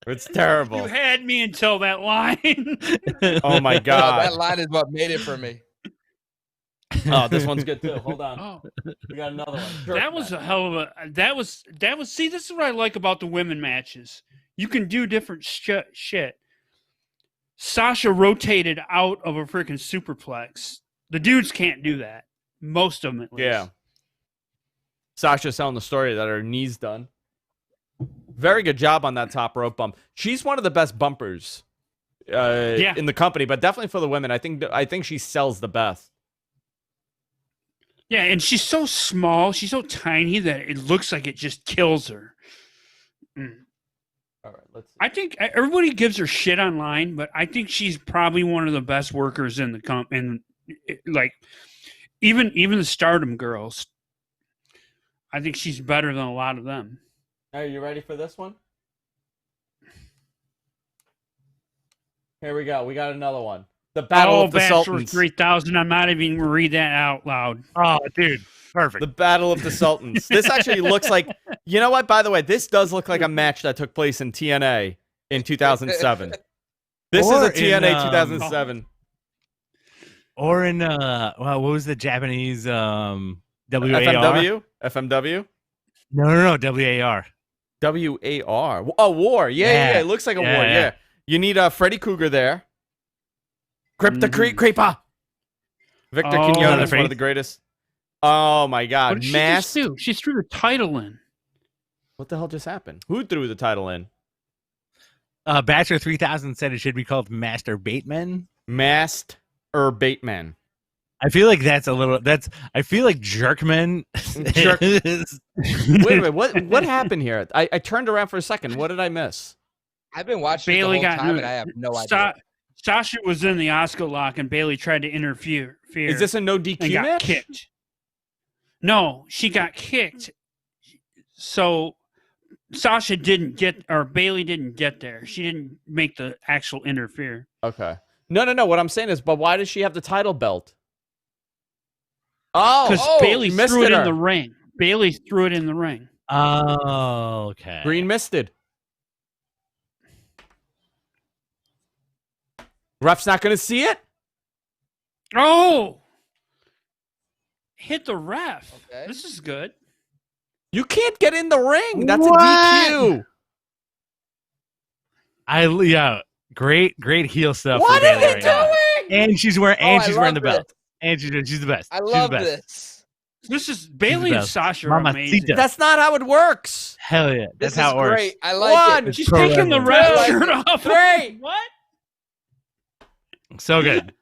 It's terrible. you had me until that line. Oh my No, god. that line is what made it for me. Oh, this one's good too. Hold on. Oh, We got another one. that was a hell of a. That was. See, this is what I like about the women matches. You can do different shit. Sasha rotated out of a freaking superplex. The dudes can't do that. Most of them, at least. Yeah. Sasha's telling the story that her knee's done. Very good job on that top rope bump. She's one of the best bumpers in the company, but definitely for the women. I think she sells the best. Yeah, and she's so small, she's so tiny that it looks like it just kills her. All right, let's see. I think everybody gives her shit online, but I think she's probably one of the best workers in the and like even the Stardom girls. I think she's better than a lot of them. Are you ready for this one? Here we go. We got another one. The Battle of the Bachelor Sultans. 3000. I'm not even going to read that out loud. Oh, dude, perfect. The Battle of the Sultans. This actually looks like, you know what? By the way, this does look like a match that took place in TNA in 2007. This is Or a TNA in, 2007. Or in what was the Japanese WAR? FMW? No, WAR. WAR. Oh, War. Yeah. It looks like a war. Yeah. You need Freddy Cougar there. Creeper. Victor Quinones is one of the greatest. Oh my What God. did she Masked. just do? She threw the title in. What the hell just happened? Who threw the title in? Bachelor 3000 said it should be called Master Bateman. Masked or Bateman? I feel like that's a little. I feel like Jerkman. is- Wait a minute. What happened here? I turned around for a second. What did I miss? I've been watching Bayley it the whole got time, and I have no idea. Sasha was in the Asuka lock, and Bayley tried to interfere. Is this a no DQ and got match? kicked? No, she got kicked. So Sasha didn't get, or Bayley didn't get there. She didn't make the actual interfere. Okay. No. What I'm saying is, but why does she have the title belt? Oh, Because Bayley missed threw it in her. the ring. Bayley threw it in the ring. Oh, okay. Green misted. Ref's not going to see it? Oh! Hit the ref. Okay. This is good. You can't get in the ring. That's What? a DQ. Great heel stuff. What for are Bayley they right now. doing? And she's wearing I wearing love the belt. And she's the best. I She's love the best. this. This is Bayley and best. Sasha are amazing. Mamacita. That's not how it works. Hell yeah. This That's how is it works. great. I like One. it. She's Pro taking the wrestling. ref I like shirt it. off. Great. What? So good.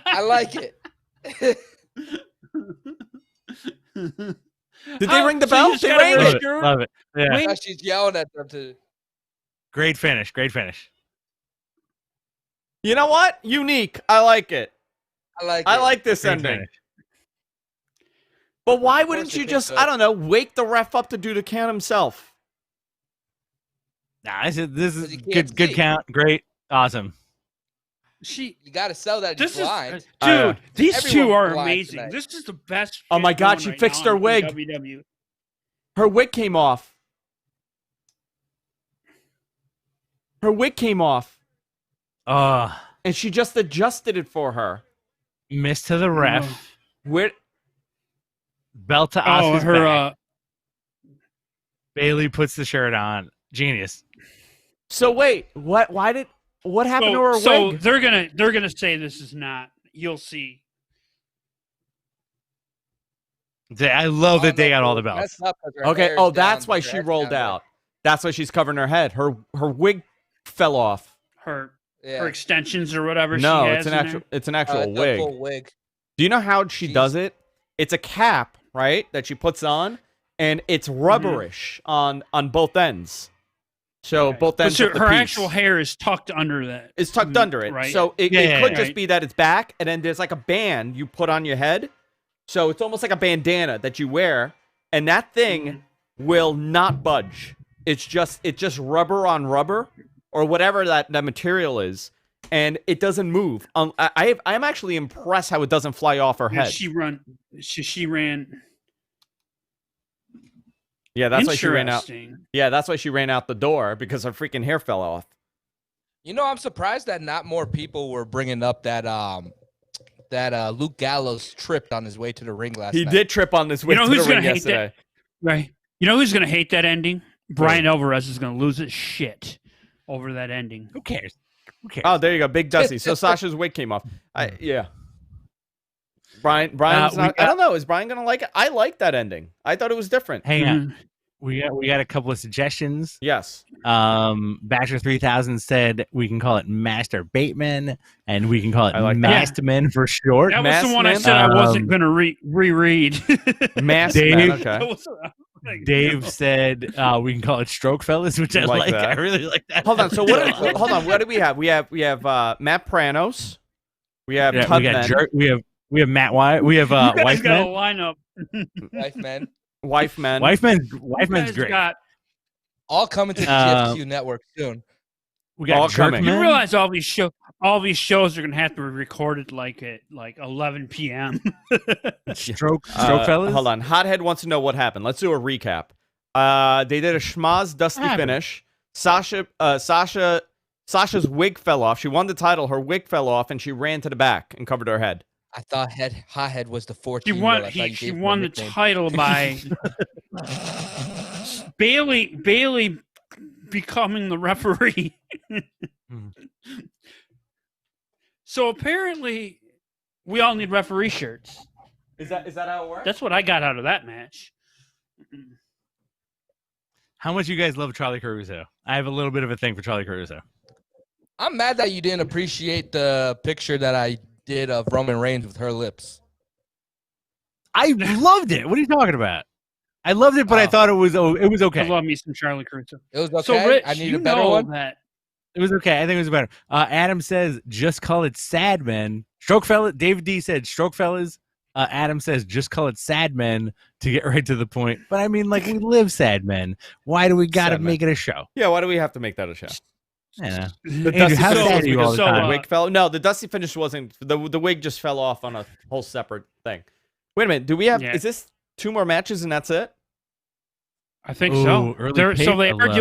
I like it. Did they ring the bell? They rang Love it. it. Love it. Yeah. Now she's yelling at them to. Great finish. Great finish. You know what? Unique. I like it. I like this Great ending. finish. But why Of course wouldn't you you think just, so. I don't know, wake the ref up to do the count himself? Nah, this is Because you can't good see. count. Great. Awesome. She. You got to sell that. This This blind. is, I know. dude. These two Everyone's are blind amazing. tonight. This is the best. Oh my shit God, going she right fixed now her in wig. WWE. Her wig came off. Her wig came off. And she just adjusted it for her. Miss to the ref. Where? Belt to Oh, Asuka's her. back. Bayley puts the shirt on. Genius. So wait, what happened to her So wig? they're gonna say this is not. You'll see. I love that they no, got all the that's belts. up 'cause her Okay, hair's oh, down, that's why her she head's rolled down out. That's why she's covering her head. Her wig fell off. Her there. her extensions or whatever. No, she has it's an in actual there. it's an Yeah. actual It's a wig. full wig. Do you know how she Jeez. does it? It's a cap, right, that she puts on, and it's rubberish on both ends. So Okay. both But ends so of the her piece actual hair is tucked under that. is tucked under it. Right. So it Yeah, could yeah. just be that it's back, and then there's like a band you put on your head. So it's almost like a bandana that you wear, and that thing will not budge. It's just rubber on rubber, or whatever that material is, and it doesn't move. I'm actually impressed how it doesn't fly off her And head. she ran. Yeah, that's why she ran out. Interesting. Yeah, that's why she ran out the door, because her freaking hair fell off. You know, I'm surprised that not more people were bringing up that Luke Gallows tripped on his way to the ring last He night. did trip on this way You know to who's the ring gonna hate yesterday. that? Right. You know who's gonna hate that ending? Brian Alvarez is gonna lose his shit over that ending. Who cares? Who cares? Oh, there you go, Big Dusty. So Sasha's wig came off. Yeah. Brian's not. I don't know. Is Brian gonna like it? I like that ending. I thought it was different. Hang on. Mhm. We got a couple of suggestions. Yes. Basher 3000 said we can call it Master Bateman, and we can call it I like that. Masterman for short. That was Masked the one I Man? said I wasn't gonna reread. Masked Dave- Man. Okay. That was- Dave said we can call it Stroke Fellas, which I Like like. that. I really like that. Hold on. So hold on. What do we have? We have Matt Pranos. We have Yeah, Tubman. we got Jerk. We have Matt Wyatt. We have You guys Wife got a Man. lineup. Life, man. Wife Man. Wife Man's You guys great. got- All coming to the GFQ network soon. We got all coming. You Jerkman. realize all these shows are gonna have to be recorded like at 11 p.m. Stroke Fellas. Hold on. Hothead wants to know what happened. Let's do a recap. They did a schmaz dusty What happened? finish. Sasha's wig fell off. She won the title. Her wig fell off, and she ran to the back and covered her head. I thought Hothead was the 14. She won the title by Bayley becoming the referee. So apparently, we all need referee shirts. Is that how it works? That's what I got out of that match. How much you guys love Charlie Caruso? I have a little bit of a thing for Charlie Caruso. I'm mad that you didn't appreciate the picture that I did of Roman Reigns with her lips. I loved it. What are you talking about? I loved it, but I Oh. thought it was I okay. love me some Charlie Caruso. It was okay. So Rich, I need you a better know one. that It was okay. I think it was better. Adam says just call it Sad Men. Stroke Fella. David D said Stroke Fellas. Adam says just call it Sad Men to get right to the point. But I mean, like we live Sad Men. Why do we got to Sad Men. make it a show? Yeah, why do we have to make that a show? Yeah. The Andrew, dusty how finish sad was are you all because the the time? wig fell. No, the dusty finish wasn't. The wig just fell off on a whole separate thing. Wait a minute. Do we have? Yeah. Is this 2 more matches and that's it? I think Ooh, so. early They're, so tape? they I are love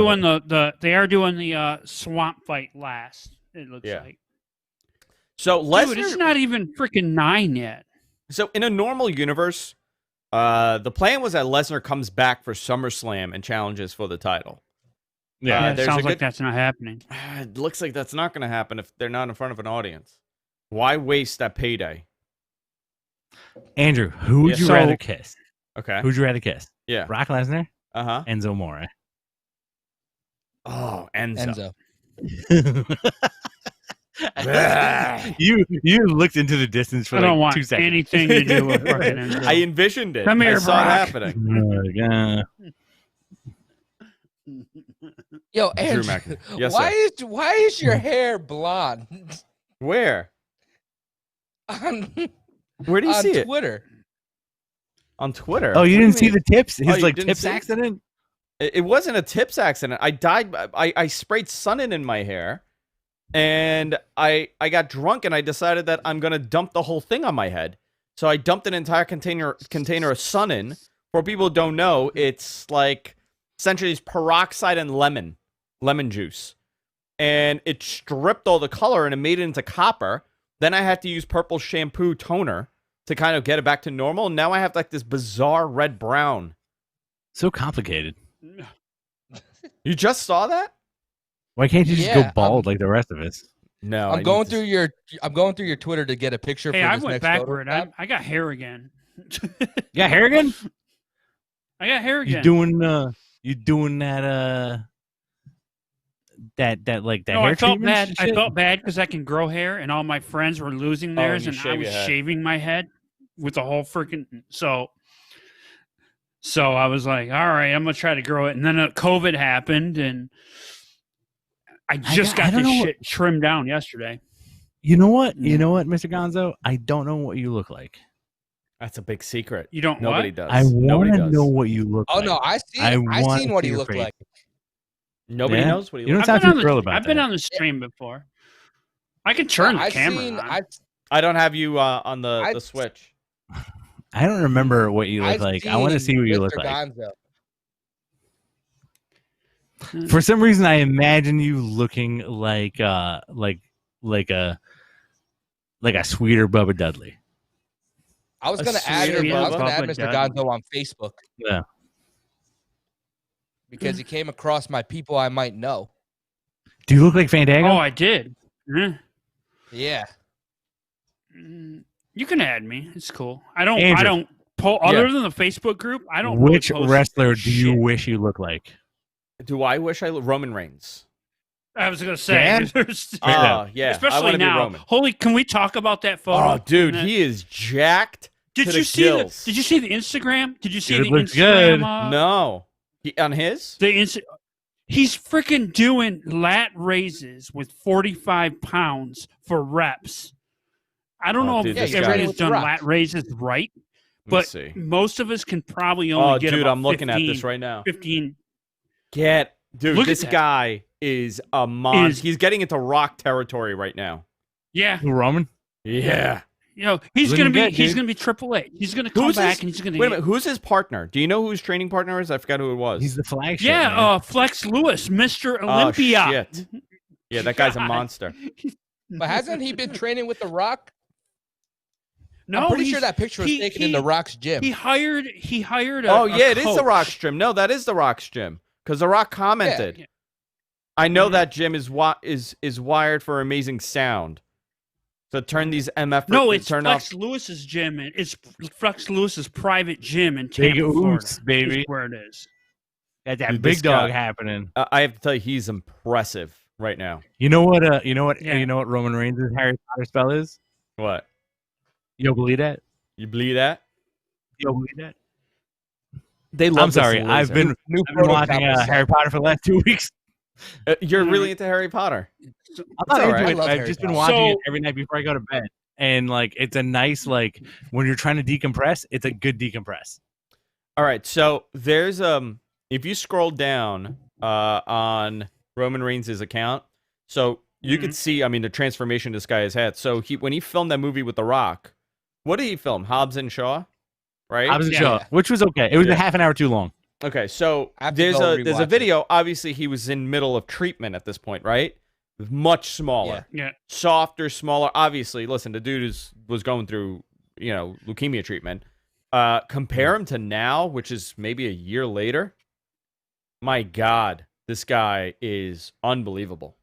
doing the swamp fight last. It looks Yeah. like. So Dude, it's Lesnar. not even freaking 9 yet. So in a normal universe, the plan was that Lesnar comes back for SummerSlam and challenges for the title. Yeah. It there's sounds a like good- that's not happening. It looks like that's not going to happen if they're not in front of an audience. Why waste that payday? Andrew, who would Yeah, you so- rather kiss? Okay. Who'd you rather kiss? Yeah. Brock Lesnar, Uh-huh. Enzo More. Oh, Enzo. you looked into the distance for I don't like want 2 seconds. anything to do with fucking Enzo. I envisioned it. Come I here, saw it Brock. happening. Yo, Drew Andrew, McIntyre. Yes, why is your hair blonde Where? on Where do you see it? Twitter? On Twitter. Oh, you What do didn't see mean? the tips? His you like didn't tips see it? accident? It wasn't a tips accident. I died. I sprayed Sun-In in my hair, and I got drunk, and I decided that I'm gonna dump the whole thing on my head. So I dumped an entire container of Sun-In. For people who don't know, it's like essentially it's peroxide and lemon juice, and it stripped all the color and it made it into copper. Then I had to use purple shampoo toner to kind of get it back to normal. And now I have like this bizarre red brown. So complicated. You just saw that? Why can't you just Yeah, go bald like the rest of us? No, I'm going through your Twitter to get a picture. Hey, for I this went next backward. photo. I got hair again. You got hair again? I got hair again. You doing that that like that No, hair I felt treatments bad. and I shit? felt bad because I can grow hair, and all my friends were losing theirs, you and I shave was your head. shaving my head with the whole freaking. So I was like, all right, I'm gonna try to grow it, and then COVID happened, and I just I got don't this know shit trimmed down yesterday. You know what? You know what, Mr. Gonzo? I don't know what you look like. That's a big secret. You don't Nobody what? does. I Nobody want to does. know what you look Oh like. no, I wanna seen what see he your looked face. like. Nobody Yeah? knows what he You looks don't like. sound too thrilled about I've been that. on the stream before. I can turn the camera on. I don't have you on the Switch. I don't remember what you look I've like. I want to seen see what you Mr. look like. Gonzo. For some reason, I imagine you looking like a sweeter Bubba Dudley. I was A gonna add sweeter him. I was Bubba gonna add Mr. Dudley. Gonzo on Facebook Yeah. because he came across my people I might know. Do you look like Fandango? Oh, I did. Yeah. You can add me. It's cool. I don't Andrew. other than the Facebook group. I don't. Which really post wrestler do you shit. wish you looked like? Do I wish I Roman Reigns? I was gonna say. Yeah? there's- Oh, yeah. I especially want to be now. Roman. Holy, can we talk about that photo? Oh, dude, he is jacked. Did to you the see gills. Did you see the Instagram? Did you see Dude, the looks Instagram? good. No. On his? He's freaking doing lat raises with 45 pounds for reps. I don't Oh, know dude, if this guy- everybody's done Rock. lat raises right, Let me but see. most of us can probably only Oh, get dude, about I'm looking at 15 this right now. 15. Dude, Look at this that. guy is a monster. He's getting into Rock territory right now. Yeah, Roman? Yeah. you know he's Looking gonna be good, he's dude. gonna be Triple H. He's gonna come Who's back his- and he's gonna Wait a minute. Who's his partner? Do you know who his training partner is? I forgot who it was. He's the flagship. yeah, man. Flex Lewis, Mr. Oh, Olympia. shit. Yeah, that guy's a God. monster. But hasn't he been training with The Rock? No, I'm pretty he's- sure that picture was he- taken in The Rock's gym. He hired a Oh, yeah, it is the coach. Rock's gym. No, that is the Rock's gym. Because the Rock commented. Yeah. I know Mhm. that gym is wired for amazing sound. So turn these MF. No, it's turn Flex off. Lewis's gym. And it's Flex Lewis's private gym in Big Tampa, Florida. oops, baby. Is where it is. Got that Dude, big this dog guy- happening. I have to tell you, he's impressive right now. You know what? You know what? Yeah. You know what Roman Reigns' Harry Potter spell is? What? You don't believe that? You believe that? You don't believe that? They I'm sorry. I've been New watching protocol Harry Potter for the last 2 weeks. You're really into Harry Potter. I'm It's not all into right. I it. love I've Harry just been Potter. watching it So- every night before I go to bed, and like it's a nice like when you're trying to decompress, it's a good decompress. All right. So there's if you scroll down on Roman Reigns' account, so you could see, I mean, the transformation this guy has had. So when he filmed that movie with The Rock, what did he film? Hobbs and Shaw, right? I was Yeah. show, which was okay. It was Yeah. a half an hour too long. Okay, so I have to there's go a rewatch video. Obviously, he was in middle of treatment at this point, right? Much smaller, Yeah. softer, smaller. Obviously, listen, the dude was going through leukemia treatment. Compare him to now, which is maybe a year later. My God, this guy is unbelievable.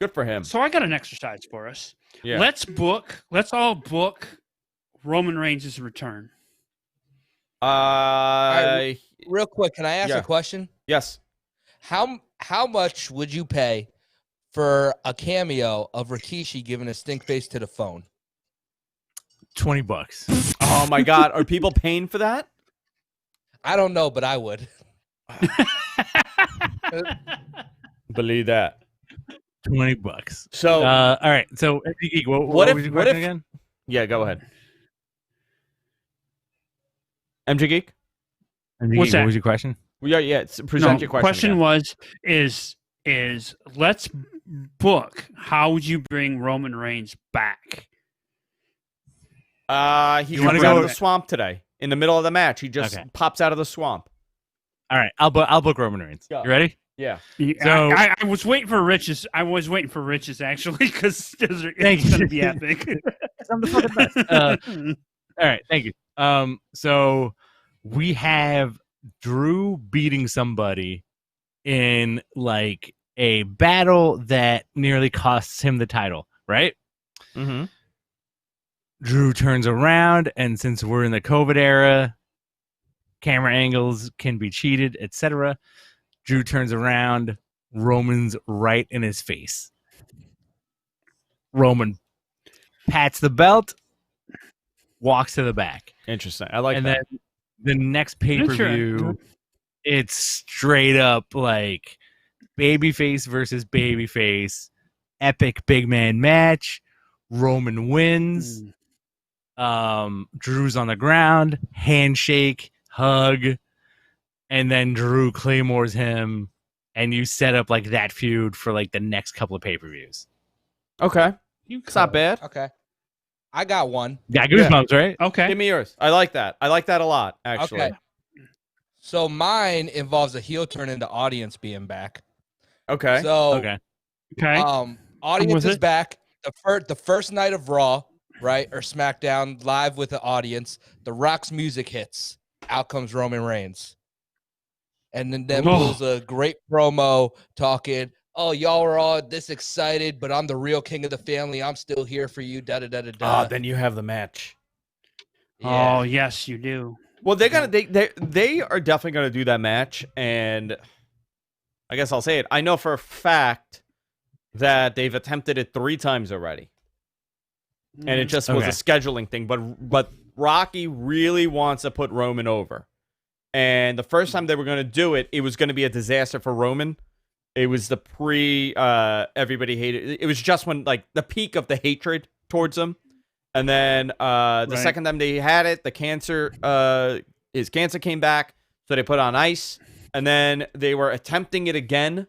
Good for him. So I got an exercise for us. Yeah. Let's all book Roman Reigns' return. Real quick, can I ask Yeah. a question? Yes. How much would you pay for a cameo of Rikishi giving a stink face to the phone? $20. Oh my God, are people paying for that? I don't know, but I would. Believe that. $20. So, all right. So, what was your question again? Yeah, go ahead. MJ Geek? What's that? What was your question? Yeah. Present your question. Question again. was is let's book. How would you bring Roman Reigns back? He comes out of the swamp today in the middle of the match. He just pops out of the swamp. All right, I'll book Roman Reigns. Go. You ready? Yeah. So I was waiting for Riches. I was waiting for Riches actually because it's going to be epic. I'm the fucking best. All right, thank you. So we have Drew beating somebody in like a battle that nearly costs him the title, right? Mm-hmm. Drew turns around, and since we're in the COVID era, camera angles can be cheated, etc. Drew turns around, Roman's right in his face. Roman pats the belt, walks to the back. Interesting. I like and that. And then the next pay-per-view, it's straight up like babyface versus babyface, epic big man match. Roman wins. Drew's on the ground, handshake, hug, and then Drew claymores him, and you set up like that feud for like the next couple of pay-per-views. Okay. It's not bad. Okay. I got one. Got goosebumps, right? Okay. Give me yours. I like that. I like that a lot, actually. Okay. So mine involves a heel turn into audience being back. Okay. So Okay. Audience is back. The first night of Raw, right, or SmackDown, live with the audience. The Rock's music hits. Out comes Roman Reigns. And then pulls a great promo talking, oh, y'all are all this excited, but I'm the real king of the family. I'm still here for you. Da da da da da. Then you have the match. Yeah. Oh, yes, you do. Well, they are definitely gonna do that match, and I guess I'll say it. I know for a fact that they've attempted it 3 times already, and it just was a scheduling thing. But Rocky really wants to put Roman over, and the first time they were gonna do it, it was gonna be a disaster for Roman. It was the everybody hated. It was just when like the peak of the hatred towards him. And then the second time they had it, his cancer came back, so they put on ice. And then they were attempting it again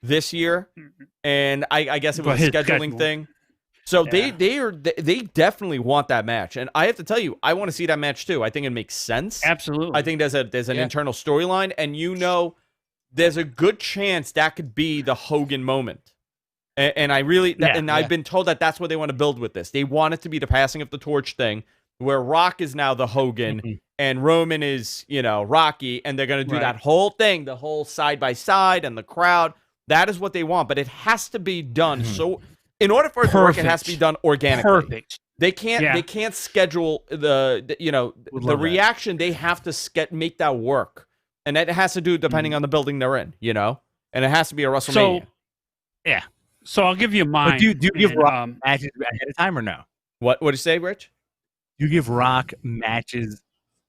this year, and I guess it was a scheduling thing. So they definitely want that match, and I have to tell you, I want to see that match too. I think it makes sense. Absolutely. I think there's an internal storyline, and there's a good chance that could be the Hogan moment. And I really, I've been told that that's what they want to build with this. They want it to be the passing of the torch thing, where Rock is now the Hogan and Roman is, Rocky, and they're going to do that whole thing, the whole side by side and the crowd. That is what they want, but it has to be done. So, in order for it to work, it has to be done organically. Perfect. They can't schedule the reaction. They have to make that work, and that has to do depending on the building they're in, and it has to be a WrestleMania. So I'll give you mine. But do you give Rock matches ahead of time or no? What did you say, Rich? Do you give Rock matches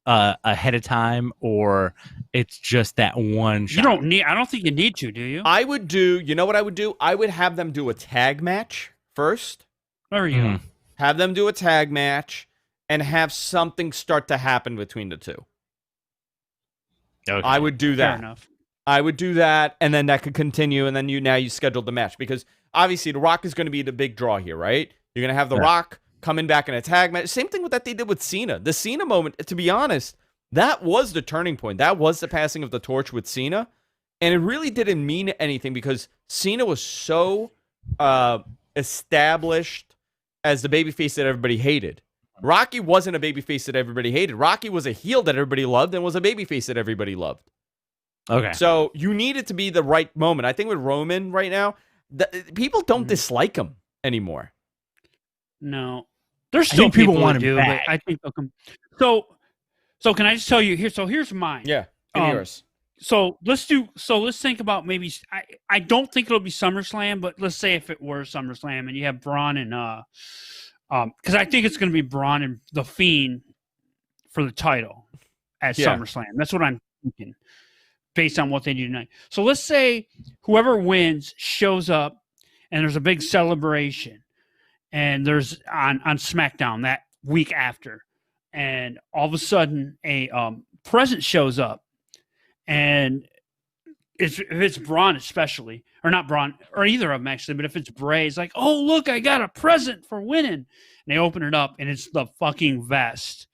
ahead of time, or it's just that one shot? I don't think you need to, do you? I would do. You know what I would do? I would have them do a tag match first. There you go. Have them do a tag match and have something start to happen between the two. Okay. I would do that. Fair enough. I would do that, and then that could continue, and then you scheduled the match, because obviously The Rock is going to be the big draw here, right? You're going to have The Rock coming back in a tag match. Same thing with that they did with Cena. The Cena moment, to be honest, that was the turning point. That was the passing of the torch with Cena, and it really didn't mean anything because Cena was so established as the babyface that everybody hated. Rocky wasn't a babyface that everybody hated. Rocky was a heel that everybody loved and was a babyface that everybody loved. Okay. So you need it to be the right moment. I think with Roman right now, people don't dislike him anymore. No, there's still people want to do, but I think they'll come. So can I just tell you here? So here's mine. Yeah, give me yours. So let's think about maybe. I don't think it'll be SummerSlam, but let's say if it were SummerSlam and you have Braun and because I think it's going to be Braun and the Fiend for the title at SummerSlam. That's what I'm thinking. based on what they do tonight. So let's say whoever wins shows up and there's a big celebration and there's on SmackDown that week after, and all of a sudden a present shows up, and if it's Braun especially, or not Braun, or either of them actually, but if it's Bray, it's like, oh, look, I got a present for winning. And they open it up and it's the fucking vest.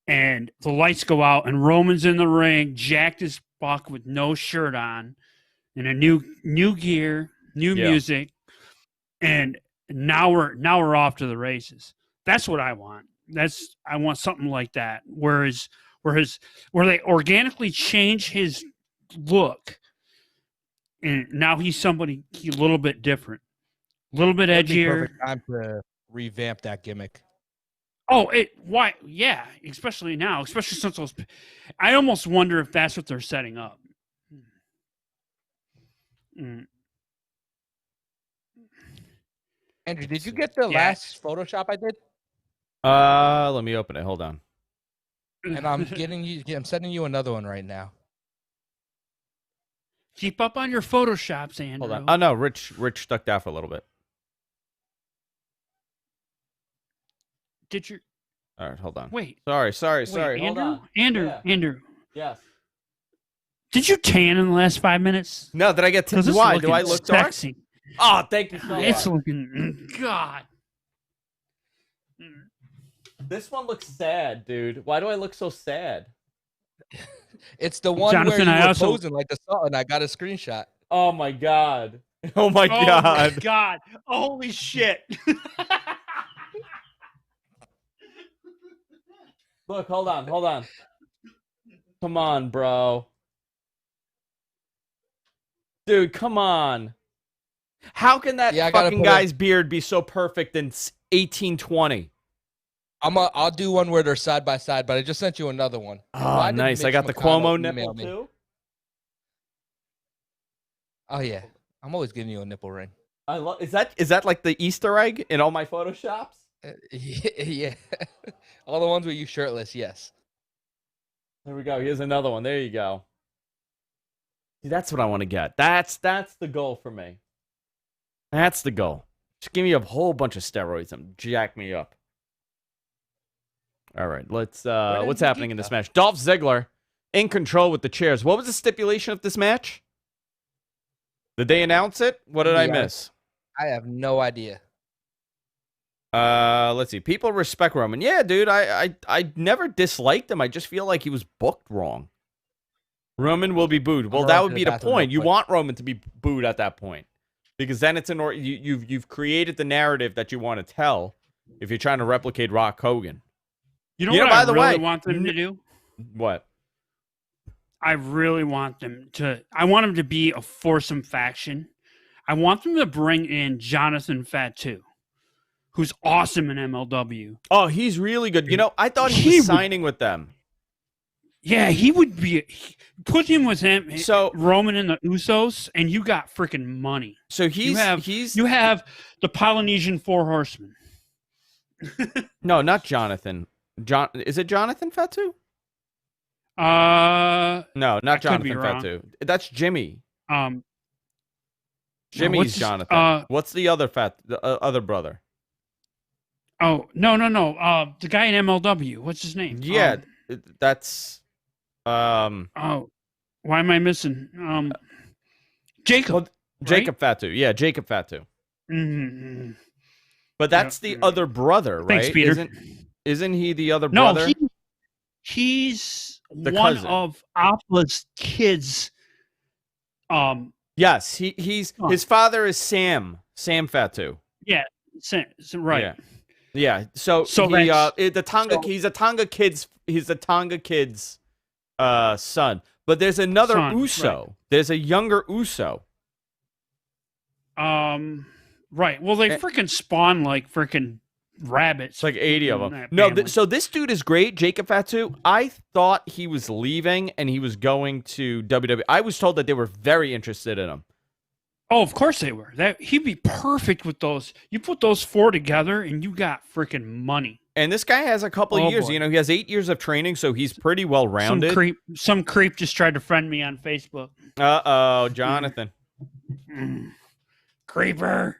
And the lights go out, and Roman's in the ring, jacked as fuck with no shirt on, and a new gear, new music, and now we're off to the races. That's what I want. I want something like that. Where they organically change his look, and now he's somebody a little bit different, a little bit edgier. Perfect time to revamp that gimmick. Oh, why? Yeah, especially now, especially since those. I almost wonder if that's what they're setting up. Andrew, did you get the last Photoshop I did? Let me open it. Hold on. And I'm sending you another one right now. Keep up on your Photoshops, Andrew. Hold on. Oh no, Rich stuck out for a little bit. Did you? All right, hold on. Wait. Sorry. Wait, Hold Andrew? on. Andrew. Yes. Did you tan in the last 5 minutes? No, did I get Because why? Do I look sexy. dark? Oh, thank you so much. It's looking God. This one looks sad, dude. Why do I look so sad? It's the one Jonathan, where you were I also- posing like the Sultan. I got a screenshot. Oh my god. Oh my Oh god. my God. Holy shit. Look, hold on. Come on, bro. Dude, come on. How can that fucking guy's beard be so perfect in 1820? I'll do one where they're side by side, but I just sent you another one. Oh, nice. I got the Cuomo nipple too. Oh yeah, I'm always giving you a nipple ring. I love. Is that like the Easter egg in all my Photoshops? Yeah, all the ones where you shirtless. Yes. There we go. Here's another one. There you go. See, that's what I want to get. That's the goal for me. That's the goal. Just give me a whole bunch of steroids and jack me up. All right, let's. What's happening in this match? Dolph Ziggler in control with the chairs. What was the stipulation of this match? Did they announce it? What did I miss? I have no idea. Let's see. People respect Roman. Yeah, dude. I never disliked him. I just feel like he was booked wrong. Roman will be booed. Well, that would be the point. You want Roman to be booed at that point, because then it's you've created the narrative that you want to tell. If you're trying to replicate Rock Hogan. You know what by I the really way, want them to do? What? I really want them to. I want them to be a foursome faction. I want them to bring in Jonathan Fatu, who's awesome in MLW. Oh, he's really good. You know, I thought he was signing with them. Yeah, he would be. Put him with him. So Roman and the Usos, and you got freaking money. So you have the Polynesian Four Horsemen. No, not Jonathan. Is it Jonathan Fatu? No, not Jonathan Fatu. That's Jimmy. Jimmy's Jonathan. What's the other other brother? Oh, no. The guy in MLW. What's his name? Yeah, that's. Oh, why am I missing? Jacob. Well, Jacob right? Fatu. Yeah, Jacob Fatu. Mm-hmm. But that's the other brother, right? Thanks, Peter. Isn't he the other brother? No, he's the one cousin. of Appa's kids. Yes, he's his father is Sam Fatu. Yeah, right. Yeah. So he's a Tonga kid's son. But there's another Uso. Right. There's a younger Uso. Right. Well, they freaking spawn like freaking rabbits. It's like 80 of them. No, so this dude is great, Jacob Fatu. I thought he was leaving and he was going to WWE. I was told that they were very interested in him. Oh, of course they were. He'd be perfect with those. You put those four together and you got freaking money. And this guy has a couple of years. Boy. You know, he has 8 years of training, so he's pretty well rounded. Some creep just tried to friend me on Facebook. Uh-oh, Jonathan. Creeper.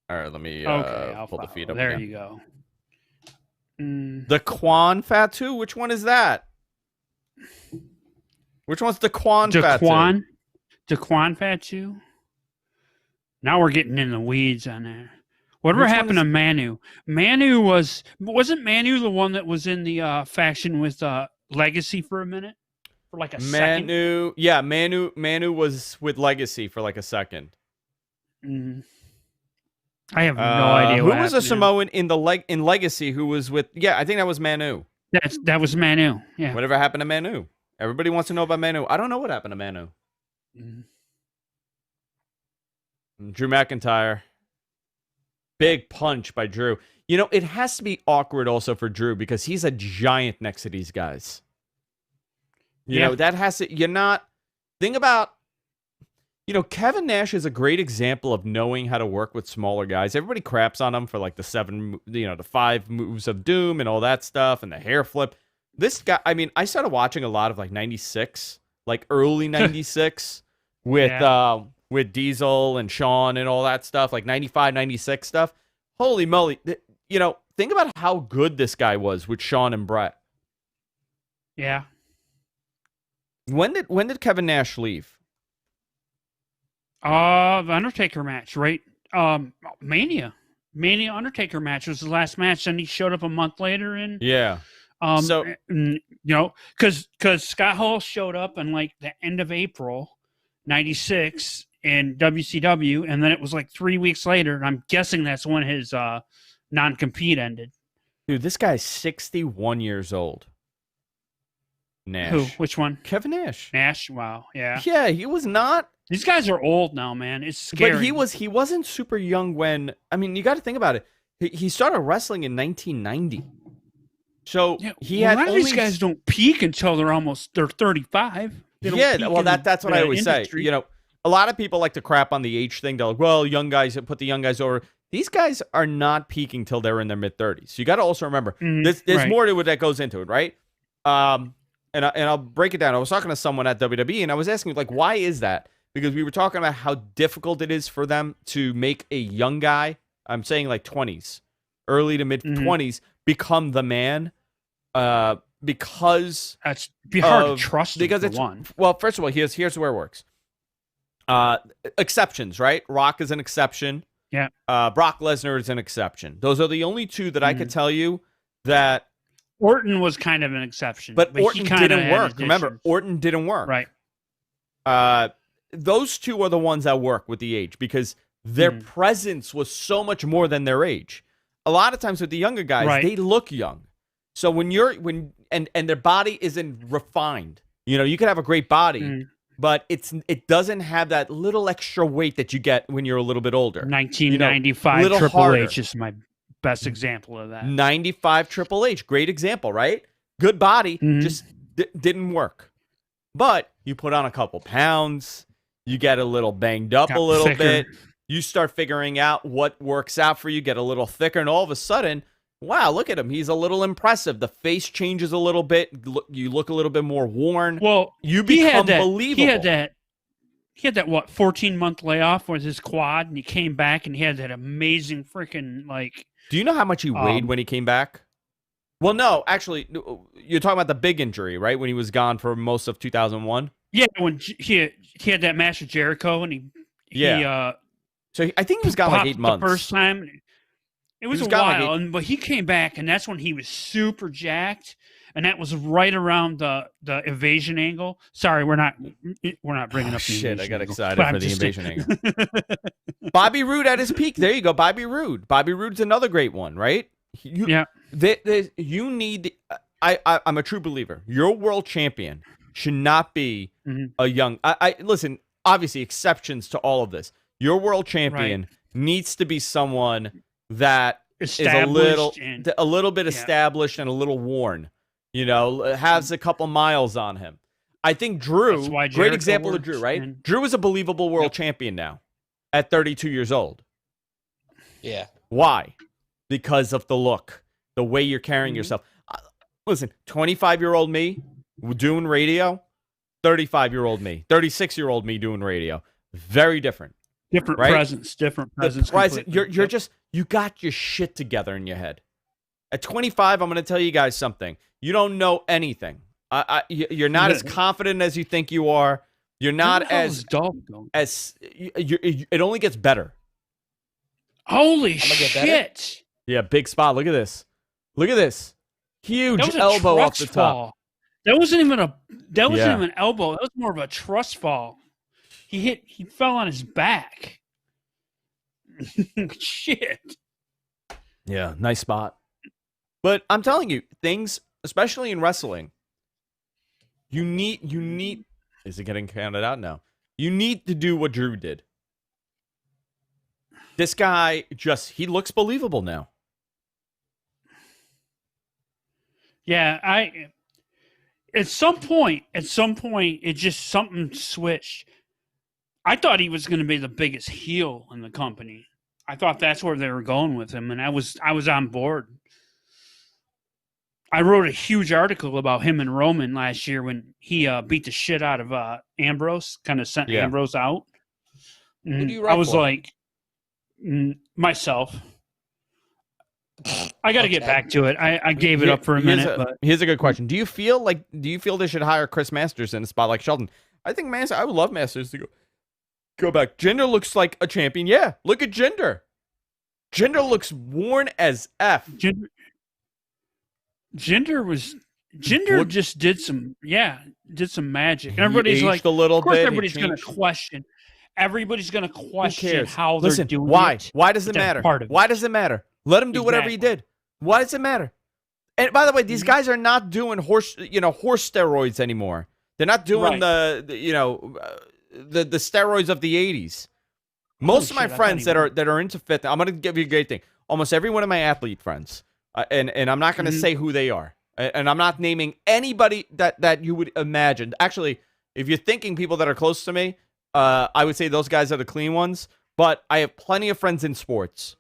All right, let me I'll pull the feed up There again. you go. The Quan Fatu? Which one is that? Which one's the Quan Fatu? Daquan Fatu? Now we're getting in the weeds on that. Whatever happened to Manu? Wasn't Manu the one that was in the faction with Legacy for a minute? For like a second? Yeah, Manu was with Legacy for like a second. I have no idea who what was a happened Samoan in Legacy who was with I think that was Manu. That was Manu. Yeah. Whatever happened to Manu? Everybody wants to know about Manu. I don't know what happened to Manu. Drew McIntyre. Big punch by Drew. You know, it has to be awkward also for Drew because he's a giant next to these guys. You know, that has to, think about, Kevin Nash is a great example of knowing how to work with smaller guys. Everybody craps on him for like the 5 moves of doom and all that stuff and the hair flip. This guy, I mean, I started watching a lot of like 96, like early 96 with Diesel and Shawn and all that stuff, like 95, 96 stuff. Holy moly. Think about how good this guy was with Shawn and Brett. Yeah. When did Kevin Nash leave? The Undertaker match, right? Mania Undertaker match was the last match, and he showed up a month later and because Scott Hall showed up in like the end of April 96 in WCW, and then it was like 3 weeks later, and I'm guessing that's when his non-compete ended. Dude, this guy's 61 years old. Nash. Who? Which one? Kevin Nash. Nash. Wow. Yeah. Yeah, he was not. These guys are old now, man. It's scary. But he wasn't super young when. I mean, you got to think about it. He started wrestling in 1990. So he had. A lot of these guys don't peak until they're 35. That's what I always industry. say. A lot of people like to crap on the age thing. They're like, well, young guys, put the young guys over. These guys are not peaking till they're in their mid 30s. So you got to also remember there's more to it that goes into it, right? And I'll break it down. I was talking to someone at WWE, and I was asking, like, why is that? Because we were talking about how difficult it is for them to make a young guy, I'm saying like 20s, early to mid 20s, become the man. Because that's be hard to trust. Because it's well, first of all, here's where it works. Exceptions, right? Rock is an exception. Yeah. Brock Lesnar is an exception. Those are the only two that I could tell you that. Orton was kind of an exception, but Orton didn't work. Remember, Orton didn't work. Right. Those two are the ones that work with the age because their presence was so much more than their age. A lot of times with the younger guys, they look young. So when their body isn't refined, you could have a great body, but it doesn't have that little extra weight that you get when you're a little bit older. 1995 Triple H is my best example of that. 95 Triple H, great example, right? Good body, just didn't work. But you put on a couple pounds, you get a little banged up a little bit, you start figuring out what works out for you, get a little thicker, and all of a sudden, wow, look at him. He's a little impressive. The face changes a little bit. You look a little bit more worn. Well, you become believable. He had that 14-month layoff with his quad, and he came back, and he had that amazing freaking like. Do you know how much he weighed when he came back? Well, no, actually, you're talking about the big injury, right? When he was gone for most of 2001. Yeah, when he had that match with Jericho, and so I think he was gone like 8 months the first time. It was a while, but he came back, and that's when he was super jacked, and that was right around the evasion angle. Sorry, we're not bringing up the shit. I got angle, excited for the invasion angle. Bobby Roode at his peak. There you go, Bobby Roode. Bobby Roode's another great one, right? You need. I'm a true believer. Your world champion should not be a young. I listen. Obviously, exceptions to all of this. Your world champion needs to be someone that is a little bit established and a little worn. Has a couple miles on him. I think Drew, great example of Drew, right? Drew is a believable world champion now at 32 years old. Yeah. Why? because of the look, the way you're carrying yourself. Listen, 25-year-old me doing radio, 35-year-old me, 36-year-old me doing radio. Very different. Different right? presence. You're just, you got your shit together in your head. At 25, I'm going to tell you guys something. You don't know anything. You're not as confident as you think you are. You're not as Dolph going? It only gets better. Holy shit! Yeah, big spot. Look at this. Look at this. Huge elbow off the top. Fall. That wasn't even an elbow. That was more of a trust fall. He fell on his back. Shit. Yeah, nice spot. But I'm telling you, things, especially in wrestling, you need is it getting counted out? No. You need to do what Drew did. This guy he looks believable now. Yeah, at some point, it just something switched. I thought he was going to be the biggest heel in the company. I thought that's where they were going with him, and I was on board. I wrote a huge article about him and Roman last year when he beat the shit out of Ambrose, kind of sent Ambrose out. Who do you I was for? like, myself. I got to get back to it. I gave it up for a minute. But here's a good question. Do you feel they should hire Chris Masters in a spot like Sheldon? I think I would love Masters to go back. Jinder looks like a champion. Yeah, look at Jinder. Jinder looks worn as F. Jinder just did some magic. And everybody's like, a little of course, bit. everybody's going to question. Everybody's going to question how they're doing why? it. Why does it matter? Why does it matter? Let him do whatever he did. Why does it matter? And by the way, these guys are not doing horse steroids anymore. They're not doing the steroids of the 80s. Most of my friends that are into fitness, I'm going to give you a great thing. Almost every one of my athlete friends, and I'm not going to say who they are, and I'm not naming anybody that you would imagine. Actually, if you're thinking people that are close to me, I would say those guys are the clean ones. But I have plenty of friends in sports.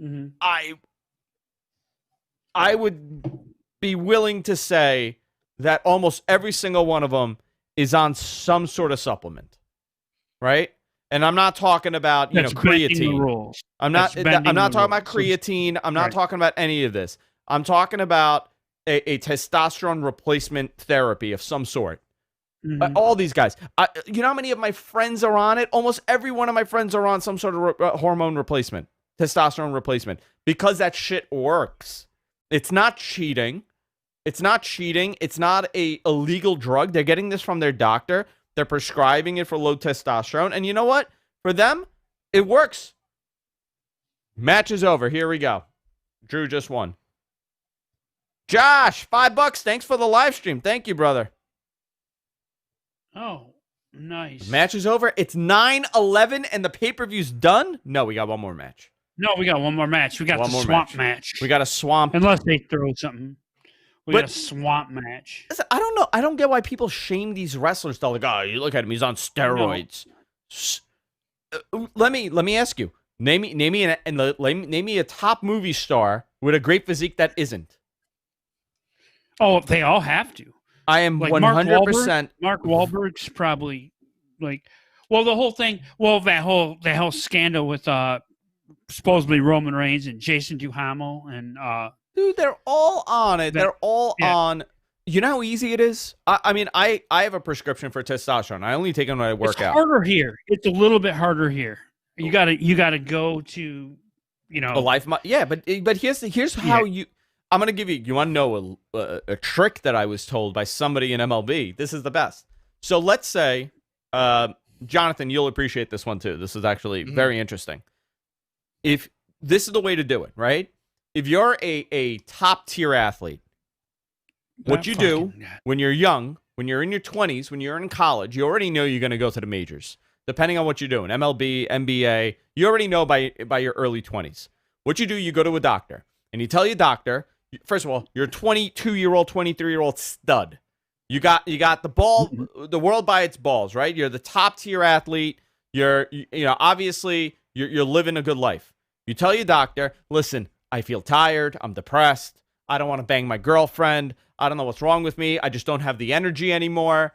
Mm-hmm. I would be willing to say that almost every single one of them is on some sort of supplement, right? And I'm not talking about creatine. I'm not talking about creatine. I'm not talking about any of this. I'm talking about a testosterone replacement therapy of some sort. Mm-hmm. All these guys. You know how many of my friends are on it? Almost every one of my friends are on some sort of hormone replacement, testosterone replacement, because that shit works. It's not cheating. It's not a illegal drug. They're getting this from their doctor. They're prescribing it for low testosterone. And you know what? For them, it works. Match is over. Here we go. Drew just won. Josh, $5. Thanks for the live stream. Thank you, brother. Oh, nice. Match is over. It's 9-11 and the pay-per-view's done? No, we got one more match. No, we got one more match. We got the swamp match. We got a swamp. Unless they throw something. We got a swamp match. Listen, I don't know. I don't get why people shame these wrestlers. They're like, oh, you look at him. He's on steroids. Let me ask you. Name me a top movie star with a great physique that isn't. Oh, they all have to. I am 100%. Mark Wahlberg's probably the whole thing. Well, that whole scandal with supposedly Roman Reigns and Jason Duhamel and dude, they're all on it. They're all on. You know how easy it is? I have a prescription for testosterone. I only take it when I work out. It's harder here. It's a little bit harder here. You gotta go to, a life. Yeah, but here's how you. I'm gonna give you. You want to know a trick that I was told by somebody in MLB? This is the best. So let's say, Jonathan, you'll appreciate this one too. This is actually very interesting. If this is the way to do it, right? If you're a top tier athlete, what you do when you're young, when you're in your 20s, when you're in college, you already know you're going to go to the majors. Depending on what you're doing, MLB, NBA, you already know by your early 20s. What you do, you go to a doctor, and you tell your doctor, first of all, you're a 22-year-old, 23-year-old stud. You got the ball, the world by its balls, right? You're the top tier athlete. Obviously you're living a good life. You tell your doctor, listen, I feel tired. I'm depressed. I don't want to bang my girlfriend. I don't know what's wrong with me. I just don't have the energy anymore.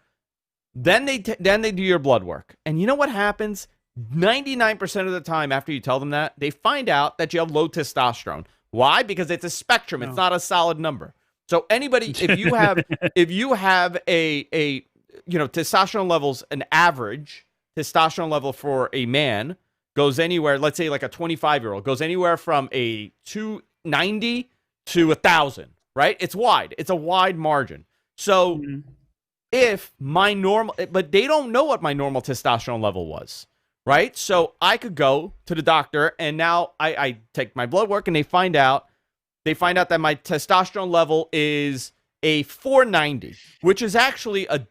Then they do your blood work. And you know what happens? 99% of the time after you tell them that, they find out that you have low testosterone. Why? Because it's a spectrum. It's not a solid number. So anybody, if you have a testosterone levels, an average testosterone level for a man goes anywhere, let's say like a 25-year-old, goes anywhere from a 290 to 1,000, right? It's wide. It's a wide margin. So if my normal, but they don't know what my normal testosterone level was, right? So I could go to the doctor and now I take my blood work and they find out that my testosterone level is a 490, which is actually a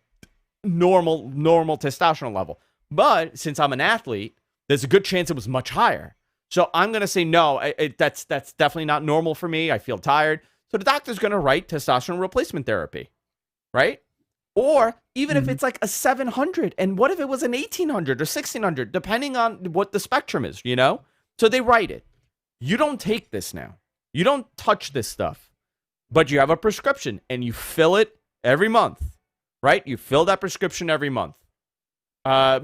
normal testosterone level. But since I'm an athlete, there's a good chance it was much higher. So I'm going to say, no, that's definitely not normal for me. I feel tired. So the doctor's going to write testosterone replacement therapy, right? Or even if it's like a 700, and what if it was an 1800 or 1600, depending on what the spectrum is, you know? So they write it. You don't take this now. You don't touch this stuff, but you have a prescription and you fill it every month, right? You fill that prescription every month.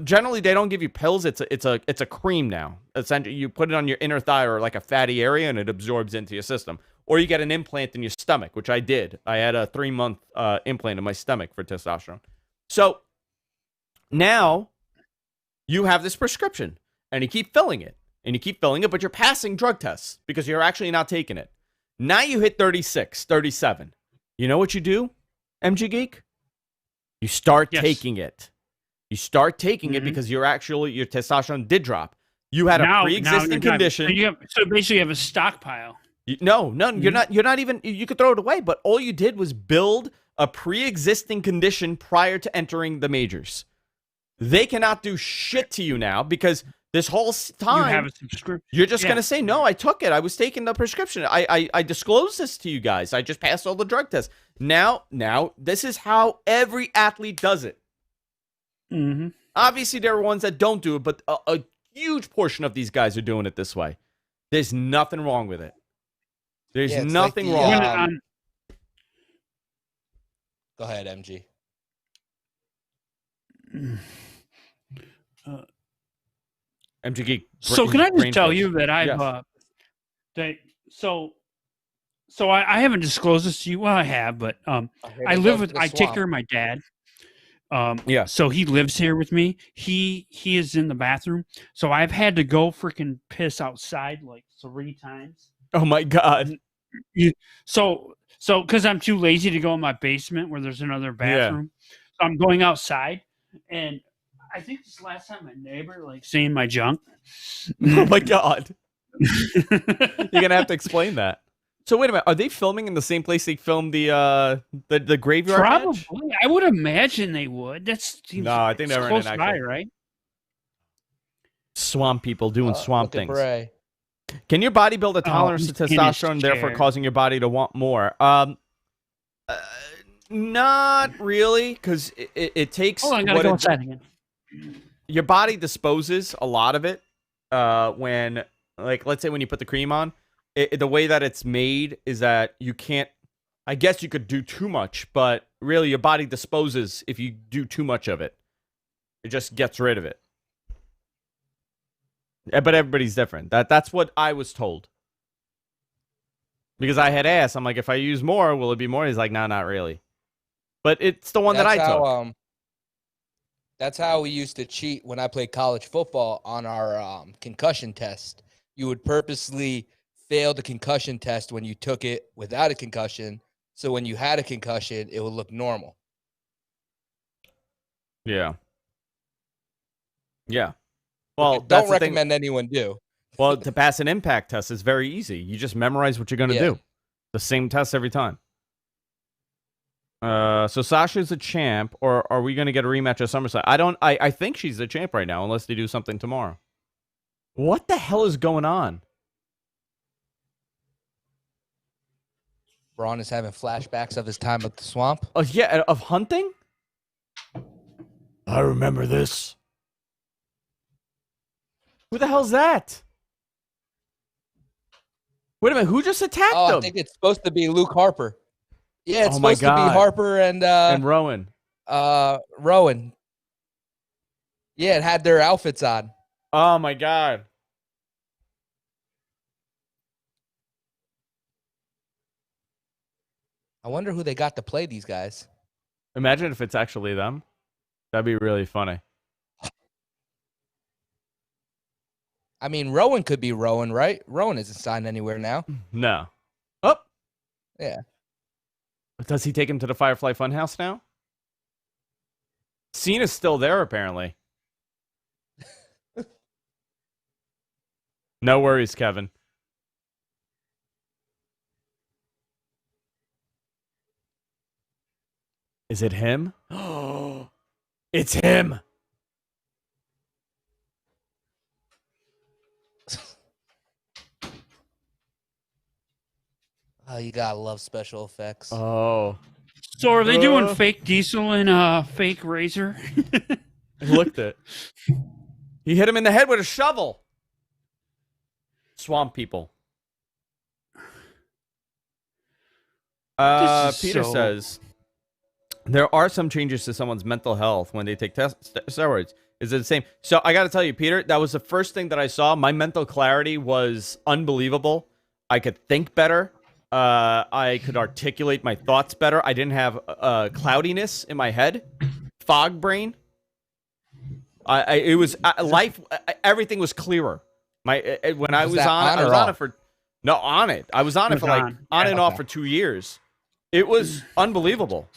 Generally, they don't give you pills. It's a cream now. Essentially, you put it on your inner thigh or like a fatty area, and it absorbs into your system. Or you get an implant in your stomach, which I did. I had a 3-month implant in my stomach for testosterone. So now you have this prescription, and you keep filling it, but you're passing drug tests because you're actually not taking it. Now you hit 36, 37. You know what you do, MG Geek? You start taking it. You start taking it because your testosterone did drop. You had a pre-existing condition. So basically you have a stockpile. No, you're not even, you could throw it away, but all you did was build a pre-existing condition prior to entering the majors. They cannot do shit to you now because this whole time you have a subscription. You're just going to say, no, I took it. I was taking the prescription. I disclosed this to you guys. I just passed all the drug tests. Now, this is how every athlete does it. Obviously, there are ones that don't do it, but a huge portion of these guys are doing it this way. There's nothing wrong with it. There's nothing wrong. Go ahead, MG. MG Geek. So can I just tell you that I've so I haven't disclosed this to you. Well, I have, but I take care of my dad. So he lives here with me. He is in the bathroom. So I've had to go freaking piss outside like 3 times. Oh my God. So because I'm too lazy to go in my basement where there's another bathroom. So I'm going outside, and I think this last time my neighbor seeing my junk. Oh my God. You're gonna have to explain that. So wait a minute, are they filming in the same place they filmed the graveyard Probably. match? I would imagine they would. I think they're close in an by, actual right? Swamp people doing swamp things. Bray. Can your body build a tolerance to testosterone, therefore causing your body to want more? Not really, because it takes. Hold on, I gotta go outside again. Your body disposes a lot of it when, let's say when you put the cream on. The way that it's made is that you can't. I guess you could do too much, but really your body disposes if you do too much of it. It just gets rid of it. But everybody's different. That's what I was told. Because I had asked, I'm like, if I use more, will it be more? He's like, no, not really. But it's the one that I took. That's how we used to cheat when I played college football on our concussion test. You would purposely fail the concussion test when you took it without a concussion. So when you had a concussion, it would look normal. Yeah. Well, don't recommend anyone do. Well, to pass an impact test is very easy. You just memorize what you're going to do. The same test every time. So Sasha's a champ, or are we going to get a rematch at SummerSlam? I think she's a champ right now, unless they do something tomorrow. What the hell is going on? Braun is having flashbacks of his time at the swamp. Oh, yeah, of hunting? I remember this. Who the hell's that? Wait a minute, who just attacked Oh, I them? think it's supposed to be Luke Harper. Yeah, it's Oh my supposed to be God. Harper and Rowan. Rowan. Yeah, it had their outfits on. Oh my God. I wonder who they got to play these guys. Imagine if it's actually them. That'd be really funny. I mean, Rowan could be Rowan, right? Rowan isn't signed anywhere now. No. Oh. Yeah. Does he take him to the Firefly Funhouse now? Cena's still there, apparently. No worries, Kevin. Is it him? Oh, it's him. Oh, you gotta love special effects. Oh. So are they doing fake Diesel and fake Razor? I looked it. He hit him in the head with a shovel. Swamp people. Peter says, there are some changes to someone's mental health when they take steroids. Is it the same? So I got to tell you, Peter, that was the first thing that I saw. My mental clarity was unbelievable. I could think better. I could articulate my thoughts better. I didn't have cloudiness in my head, fog brain. It was life. Everything was clearer. When I was on it for like on and off for 2 years. It was unbelievable.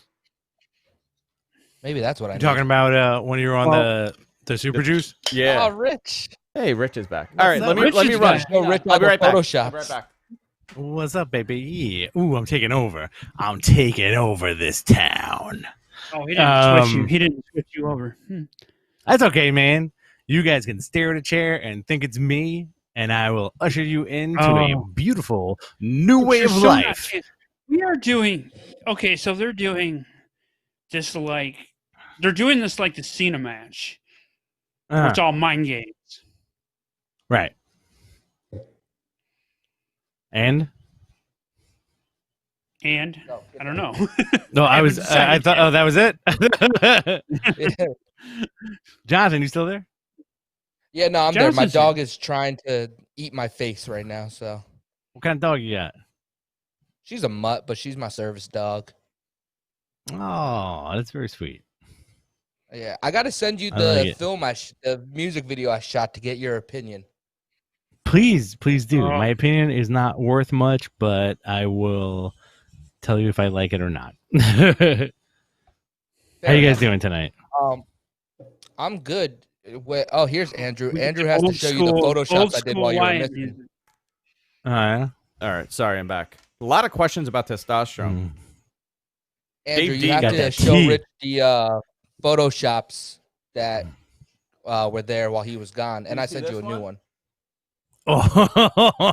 Maybe that's what You're talking about when you were on the Super Juice? Yeah. Oh, Rich. Hey, Rich is back. All right, let me Rich run. No, Rich, I'll be right back. Photoshop. I'll be right back. What's up, baby? Ooh, I'm taking over. I'm taking over this town. Oh, he didn't switch you. He didn't switch you over. That's okay, man. You guys can stare at a chair and think it's me, and I will usher you into a beautiful new way of life. We are doing okay. So they're doing this like the Cena match. Where it's all mind games. Right. And I don't know. no, I thought. Oh, that was it. Jonathan, you still there? Yeah, no, I'm there. My dog is trying to eat my face right now. So, what kind of dog you got? She's a mutt, but she's my service dog. Oh, that's very sweet. Yeah, I got to send you the the music video I shot to get your opinion. Please do. My opinion is not worth much, but I will tell you if I like it or not. How you guys doing tonight? I'm good. Oh, here's Andrew. Andrew has to show you the Photoshops I did while you were missing. All right, sorry, I'm back. A lot of questions about testosterone. Andrew, you have to show Rich the Photoshops that were there while he was gone, and I sent you a new one. Oh,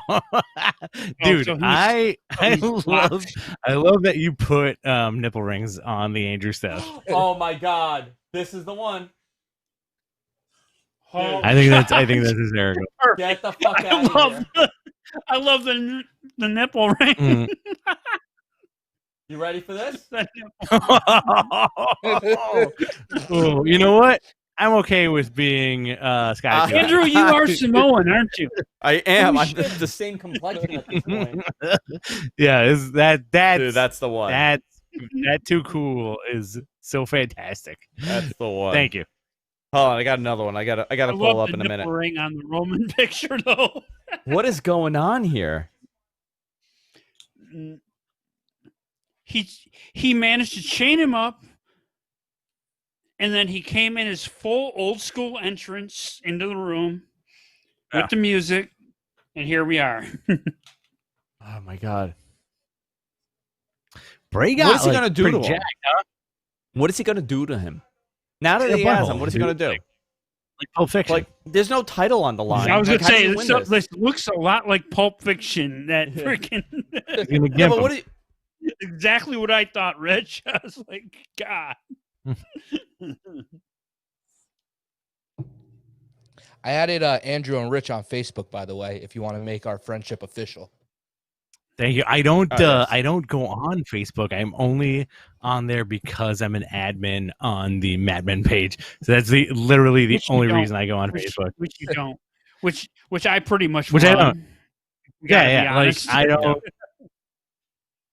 dude, I love that you put nipple rings on the Andrew stuff. Oh my God, this is the one. I think that's hysterical. Get the fuck out of here. I love the nipple ring. You ready for this? Oh, you know what? I'm okay with being Scott. Andrew, you are Samoan, aren't you? I am. I'm the same complexion at this point. Yeah, Dude, that's the one. That too cool is so fantastic. That's the one. Thank you. Hold on, I got another one. I gotta pull up in a minute. Ring on the Roman picture, though. What is going on here? He managed to chain him up, and then he came in his full old school entrance into the room with the music, and here we are. Oh my God. Bray got, what is he gonna do to him? Jacked, huh? What is he gonna do to him? Now that he has him, what is he gonna do? Like Pulp Fiction. Like, there's no title on the line. I was like, gonna say this looks a lot like Pulp Fiction. That freaking. Yeah, but what do you... Exactly what I thought, Rich. I was like, God. I added Andrew and Rich on Facebook, by the way, if you want to make our friendship official. Thank you. I don't yes. I don't go on Facebook. I'm only on there because I'm an admin on the Mad Men page. So that's literally the Which you only don't. reason I go on Which Facebook. you don't. Which I pretty much Which I run. don't. We gotta Yeah, be yeah. Like honest. I don't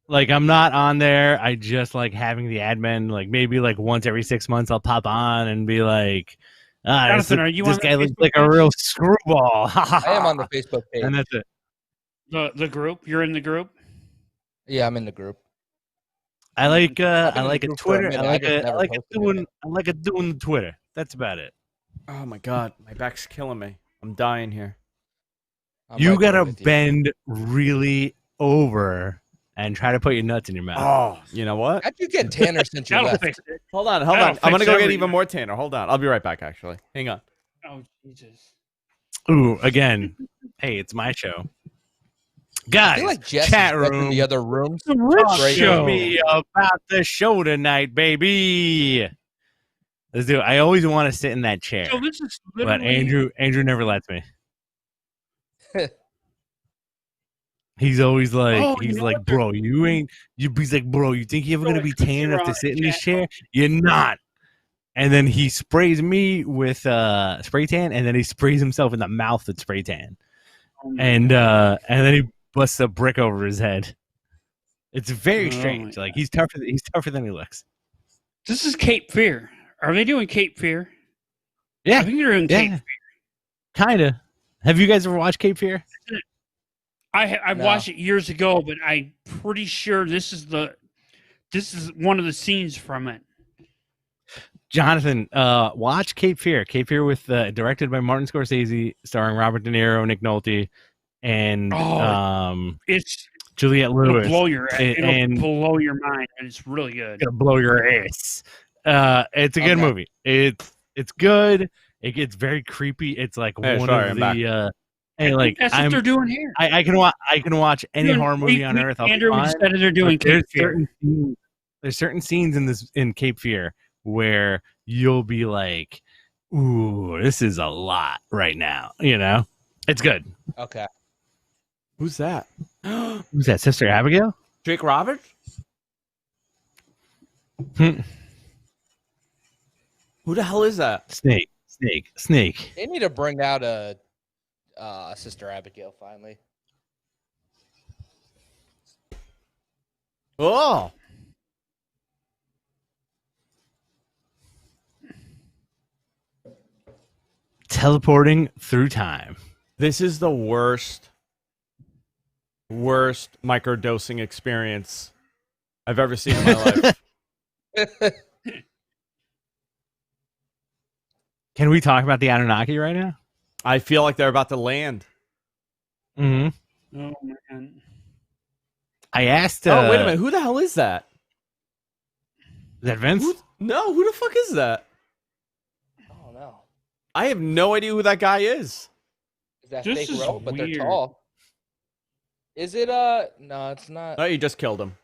like I'm not on there. I just like having the admin. Like maybe like once every 6 months I'll pop on and be like, Jonathan, are you this on the guy looks Facebook like a page? real screwball. I am on the Facebook page. And that's it. The group. You're in the group. Yeah, I'm in the group. I like I've been in I the like a group for a Twitter. minute. I I like just a, I never like a posted doing it. I like a doing the Twitter. That's about it. Oh my god, my back's killing me. I'm dying here. I'm You right there gotta with you. bend really over and try to put your nuts in your mouth. Oh, you know what? How'd you get tanner since you That'll left? fix it. Hold on. That'll I'm gonna fix go get everything. even more tanner. Hold on. I'll be right back. Actually, hang on. Oh Jesus. Ooh, again. Hey, it's my show. I Guys, feel like Jess chat is in room. the other rooms. The rich Talk to show. me about the show tonight, baby. Let's do it. I always want to sit in that chair, So this is but literally Andrew never lets me. He's always like, Oh, you know what? bro, he's like, bro, you think you're ever Bro, gonna be I think tame you're enough to on sit in this chat. chair? You're not. And then he sprays me with spray tan, and then he sprays himself in the mouth with spray tan, Oh my and God. then he busts a brick over his head. It's very Oh strange. my Like he's tougher than he looks. This is Cape Fear. Are they doing Cape Fear? Yeah, I think they're doing Cape yeah, kind of. Have you guys ever watched Cape Fear? I No. watched it years ago, but I'm pretty sure this is one of the scenes from it. Jonathan, watch Cape Fear. Cape Fear with directed by Martin Scorsese, starring Robert De Niro, Nick Nolte, and It's Juliette it'll Lewis. blow your and blow your mind, and it's really good. gonna blow your ass. It's a good Okay. movie. It's good. It gets very creepy. It's like Hey, one sorry, of I'm back. the hey, like That's what they're doing here. I can watch any Doing- horror movie on earth. I'll be Andrew, we fine. said they're doing But there's Cape Fear. certain scenes in Cape Fear where you'll be like, ooh, this is a lot right now. You know, it's good. Okay. Who's that? Who's that? Sister Abigail? Jake Roberts? Hmm. Who the hell is that? Snake. They need to bring out a Sister Abigail finally. Oh, Teleporting through time. this is the worst microdosing experience I've ever seen in my life. Can we talk about the Anunnaki right now? I feel like they're about to land. Mm-hmm. Oh man. I asked. Oh, wait a minute. Who the hell is that? Is that Vince? No, who the fuck is that? Oh no. I have no idea who that guy is. Is that This fake is rope? But they're weird. tall. Is it no, it's not. Oh, you just killed him.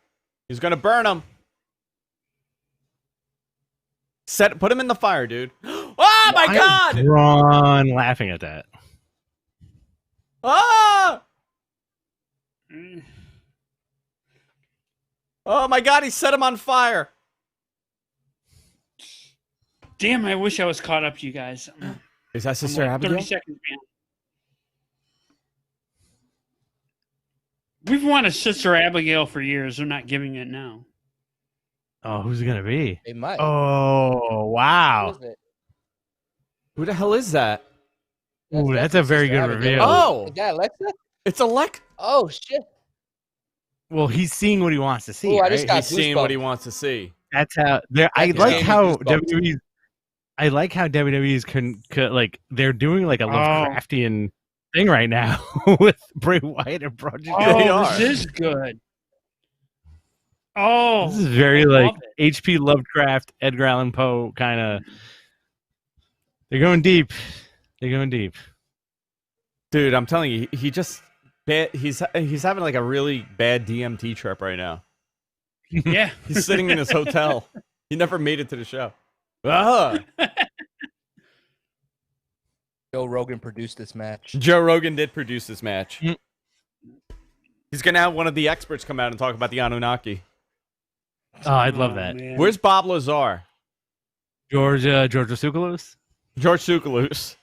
He's gonna burn him. Put him in the fire, dude. Oh my god! Braun laughing at that. Ah! Mm. Oh my god, he set him on fire. Damn, I wish I was caught up to you guys. Is that Sister I'm like Abigail? 30 seconds behind. We've wanted Sister Abigail for years. They're not giving it now. Oh, who's it gonna be? They might. Oh, Who wow. is it? Who the hell is that? Ooh, that's a very Sister good Abigail. reveal. Oh! Is that Alexa? It's Alec. Oh shit. Well, he's seeing what he wants to see. Ooh, I right? just got He's seeing what he goosebumps. wants to see. That's how. I just like gave me how goosebumps. WWE's. I like how WWE's like they're doing like a Lovecraftian thing right now with Bray Wyatt and Braun. They Oh, are. this is good. Oh, This is very I like love it. H.P. Lovecraft, Edgar Allan Poe kind of. They're going deep. They're going deep. Dude, I'm telling you, he just he's having like a really bad DMT trip right now. Yeah. He's sitting in his hotel. He never made it to the show. Ah! Joe Rogan produced this match. Joe Rogan did produce this match. He's gonna have one of the experts come out and talk about the Anunnaki. Oh, I'd love that. Man. Where's Bob Lazar? George Tsoukalos? George Tsoukalos.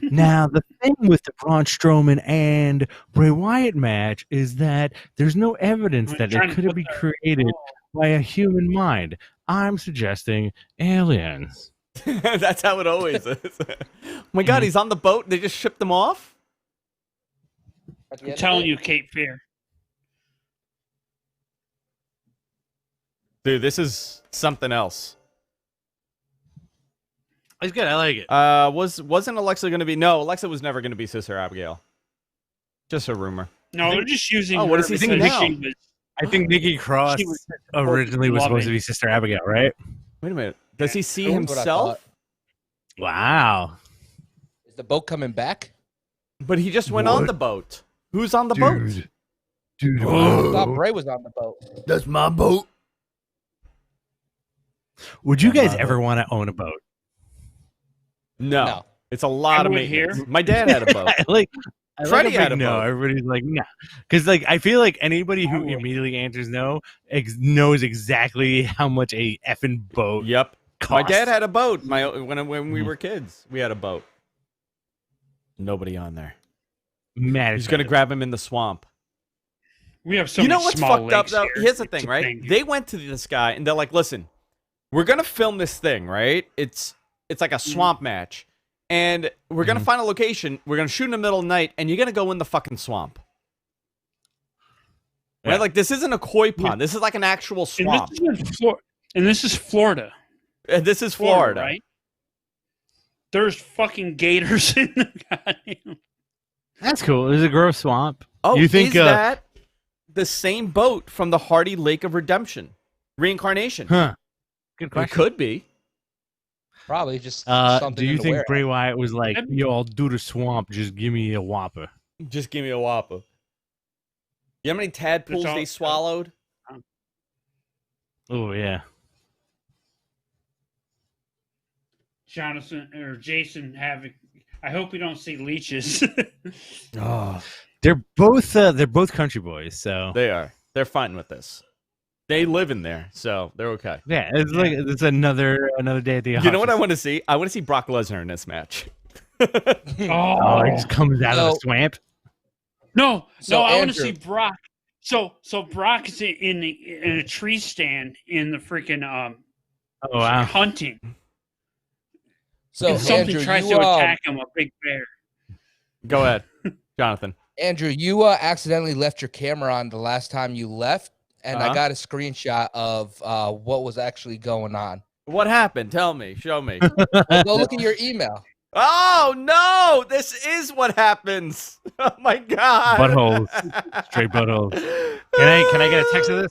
Now, the thing with the Braun Strowman and Bray Wyatt match is that there's no evidence I'm that trying it to could put be that- created by a human mind. I'm suggesting aliens. That's how it always is. Oh my God, he's on the boat. They just shipped him off. At the I'm end of telling it, you, Cape Fear. Dude, this is something else. It's good. I like it. Wasn't Alexa going to be? No, Alexa was never going to be Sister Abigail. Just a rumor. No, they're just using. Oh, what her does he because think now? she was- I think Nikki Cross she was originally was supposed to be Sister Abigail, right? Wait a minute. Does he see That was what I himself? Wow. Is the boat coming back? But he just went on What? the boat. Who's on the boat? Dude, I thought Bray was on the boat. that's my boat. Would you guys Wow. ever want to own a boat? No. No. It's a lot of Everyone maintenance. here? My dad had a boat. I Freddie like a had big a no. boat. Everybody's like, no. Because like I feel like anybody who I would. immediately answers no knows exactly how much a effing boat Yep. costs. My dad had a boat. When we were kids, we had a boat. Nobody on there. Mad. He's gonna grab him in the swamp. We have so You know many what's small fucked up lakes though? here. Here's the It's thing, a right? thing. They went to this guy and they're like, "Listen, we're gonna film this thing, right? It's like a swamp match, and we're gonna find a location. We're gonna shoot in the middle of the night, and you're gonna go in the fucking swamp." Yeah. Right? Like this isn't a koi pond. This is like an actual And swamp. this is Florida. This is Florida. right? There's fucking gators in the goddamn. That's cool. It's a gross swamp. Oh, You think, is that the same boat from the Hardy Lake of Redemption reincarnation? Huh. Good It question. could be. Probably just Do something. you in the think warehouse. Bray Wyatt was like, That'd be- "Yo, I'll do the swamp. Just give me a whopper." Just give me a whopper. You know how many tadpoles all- they swallowed? Oh yeah. Jonathan or Jason having. I hope we don't see leeches. Oh, They're both country boys, so they are. They're fine with this. They live in there, so they're okay. yeah, it's like it's another day at the office. You know what I want to see? I want to see Brock Lesnar in this match. Oh, he just comes out of the No. swamp. no, So, I want to Andrew- see Brock. So Brock is in a tree stand in the freaking Oh wow. hunting. So and something Andrew, tries you, to attack him, a big bear. Go ahead, Jonathan. Andrew, you accidentally left your camera on the last time you left, and I Uh-huh. got a screenshot of what was actually going on. What happened? Tell me. Show me. Well, go look at your email. Oh no! This is what happens. Oh my god. Buttholes. Straight buttholes. Can I get a text of this?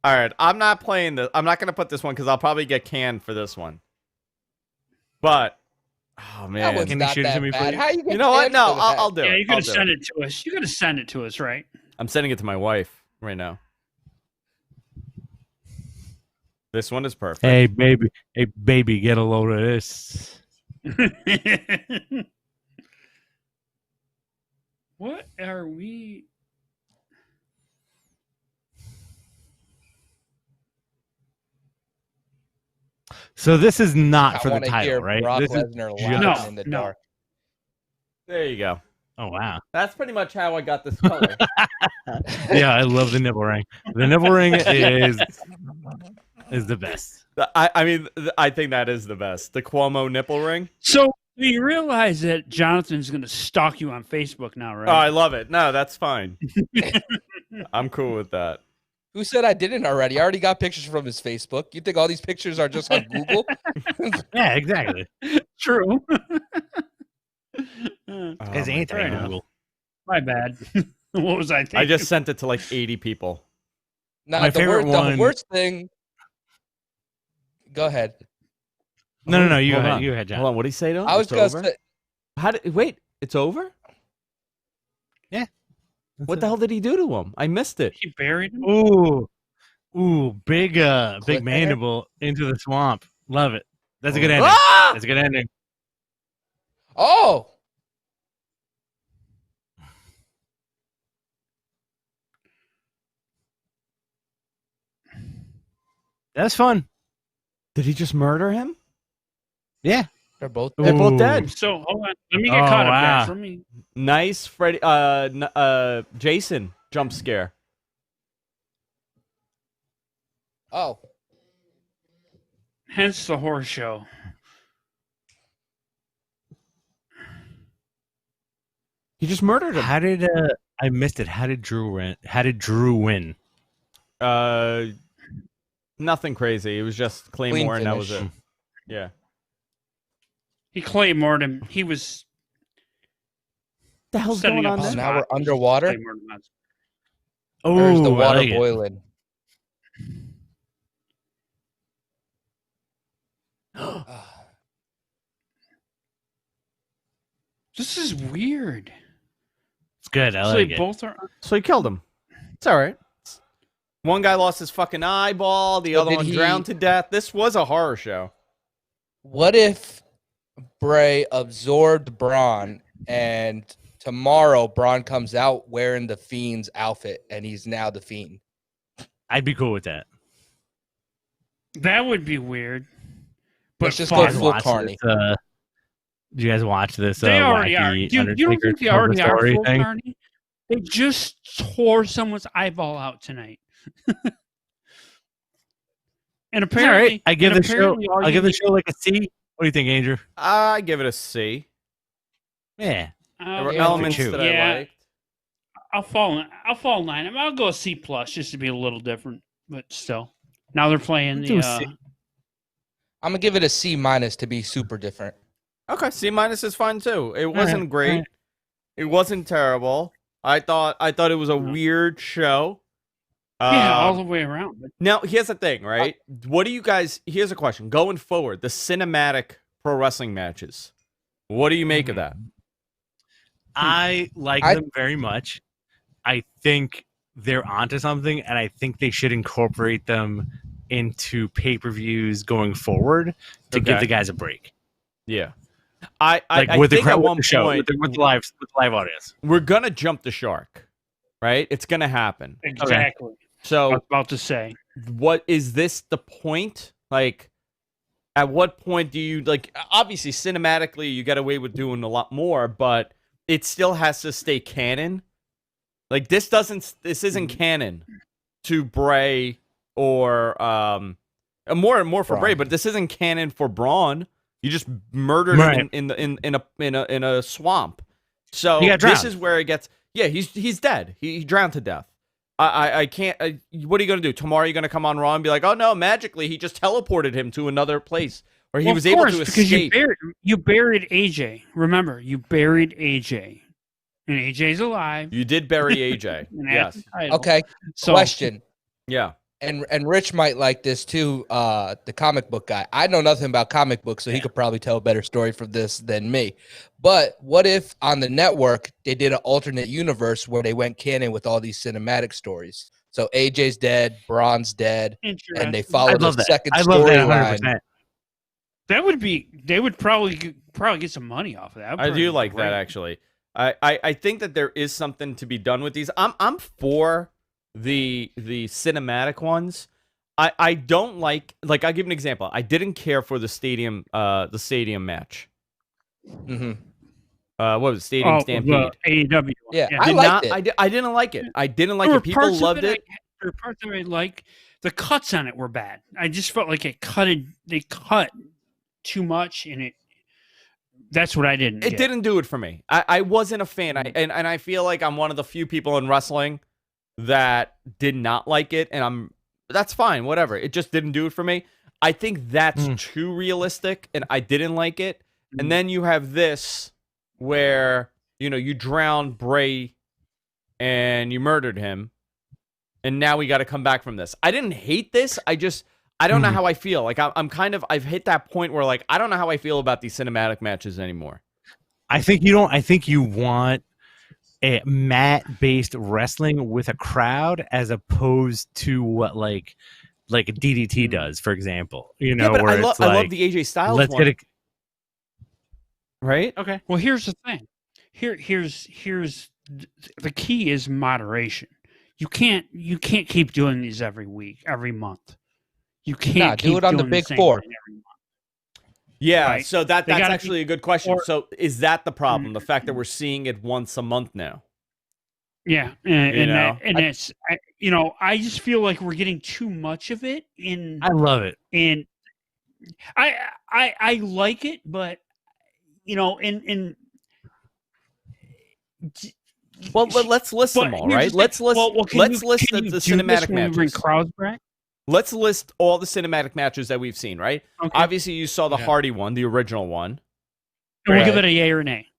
All right, I'm not playing this. I'm not gonna put this one because I'll probably get canned for this one. But oh That man, one's Can you not shoot it to that me, bad. please? How you get you know what? canned No, for that? I'll do Yeah, it. you gotta I'll do send it. it to us. You gotta send it to us, right? I'm sending it to my wife right now. This one is perfect. Hey baby, get a load of this. What are we? So this is not I for the wanna title, hear right? Brock This is Lesnar just- laughing in the No. dark. There you go. Oh wow. That's pretty much how I got this color. Yeah, I love the nipple ring. The nipple ring is the best. I mean, I think that is the best. The Cuomo nipple ring. So you realize that Jonathan's gonna stalk you on Facebook now, right? Oh, I love it. No, that's fine. I'm cool with that. Who said I didn't already? I already got pictures from his Facebook. You think all these pictures are just on Google? Yeah, exactly. True. Oh, It's my anti God. Google. My bad. What was I thinking? I just sent it to like 80 people. Now, My favorite the one- worst thing. Go ahead. No, you Hold had on. you had John. Hold on. What did he say to him? I was It's gonna over? say, How did, wait, it's over? What the hell did he do to him? I missed it. He buried him. Ooh, big Cliffhanger? mandible into the swamp. Love it. That's a good ending. Ah! That's a good ending. oh, That's fun. Did he just murder him? Yeah. They're both They're both dead. So hold on, let me get caught up, guys. Let me. Nice, Freddy. Jason jump scare. Oh, Hence the horror show. He just murdered him. How did I missed it? How did Drew win? Nothing crazy. It was just Claymore, and that was it. Yeah. He claymored him. He was The hell's setting going up on a there? now we're spot. underwater? Claymored him. There's the Oh, water I like it. boiling. This is weird. It's good. I So like they it. both are. So he killed him. It's all right. One guy lost his fucking eyeball. The So other did one he- drowned to death. This was a horror show. What if Bray absorbed Braun and tomorrow Braun comes out wearing the Fiend's outfit and he's now the Fiend? I'd be cool with that. That would be weird. But Let's just fun. go full carny. Do you guys watch this? They already are. wacky You don't Undertaker think they tell the already are story full thing? carny? They just tore someone's eyeball out tonight. And It's all apparently, right. I give and the show. apparently all I'll you give the need- show like a C. What do you think, Andrew? I give it a C. Yeah. There were Yeah, elements for two. that I Yeah. liked. I'll fall 9. I mean, I'll go a C plus just to be a little different, but still. Now they're playing I'll do the. a C. I'm gonna give it a C minus to be super different. Okay, C minus is fine too. It right, wasn't great. all right. It wasn't terrible. I thought it was a weird show. Yeah, all Um, the way around. But Now, here's the thing, right? What do you guys... Here's a question. Going forward, the cinematic pro wrestling matches, what do you make of that? I like I- them very much. I think they're onto something, and I think they should incorporate them into pay-per-views going forward to give Okay. the guys a break. Yeah. I With the think crowd, at with one the show, point, with the live audience. we're going to jump the shark, right? It's going to happen. exactly. I So was about to say. what is this the point? Like, at what point do you, like, obviously cinematically you get away with doing a lot more, but it still has to stay canon. Like, this isn't canon to Bray or more and more for Braun. Bray, but this isn't canon for Braun. You just murdered Right. him in a swamp. So He got this drowned. is where it gets. Yeah, he's dead. He drowned to death. I can't. What are you gonna do tomorrow? You're gonna come on Raw and be like, oh no, magically he just teleported him to another place, or he Well, was of able course, to because escape. you buried AJ. Remember, you buried AJ, and AJ's alive. You did bury AJ. and yes. that's the title. Okay, So question. Yeah. And Rich might like this too, the comic book guy. I know nothing about comic books, so he could probably tell a better story from this than me. But what if on the network they did an alternate universe where they went canon with all these cinematic stories? So AJ's dead, Braun's dead, and they interesting. follow I'd the love that. second I love that storyline. 100%. That would be. They would probably get some money off of that. I do like that actually. I think that there is something to be done with these. I'm for the cinematic ones. I don't like I'll give you an example. I didn't care for the stadium match. Mhm. What was it? Stadium Stampede? AEW. Yeah, I I liked it. I didn't like it. I didn't like There it. were People parts of loved it. There were parts of it I like. The cuts on it were bad. I just felt like they cut too much, and that's what I didn't. It get. didn't do it for me. I wasn't a fan. And I feel like I'm one of the few people in wrestling that did not like it, and that's fine, whatever. It just didn't do it for me. I think that's too realistic, and I didn't like it. And then you have this where, you drowned Bray and you murdered him, and now we got to come back from this. I didn't hate this. I don't know how I feel. Like, I've hit that point where, like, I don't know how I feel about these cinematic matches anymore. I think you don't. I think you want a mat-based wrestling with a crowd as opposed to what like a DDT does, for example. Yeah, but where I it's love like, the AJ Styles let's one. get a Right? okay. Well, here's the thing. Here's the key is moderation. You can't keep doing these every week, every month. You can't do it on the doing Big same Four. thing every month. Yeah, Right. so that's They gotta actually a good question. or- So is that the problem? The fact that we're seeing it once a month now? Yeah, You and know? it's I just feel like we're getting too much of it in I love it. and I like it, but in Well, let's list them but all, here's right? the Let's thing. list Well, can let's you- list can the you do this cinematic when we bring matches. crowds back? Let's list all the cinematic matches that we've seen, right? Okay. Obviously, you saw the Yeah. Hardy one, the original one. And we'll give Right. it a yay or nay.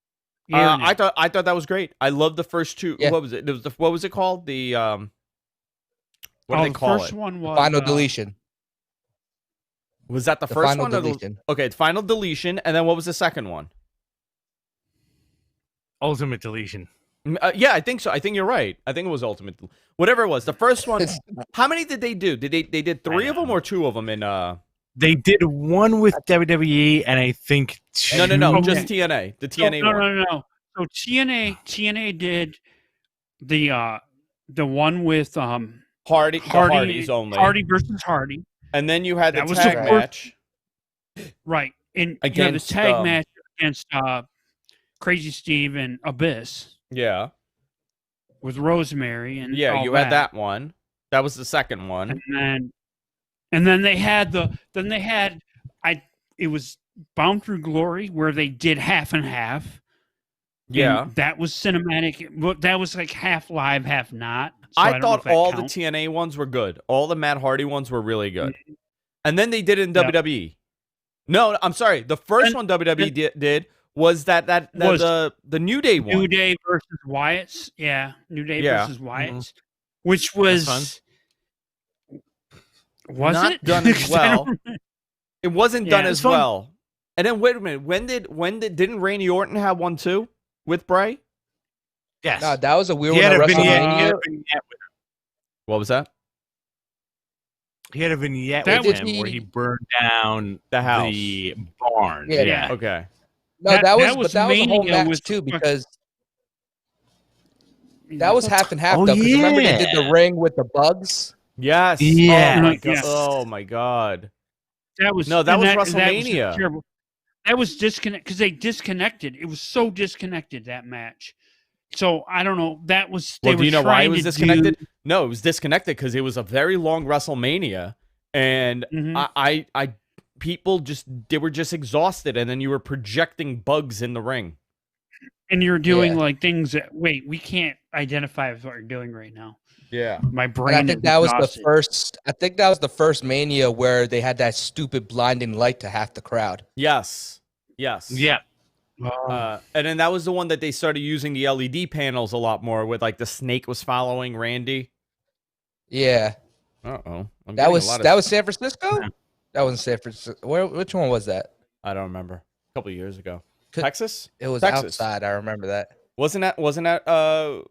Yay or nay. I thought that was great. I loved the first two. Yeah. What was it? What was it called? The what do they the call first it? one was Final deletion. Was that the The first final one? Or deletion. okay, final deletion, and then what was the second one? Ultimate deletion. Yeah, I think so. I think you're right. I think it was Ultimate. Whatever it was, the first one. How many did they do? Did they did three of them or two of them in? They did one with WWE, and I think No, Okay. just TNA. The TNA no, one. no. So TNA did the one with Hardy, the Hardys only. Hardy versus Hardy, And then you had the That was tag the match. right? And you had the Against, tag match against Crazy Steve and Abyss Yeah. with Rosemary and Yeah, all you had that one. That was the second one. and then they had it was Bound Through Glory where they did half and half. Yeah. And that was cinematic. But that was like half live, half not. So I I don't know thought if that all the counts. TNA ones were good. All the Matt Hardy ones were really good. And then they did it in Yeah. WWE. No, I'm sorry. The first And- one WWE did was Was the New Day one. New Day versus Wyatt's. Yeah, New Day Yeah. versus Wyatt's, which was That's was Not it done as 'Cause I don't well. remember. It wasn't Yeah, done it's as fun. well. And then wait a minute. When did didn't Randy Orton have one too with Bray? yes. No, that was a weird he one. had at a vignette. WrestleMania. He had a vignette with, What was that? he had a vignette That with was him where the- he burned down The house. the barn. Yeah. Yeah. Okay. No, That- that was that was but that was a whole Mania match with too fucking- because that was half and half Oh, though. Because remember they did the yeah. ring with the bugs. Yes. Yeah. Oh my Right, god. yes. Oh my god. That was No, that and was just WrestleMania. terrible. That was disconnect because they disconnected. It was so disconnected that match. So I don't know. That was. They Well, do were you know why it trying was to disconnected? do- No, it was disconnected because it was a very long WrestleMania, and Mhm. I people they were just exhausted, and then you were projecting bugs in the ring. and you're doing Yeah. like things that we can't identify with what you're doing right now. Yeah. My And brain. I think is that was the exhausted. first. I think that was the first Mania where they had that stupid blinding light to half the crowd. Yes. Yes. Yeah. And then that was the one that they started using the LED panels a lot more with, like, the snake was following Randy. Yeah, Uh-oh. that was San Francisco. That wasn't San Francisco. Which one was that? I don't remember. A couple of years ago. Could- Texas? It was Texas. outside. I remember that. Wasn't that Oh,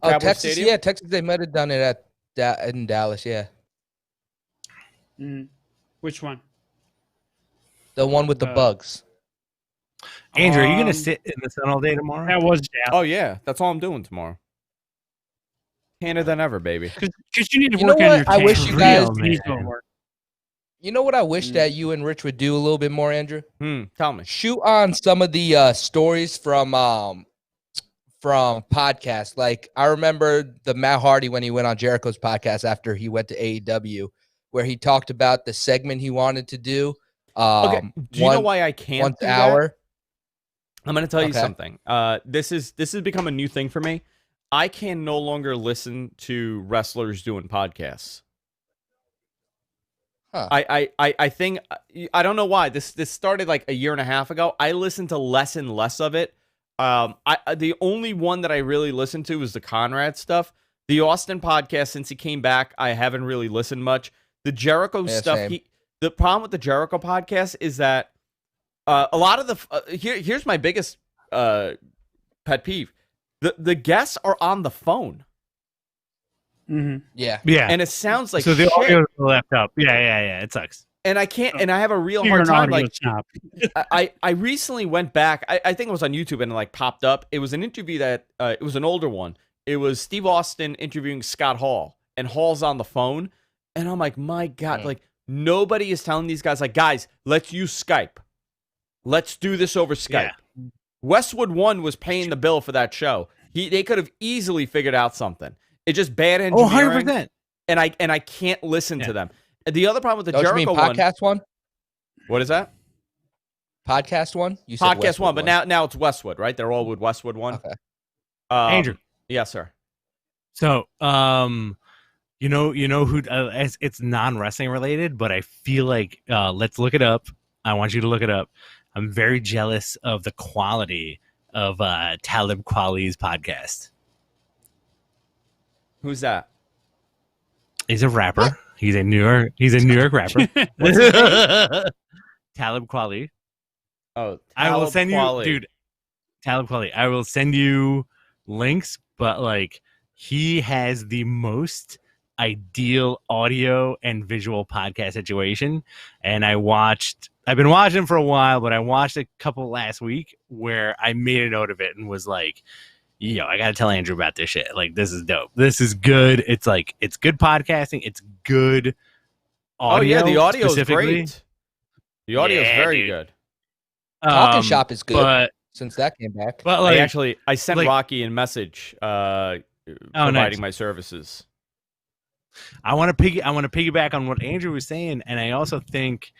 Cowboy Texas. Stadium? Yeah, Texas. They might have done it in Dallas. Yeah, Which one? the one with the bugs. Andrew, are you Um, gonna sit in the sun all day tomorrow? That was Dallas. Oh, yeah. That's all I'm doing tomorrow. Canner than ever, baby. Because you need to You know work on what? your. I wish tan. you guys- It needs to work. You know what I wish that you and Rich would do a little bit more, Andrew? Tell me. Shoot on some of the stories from podcasts. Like I remember the Matt Hardy when he went on Jericho's podcast after he went to AEW, where he talked about the segment he wanted to do. Okay. Do you know why I can't once do that? hour? I'm going to tell you Okay. something. This has become a new thing for me. I can no longer listen to wrestlers doing podcasts. Huh. I think I don't know why this started like a year and a half ago. I listened to less and less of it. The only one that I really listened to was the Conrad stuff. The Austin podcast, since he came back, I haven't really listened much. The Jericho Yeah, stuff. same. The problem with the Jericho podcast is that a lot of the here's my biggest pet peeve. The guests are on the phone, Yeah. Yeah. and it sounds like so the shit. audio is left up. Yeah. It sucks. And I can't, and I have a real You're hard an time. audio Like, snob. I recently went back. I think it was on YouTube and it like popped up. It was an interview that it was an older one. It was Steve Austin interviewing Scott Hall, and Hall's on the phone, and I'm like, my God, like Nobody is telling these guys, like, guys, let's use Skype. Let's do this over Skype. Yeah. Westwood One was paying the bill for that show. They could have easily figured out something. It's just bad engineering. 100%. And I can't listen to them. And the other problem with the Don't you Jericho mean podcast one? What is that? Podcast one? You said Podcast Westwood One, but now it's Westwood, right? They're all with Westwood One. Okay. Andrew. Yes, sir. So, you know who? It's non-wrestling related, but I feel like let's look it up. I want you to look it up. I'm very jealous of the quality of Talib Kweli's podcast. Who's that? He's a rapper. He's a New York rapper. Talib Kweli. Oh, I will send Kweli. you, dude. Talib Kweli. I will send you links, but like he has the most ideal audio and visual podcast situation. And I've been watching for a while, but I watched a couple last week where I made a note of it and was like, yo, I gotta tell Andrew about this shit. Like, this is dope. This is good. It's like, it's good podcasting. It's good audio. Oh yeah, the audio is specifically. great. The audio is very dude. good. Talking Shop is good But since that came back. but like, I sent like- Rocky a message providing nice. my services. I want to piggyback on what Andrew was saying, and I also think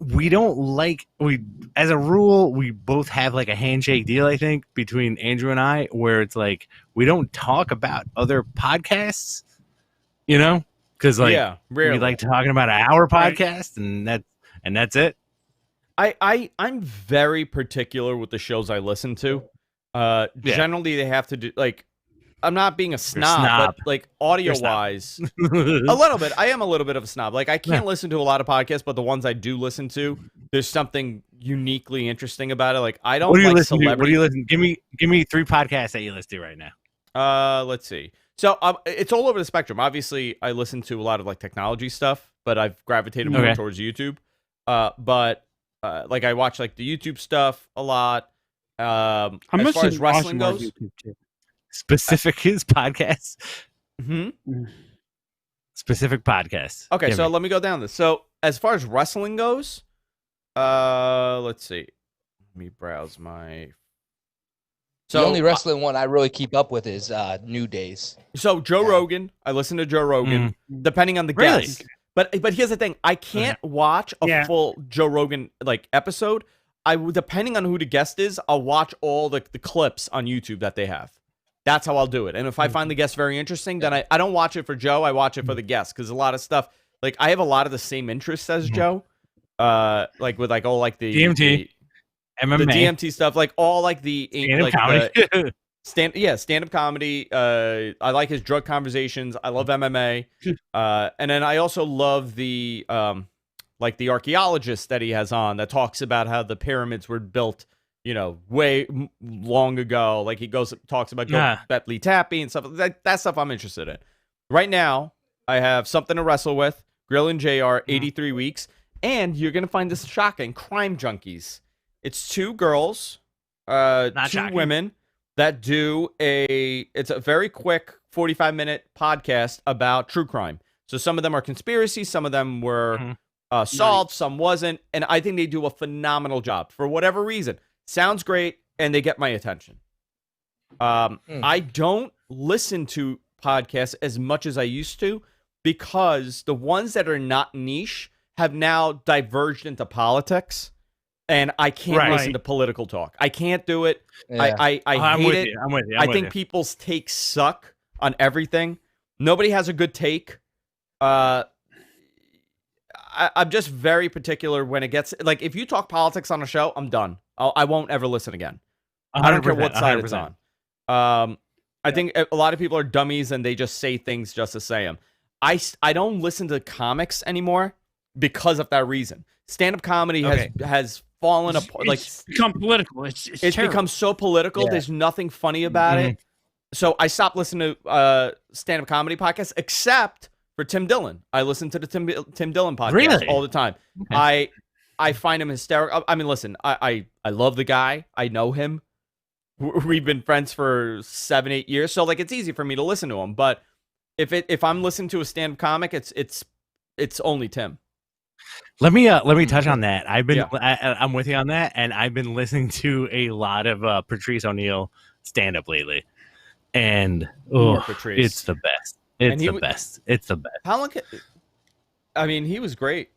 as a rule, we both have like a handshake deal, I think, between Andrew and I, where it's like we don't talk about other podcasts, you know, because like rarely. we like talking about our podcast, and that's it. I'm very particular with the shows I listen to. Generally, they have to do like. I'm not being a snob, but like audio wise, a little bit. I am a little bit of a snob. Like I can't listen to a lot of podcasts, but the ones I do listen to, there's something uniquely interesting about it. Like I don't like celebrity. What do you listen? Give me 3 podcasts that you listen to right now. Let's see. So it's all over the spectrum. Obviously, I listen to a lot of like technology stuff, but I've gravitated more towards YouTube. But like I watch like the YouTube stuff a lot. As far as wrestling goes. Specific his podcasts. Specific podcasts. Okay, so let me go down this. So as far as wrestling goes, let's see. Let me browse my. So the only wrestling one I really keep up with is New Days. So Joe Rogan, I listen to Joe Rogan, depending on the guest. But here's the thing: I can't watch a full Joe Rogan like episode. Depending on who the guest is, I'll watch all the clips on YouTube that they have. That's how I'll do it. And if I find the guest very interesting, then I don't watch it for Joe. I watch it for the guest because a lot of stuff, like I have a lot of the same interests as Joe. Like with like all like the DMT, MMA, the DMT stuff, like all like the stand-up comedy. Stand-up comedy. I like his drug conversations. I love MMA. And then I also love the like the archaeologist that he has on that talks about how the pyramids were built, you know, way long ago. Like he talks about Göbekli Tepe and stuff. That stuff I'm interested in. Right now, I have something to wrestle with. Grill and JR, 83 weeks. And you're going to find this shocking. Crime Junkies. It's 2 girls, 2 women that do it's a very quick 45-minute podcast about true crime. So some of them are conspiracies. Some of them were solved. Some wasn't. And I think they do a phenomenal job for whatever reason. Sounds great, and they get my attention. I don't listen to podcasts as much as I used to because the ones that are not niche have now diverged into politics, and I can't listen to political talk. I can't do it. Yeah. I hate it. I'm with you. I think people's takes suck on everything. Nobody has a good take. I'm just very particular when it gets like if you talk politics on a show, I'm done. I won't ever listen again. I don't care what side it's on. I think a lot of people are dummies and they just say things just to say them. I don't listen to comics anymore because of that reason. Stand-up comedy has fallen apart. Like It's become political. It's become so political. Yeah. There's nothing funny about it. So I stopped listening to stand-up comedy podcasts except for Tim Dillon. I listen to the Tim Dillon podcast all the time. Okay. I find him hysterical. I mean, listen, I love the guy. I know him. We've been friends for 7-8 years, so like it's easy for me to listen to him. But if I'm listening to a stand-up comic, it's it's only Tim. Let me touch on that. I'm with you on that, and I've been listening to a lot of Patrice O'Neal stand up lately, and Patrice. it's the best. It's the best. It's the best. How long? I mean, he was great.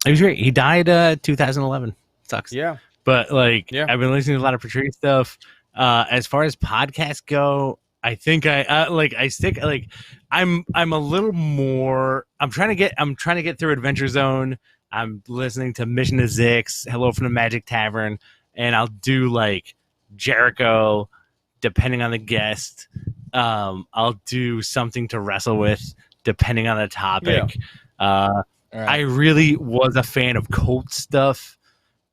He was great. He died 2011. Sucks. Yeah, but I've been listening to a lot of Patrice stuff. As far as podcasts go, I think I stick I'm a little more. I'm trying to get through Adventure Zone. I'm listening to Mission to Zix, Hello from the Magic Tavern, and I'll do like Jericho, depending on the guest. I'll do something to wrestle with, depending on the topic. Yeah. I really was a fan of Colt stuff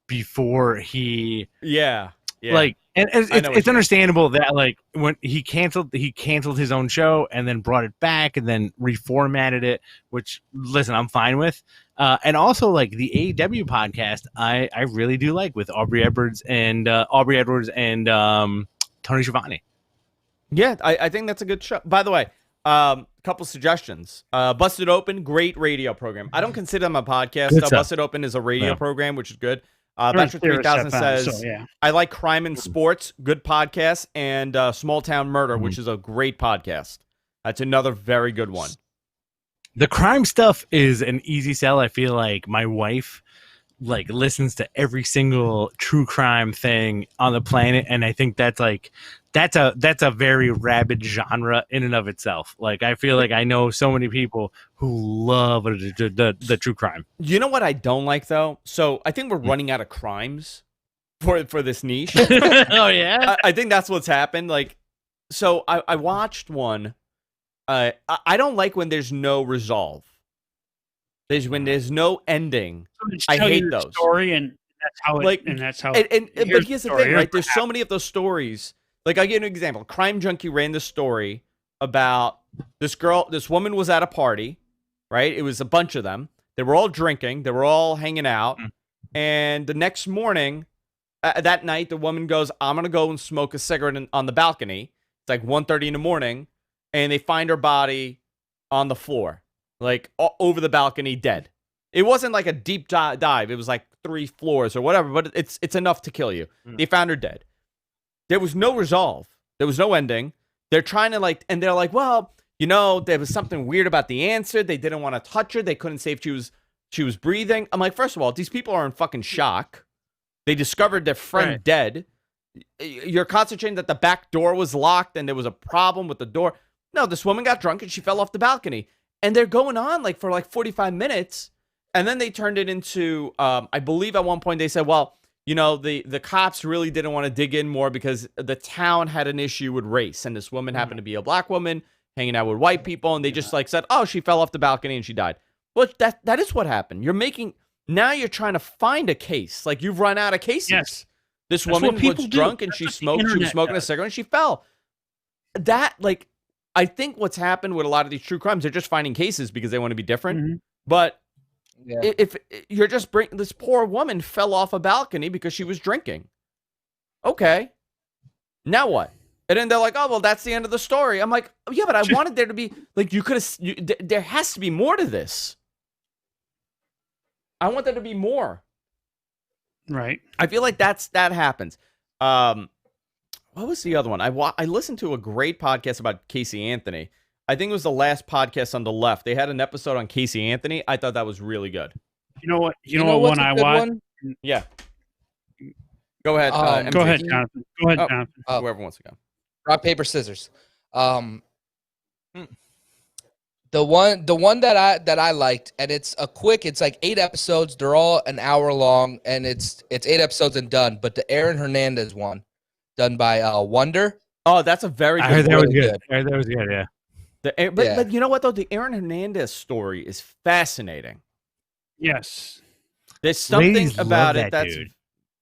before he. Yeah. And it's understandable that when he canceled his own show and then brought it back and then reformatted it, which listen, I'm fine with. And also the AEW podcast, I really do like with Aubrey Edwards and Tony Schiavone. Yeah, I think that's a good show. By the way, couple suggestions. Busted Open, great radio program. I don't consider them a podcast. Busted Open is a radio program, which is good. Bachelor 3000 says, I like Crime and Sports, good podcast, and Small Town Murder, which is a great podcast. That's another very good one. The crime stuff is an easy sell. I feel like my wife listens to every single true crime thing on the planet, and I think that's a very rabid genre in and of itself. I feel like I know so many people who love the true crime. You know what I don't like though? So I think we're running out of crimes for this niche. Oh yeah, I think that's what's happened. So I watched one. I don't like when there's no resolve. When there's no ending. I hate those. Story and that's how it. But here's the thing, right? There's so many of those stories. I'll give you an example. Crime Junkie ran this story about this woman was at a party, right? It was a bunch of them. They were all drinking. They were all hanging out. And the next morning, that night, the woman goes, I'm going to go and smoke a cigarette on the balcony. It's 1:30 in the morning. And they find her body on the floor, over the balcony, dead. It wasn't a deep dive. It was 3 floors or whatever, but it's enough to kill you. They found her dead. There was no resolve. There was no ending. They're trying to and they're well, there was something weird about the answer. They didn't want to touch her. They couldn't say if she was breathing. I'm first of all, these people are in fucking shock. They discovered their friend dead. You're concentrating that the back door was locked and there was a problem with the door. No, this woman got drunk and she fell off the balcony. And they're going on for 45 minutes. And then they turned it into, I believe at one point they said, well, the cops really didn't want to dig in more because the town had an issue with race. And this woman happened to be a black woman hanging out with white people. And they just said, oh, she fell off the balcony and she died. Well, that is what happened. Now you're trying to find a case. You've run out of cases. Yes. This woman was drunk and she was smoking a cigarette and she fell. I think what's happened with a lot of these true crimes, they're just finding cases because they want to be different. But if you're just this poor woman fell off a balcony because she was drinking. Okay. Now what? And then they're oh, well, that's the end of the story. I'm yeah, but I wanted there to be, you could have, there has to be more to this. I want there to be more. Right. I feel that happens. What was the other one? I listened to a great podcast about Casey Anthony. I think it was the last podcast on the left. They had an episode on Casey Anthony. I thought that was really good. You know what? You know what one I watched? Yeah. Go ahead. Go ahead, Jonathan. Jonathan. Whoever wants to go. Rock, paper, scissors. The one that I liked, and it's it's 8 episodes. They're all an hour long, and it's 8 episodes and done. But the Aaron Hernandez one, done by Wonder. Oh, that's a very good one. I heard that was good. I heard that was good, yeah. But you know what, though? The Aaron Hernandez story is fascinating. Yes. There's something Ladies about love it that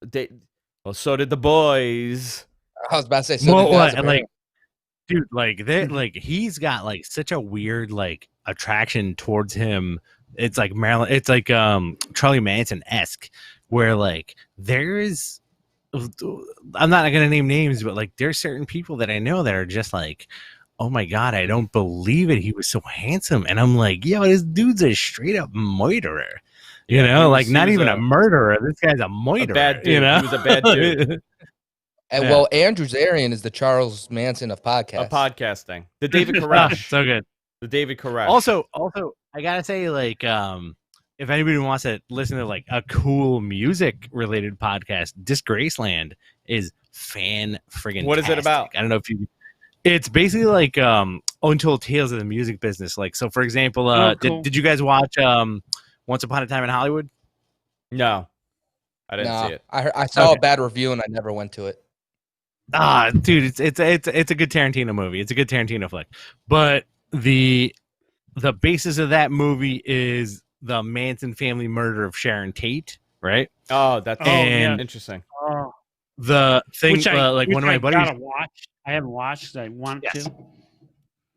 that's... well, so did the boys. I was about to say, so did Nazareth. Dude, he's got such a weird attraction towards him. It's Marilyn. It's Charlie Manson-esque, where there is. I'm not gonna name names, but there's certain people that I know that are just oh my God, I don't believe it. He was so handsome. And I'm like, yo, this dude's a straight up murderer. You Yeah, know, he like was not even a a murderer. This guy's a murderer. bad dude. You know? He was a bad dude. And Yeah. well, Andrew Zarian is the Charles Manson of podcasts. A podcasting. The David Koresh. So good. The David Koresh. Also, I gotta say, like, if anybody wants to listen to like a cool music related podcast, Disgraceland is fan friggin' What is it about? I don't know if you. It's basically like Untold Tales of the music business. Like, so for example, cool. did you guys watch Once Upon a Time in Hollywood? No, I didn't see it. I saw Okay. a bad review and I never went to it. Ah, dude, it's a good Tarantino movie. It's a good Tarantino flick. But the basis of that movie is the Manson family murder of Sharon Tate, right? Oh, that's And- interesting. Oh, The thing, which I like one of my buddies, gotta watch. I haven't watched. I want Yes. to.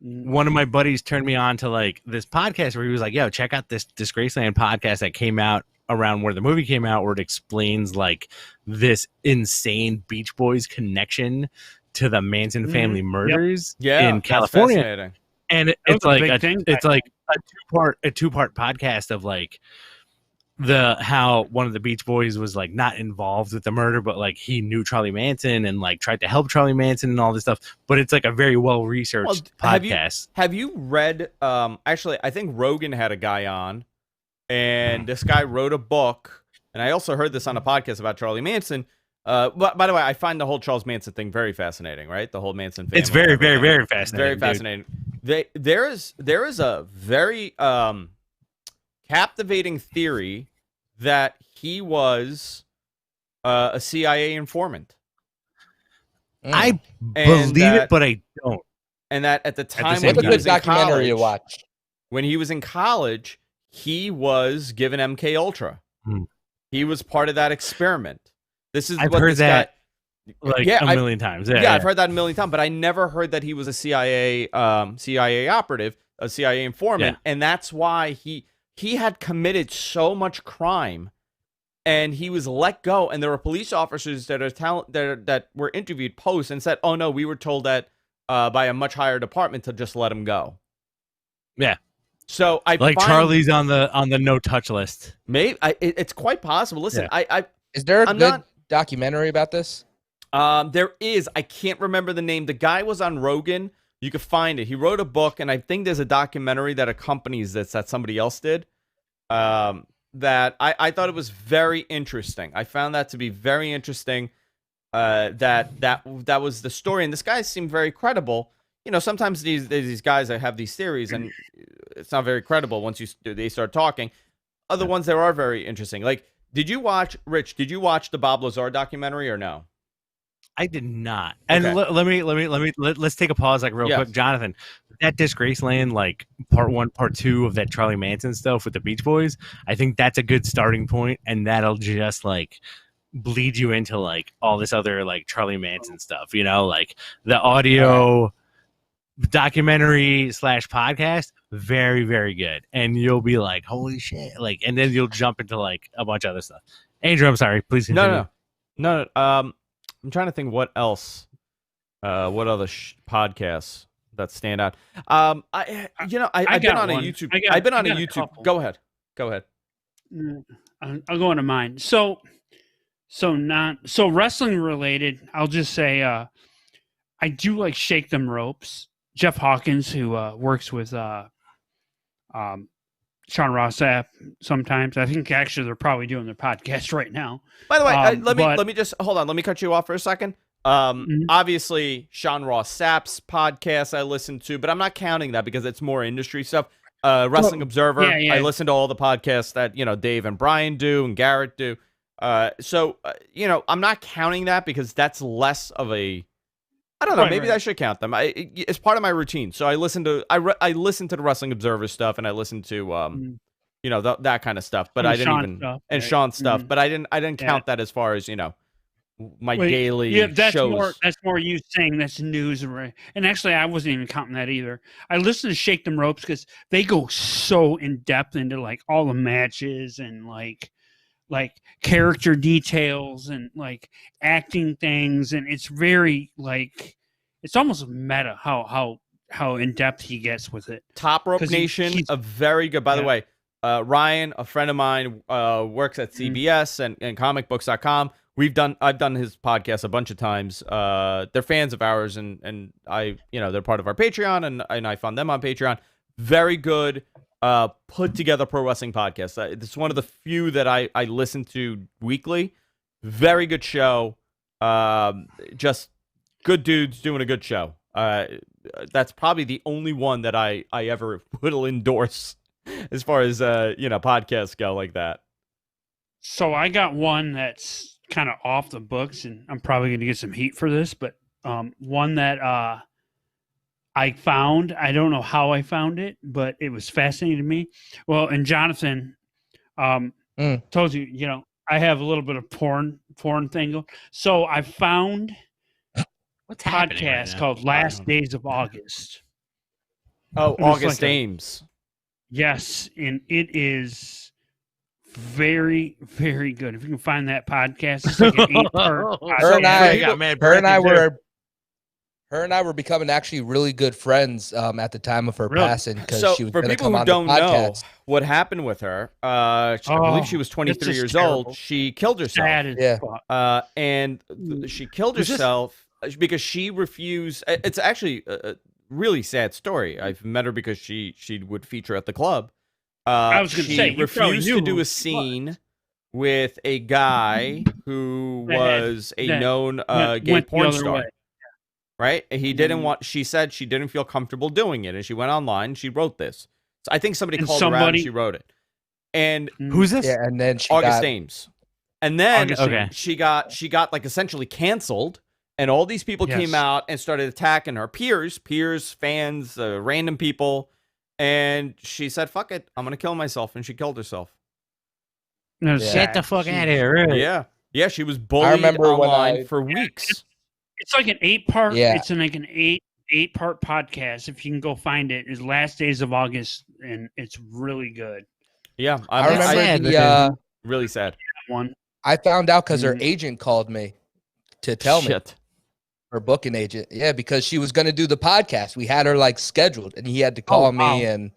Mm. one of my buddies turned me on to like this podcast where he was like, yo, check out this Disgraceland podcast that came out around where the movie came out, where it explains like this insane Beach Boys connection to the Manson family murders Yeah, in that's California. fascinating. And That it's was a like big thing it's back like a two-part podcast of like how one of the Beach Boys was like not involved with the murder, but like he knew Charlie Manson and like tried to help Charlie Manson and all this stuff. But it's like a very well researched podcast. Have you read? Actually, I think Rogan had a guy on, and this guy wrote a book. And I also heard this on a podcast about Charlie Manson. But by the way, I find the whole Charles Manson thing very fascinating. Right, the whole Manson family. It's very, very, very It's fascinating. very dude. fascinating. There is a very captivating theory that he was a CIA informant, I And believe that- it, but I don't. and that at the time same when What's a he good was in documentary to college, watch? when he was in college, he was given MK Ultra. Hmm. He was part of that experiment. This is I've what heard this that guy, like yeah, a million times. yeah, I've heard that a million times, but I never heard that he was a CIA operative, a CIA informant, and that's why he had committed so much crime, and he was let go. And there were police officers that were interviewed post and said, "Oh no, we were told that by a much higher department to just let him go." Yeah. So I Like find, Charlie's on the no touch list. maybe it's quite possible. Listen, Is there a I'm good not- documentary about this? there is. I can't remember the name. The guy was on Rogan. You could find it. He wrote a book, and I think there's a documentary that accompanies this that somebody else did. That I thought it was very interesting. I found that to be very interesting. That was the story, and this guy seemed very credible. You know, sometimes these guys that have these theories, and it's not very credible once they start talking. Other ones that are very interesting. Like, did you watch the Bob Lazar documentary or no? I did not. And Okay. let's take a pause like real Yes. quick, Jonathan. That Disgraceland, like part 1, part 2 of that Charlie Manson stuff with the Beach Boys, I think that's a good starting point, and that'll just like bleed you into like all this other like Charlie Manson stuff, you know, like the audio documentary / podcast, very, very good. And you'll be like, holy shit, like, and then you'll jump into like a bunch of other stuff. Andrew, I'm sorry, please continue. No. I'm trying to think what else, what other podcasts that stand out. I've been got on a one. YouTube. I I've been on a got a YouTube. couple. Go ahead. I'll go into mine. So wrestling related. I'll just say I do like Shake Them Ropes. Jeff Hawkins, who works with Sean Rossap sometimes. I think actually they're probably doing their podcast right now. By the way, but- let me just hold on. Let me cut you off for a second. Obviously, Sean Ross Sapp's podcast I listen to, but I'm not counting that because it's more industry stuff. Wrestling Observer. yeah. I listen to all the podcasts that Dave and Brian do and Garrett do. So I'm not counting that because that's less of a. I don't know. Maybe I should count them. It's part of my routine. So I listen to I listen to the Wrestling Observer stuff, and I listen to that kind of stuff. But And I didn't Sean even stuff, and right. Sean stuff. But I didn't Yeah. count that as far as my Wait, daily yeah, that's shows. That's more you saying that's news, right? And actually, I wasn't even counting that either. I listen to Shake Them Ropes because they go so in depth into like all the matches and like character details and like acting things, and it's very like it's almost meta how how in depth he gets with it. Top Rope 'Cause Nation, he's- a very good. By the Yeah. way, Ryan, a friend of mine, works at CBS and comicbooks.com. I've done his podcast a bunch of times. They're fans of ours, and I, they're part of our Patreon, and I found them on Patreon. Very good, put together pro wrestling podcast. It's one of the few that I listen to weekly. Very good show. Just good dudes doing a good show. That's probably the only one that I ever will endorse as far as podcasts go like that. So I got one that's kind of off the books, and I'm probably going to get some heat for this, but one that I found. I don't know how I found it, but it was fascinating to me. Well, and Jonathan told you, I have a little bit of porn thing. So I found What's a happening right podcast now? called Last Days of August. Oh, It was August like Ames. Yes, and it is very, very good. If you can find that podcast, it's like an 8-part. Her and I- got mad Her and I Ranting, too. were becoming actually really good friends at the time of her Really? passing because So she was for going to people come who on don't the know podcast. what happened with her, I believe she was 23 just years terrible. old. She killed herself. Sad as Yeah. fuck. And she killed Was this- herself because she refused. It's actually a really sad story. I've met her because she would feature at the club. I was gonna she say, you probably refused to knew do who a it scene with a guy who That had- was a that known went gay the porn other star. way. Right? He didn't Mhm. want. She said she didn't feel comfortable doing it, and she went online. And she wrote this. So I think somebody And called her out and somebody- she wrote it. And Who's this? Yeah, and then she August got, Ames. And then August Okay. Ames. she got like essentially canceled, and all these people came Yes. out and started attacking her peers, fans, random people, and she said, "Fuck it, I'm gonna kill myself," and she killed herself. No, it's Yeah. Get the sad. fuck She- out of here! Really? Yeah, she was bullied remember when online for weeks. It's like an 8-part. Yeah. It's like an 8-part podcast. If you can go find it, is Last Days of August, and it's really good. Yeah, I remember sad, the, really sad. One. I found out because her Mhm. agent called me to tell me, Shit. her booking agent. Yeah, because she was going to do the podcast. We had her like scheduled, and he had to call wow. me. And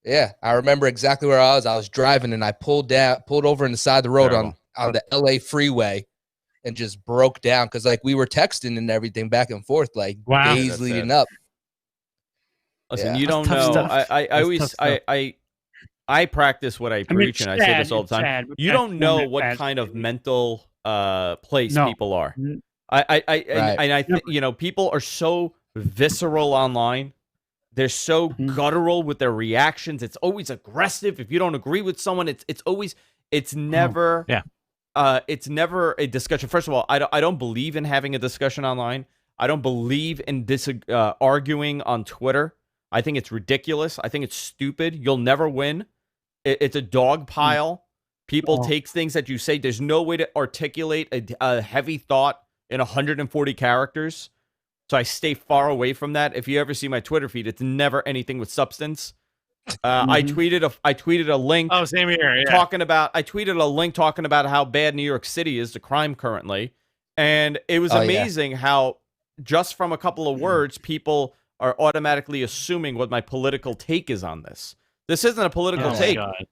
yeah, I remember exactly where I was. I was driving, and I pulled over on the side of the road Terrible. on the LA freeway, and just broke down because like we were texting and everything back and forth, like Wow. days That's leading it. up. Listen, Yeah. you don't That's tough know. stuff. I That's always tough stuff. I practice what I preach, and I say this all the time. You don't know what kind of mental place No. people are. N- Right. And I think people are so visceral online. They're so Mhm. guttural with their reactions. It's always aggressive. If you don't agree with someone, it's never Yeah. It's never a discussion. First of all, I don't believe in having a discussion online. I don't believe in arguing on Twitter. I think it's ridiculous. I think it's stupid. You'll never win. It's a dog pile. People Oh. take things that you say. There's no way to articulate a heavy thought in 140 characters. So I stay far away from that. If you ever see my Twitter feed, it's never anything with substance. I tweeted a link Oh, same here. Yeah. I tweeted a link talking about how bad New York City is to crime currently. And it was Oh, yeah. amazing how just from a couple of words, people are automatically assuming what my political take is on this. This isn't a political Oh my take. God.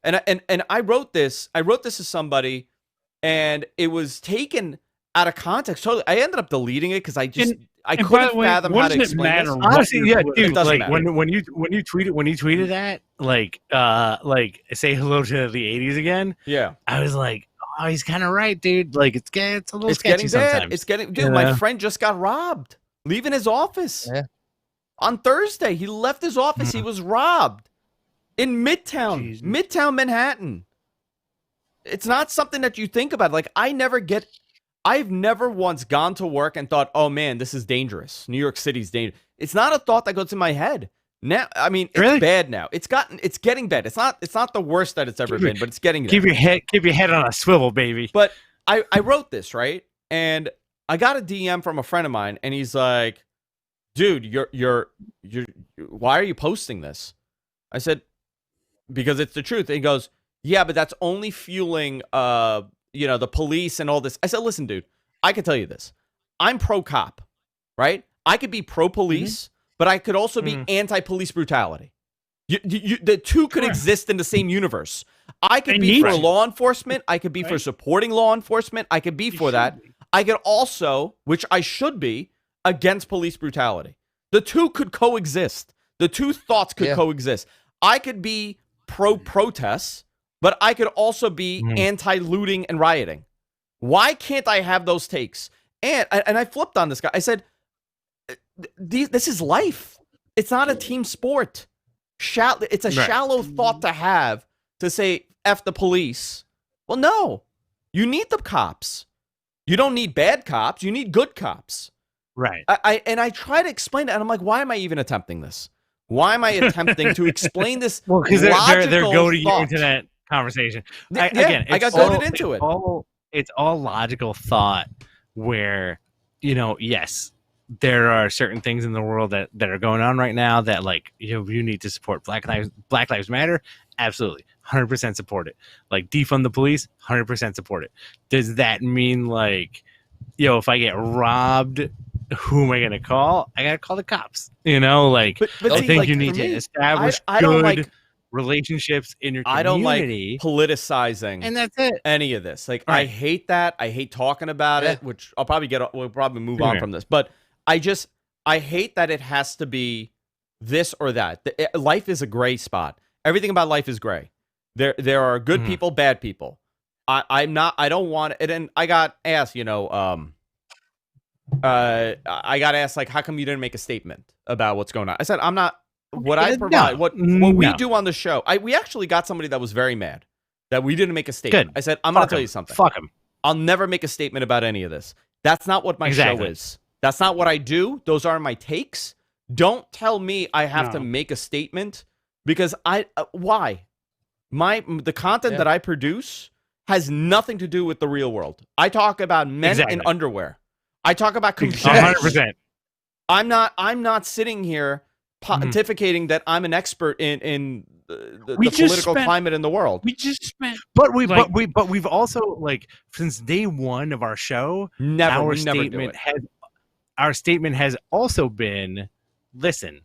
And I wrote this to somebody, and it was taken out of context. Totally. I ended up deleting it because I And by couldn't the way, fathom what how to does it explain matter this. what Honestly, you're yeah, doing? dude. doesn't Like matter. when you tweeted that, like say hello to the '80s again. Yeah. I was like, oh, he's kind of right, dude. Like it's a little It's sketchy getting bad. sometimes. It's getting, dude, You my know? friend just got robbed leaving his office. Yeah. On Thursday, he left his office. He was robbed in Jesus. Midtown Manhattan. It's not something that you think about. Like, I've never once gone to work and thought, oh man, this is dangerous. New York City's dangerous. It's not a thought that goes in my head. Now, I mean, it's Really? bad now. It's getting bad. It's not the worst that it's ever been, but it's getting there. keep your head on a swivel, baby. But I wrote this, right? And I got a DM from a friend of mine, and he's like, dude, you're why are you posting this? I said, because it's the truth. And he goes, yeah, but that's only fueling the police and all this. I said, listen, dude, I can tell you this. I'm pro cop, right? I could be pro police, but I could also be anti-police brutality. The two could exist in the same universe. I could be for law enforcement. I could be for supporting law enforcement. I could be for that. I could also, which I should be, against police brutality. The two could coexist. The two thoughts could coexist. I could be pro-protests, but I could also be anti-looting and rioting. Why can't I have those takes? And I flipped on this guy. I said, this is life. It's not a team sport. It's a shallow thought to have to say, F the police. Well, no. You need the cops. You don't need bad cops. You need good cops. Right. I try to explain it, and I'm like, why am I even attempting this? Why am I attempting to explain this? Well, because they're goading you into that conversation. Again, I got goaded into it. It's all logical thought where, yes, there are certain things in the world that are going on right now that, like, you need to support. Black Lives Matter, absolutely, 100% support it. Like, defund the police, 100% support it. Does that mean, like, if I get robbed, who am I going to call? I got to call the cops. But I think you need to establish good relationships in your community. I don't like politicizing, and that's it. Any of this. Like, I hate that. I hate talking about it, which we'll probably move on from this. But I hate that it has to be this or that. Life is a gray spot. Everything about life is gray. There are good people, bad people. I don't want it. And I got asked, I got asked, like, how come you didn't make a statement about what's going on? I said, I'm not. What I provide, what we do on the show, we actually got somebody that was very mad that we didn't make a statement. Good. I said, I'm going to tell you something. Fuck him. I'll never make a statement about any of this. That's not what my show is. That's not what I do. Those are my takes. Don't tell me I have to make a statement because why? The content that I produce has nothing to do with the real world. I talk about men in underwear. I talk about computers. 100%. I'm not sitting here pontificating that I'm an expert in the political climate in the world. We just spent, but we've also, like, since day one of our show, our statement has also been, listen,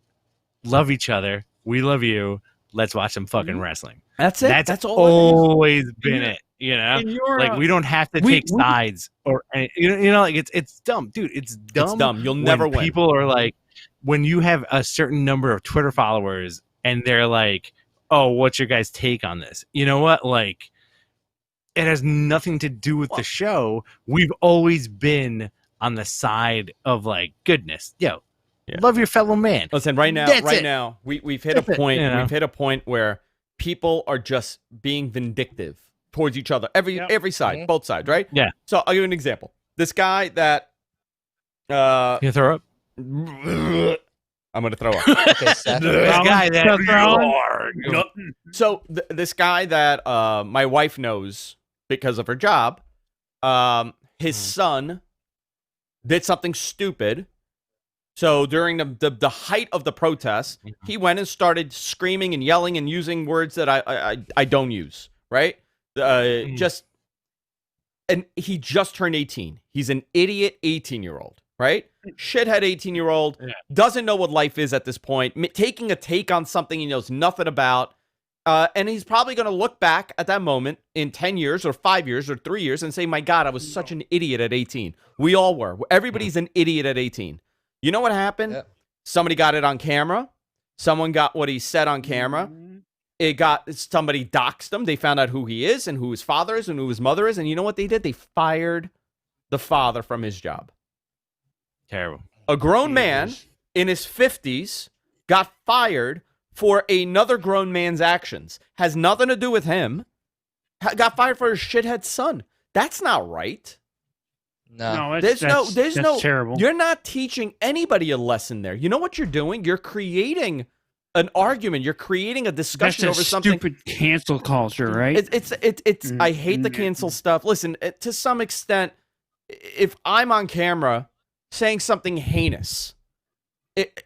love each other, we love you, let's watch some fucking wrestling. That's it. That's always been it. Like, we don't have to take sides or like, it's dumb, dude. It's dumb. It's dumb. You'll never win. People are like, when you have a certain number of Twitter followers and they're like, oh, what's your guys' take on this? You know what? Like, it has nothing to do with the show. We've always been on the side of, like, goodness. Love your fellow man. Listen, right now, we've hit a point. We've hit a point where people are just being vindictive towards each other. Every side, both sides, right? Yeah. So I'll give you an example. This guy that you throw up. I'm gonna throw up. Okay, Seth. This guy that So this guy that my wife knows because of her job, his son did something stupid. So during the height of the protest, he went and started screaming and yelling and using words that I don't use, right? And he just turned 18. He's an idiot 18-year-old, right? Shithead 18-year-old, doesn't know what life is at this point, taking a take on something he knows nothing about. And he's probably going to look back at that moment in 10 years or 5 years or 3 years and say, my God, I was such an idiot at 18. We all were. Everybody's an idiot at 18. You know what happened? Yep. Somebody got it on camera. Someone got what he said on camera. Somebody doxed him. They found out who he is and who his father is and who his mother is. And you know what they did? They fired the father from his job. Terrible. A grown man in his 50s got fired for another grown man's actions. Has nothing to do with him. Got fired for his shithead son. That's not right. No, there's no terrible. You're not teaching anybody a lesson there. You know what you're doing? You're creating an argument. You're creating a discussion over something. Stupid cancel culture, right? It's I hate the cancel stuff. Listen, to some extent, if I'm on camera saying something heinous,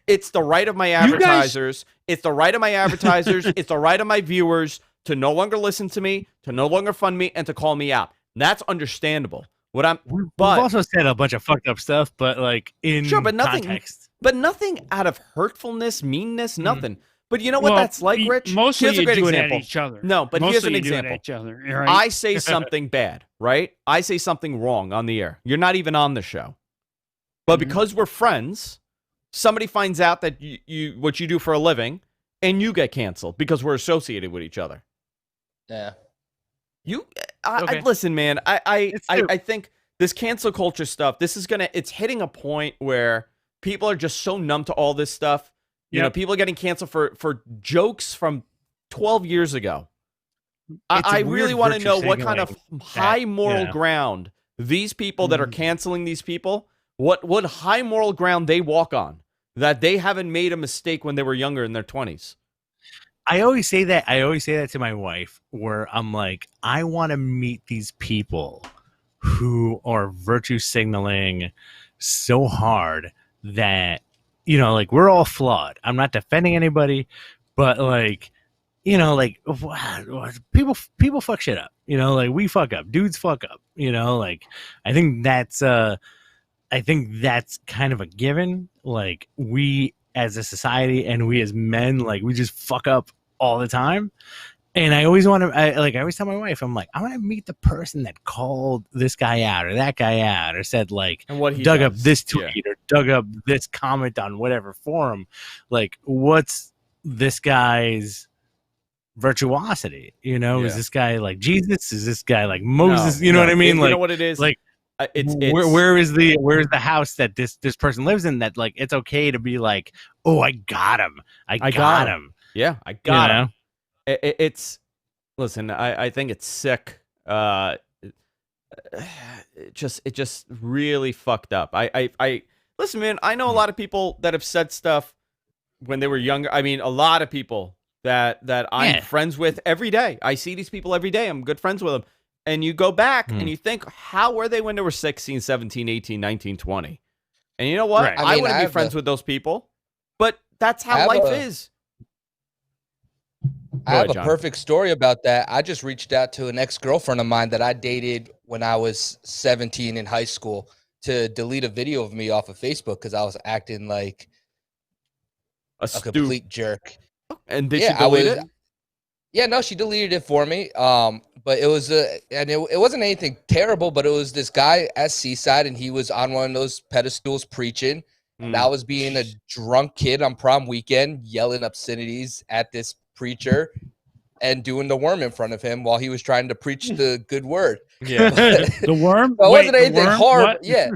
it's the right of my advertisers. It's the right of my advertisers. It's the right of my viewers to no longer listen to me, to no longer fund me, and to call me out. That's understandable. We've also said a bunch of fucked up stuff, but, like, in nothing, context. but nothing out of hurtfulness, meanness, nothing. But you know what Well, that's like, Rich? Mostly Here's a you great do example. it at each other. No, but mostly here's an you do it example. at each other. Right? I say something bad, right? I say something wrong on the air. You're not even on the show. But because we're friends, somebody finds out that you what you do for a living, and you get canceled because we're associated with each other. Yeah. Listen, man. I think this cancel culture stuff. It's hitting a point where people are just so numb to all this stuff. You know, people are getting canceled for jokes from 12 years ago. I really want to know what kind of high moral ground these people that are canceling these people, what high moral ground they walk on, that they haven't made a mistake when they were younger in their 20s. I always say that to my wife, where I'm like, I want to meet these people who are virtue signaling so hard that, you know, like, we're all flawed. I'm not defending anybody, but like, you know, like, people fuck shit up, you know, like, we fuck up, dudes fuck up, you know, like, I think that's kind of a given. Like, we as a society and we as men, like, we just fuck up all the time. And I always want to, I always tell my wife, I'm like, I want to meet the person that called this guy out or that guy out or said, like, and what he dug does. up this tweet or dug up this comment on whatever forum. Like, what's this guy's virtuosity? You know, is this guy like Jesus? Is this guy like Moses? You know what I mean? You know what it is? Like, where's the house that this person lives in, that, like, it's okay to be like, oh, I got him. I got him. Yeah, I got him. It's listen. I think it's sick. It just really fucked up. I listen, man. I know a lot of people that have said stuff when they were younger. I mean, a lot of people that I'm friends with every day. I see these people every day. I'm good friends with them. And you go back and you think, how were they when they were 16, 17, 18, 19, 20? And you know what? Right. I wouldn't be friends with those people. But that's how life is. I have a perfect story about that. I just reached out to an ex-girlfriend of mine that I dated when I was 17 in high school to delete a video of me off of Facebook because I was acting like a complete jerk. And did she delete it? Yeah, no, she deleted it for me. But it was it wasn't anything terrible, but it was this guy at Seaside, and he was on one of those pedestals preaching. And I was being a drunk kid on prom weekend, yelling obscenities at this preacher and doing the worm in front of him while he was trying to preach the good word. Yeah. The worm? So it wasn't anything horrible. Yeah.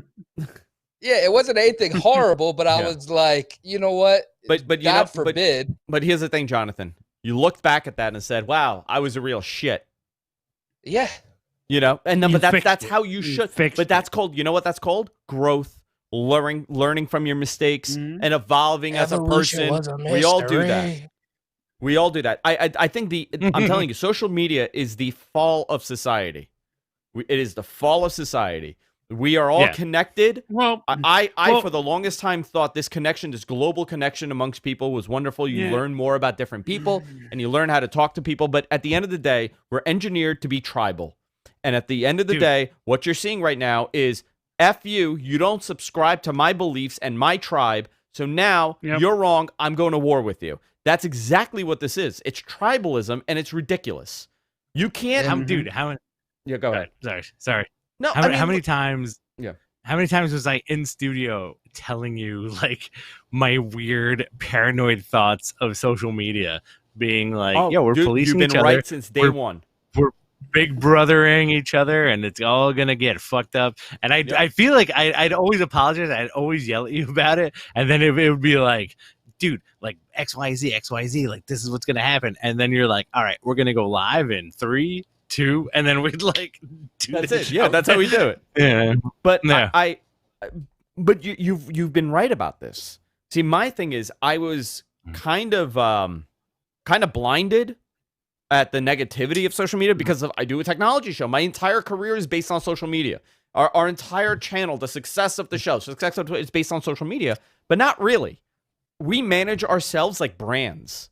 Yeah, it wasn't anything horrible, but I was like, you know what? But God forbid. But here's the thing, Jonathan. You looked back at that and said, wow, I was a real shit. Yeah. You know, and but that's how you should. But that's called, you know what that's called? Growth, learning from your mistakes and evolving as a person. We all do that. We all do that. I think I'm telling you, social media is the fall of society. It is the fall of society. We are all connected. Well, I for the longest time thought this global connection amongst people was wonderful. You learn more about different people and you learn how to talk to people. But at the end of the day, we're engineered to be tribal. And at the end of the day, what you're seeing right now is F you. You don't subscribe to my beliefs and my tribe. So now you're wrong. I'm going to war with you. That's exactly what this is. It's tribalism and it's ridiculous. You can't, go ahead. Sorry. No, how many times? Yeah. How many times was I in studio telling you, like, my weird paranoid thoughts of social media, being like, "Yo, we're policing each other." You've been right since day one. We're big brothering each other, and it's all gonna get fucked up. And I feel like I'd always apologize. I'd always yell at you about it, and then it would be like, dude, like XYZ, like, this is what's gonna happen. And then you're like, all right, we're gonna go live in 3, 2, and then we'd like do that's it. Yeah, that's how we do it. Yeah. But but you've been right about this. See, my thing is I was kind of blinded at the negativity of social media because I do a technology show. My entire career is based on social media. Our entire channel, the success of the show, is based on social media, but not really. We manage ourselves like brands.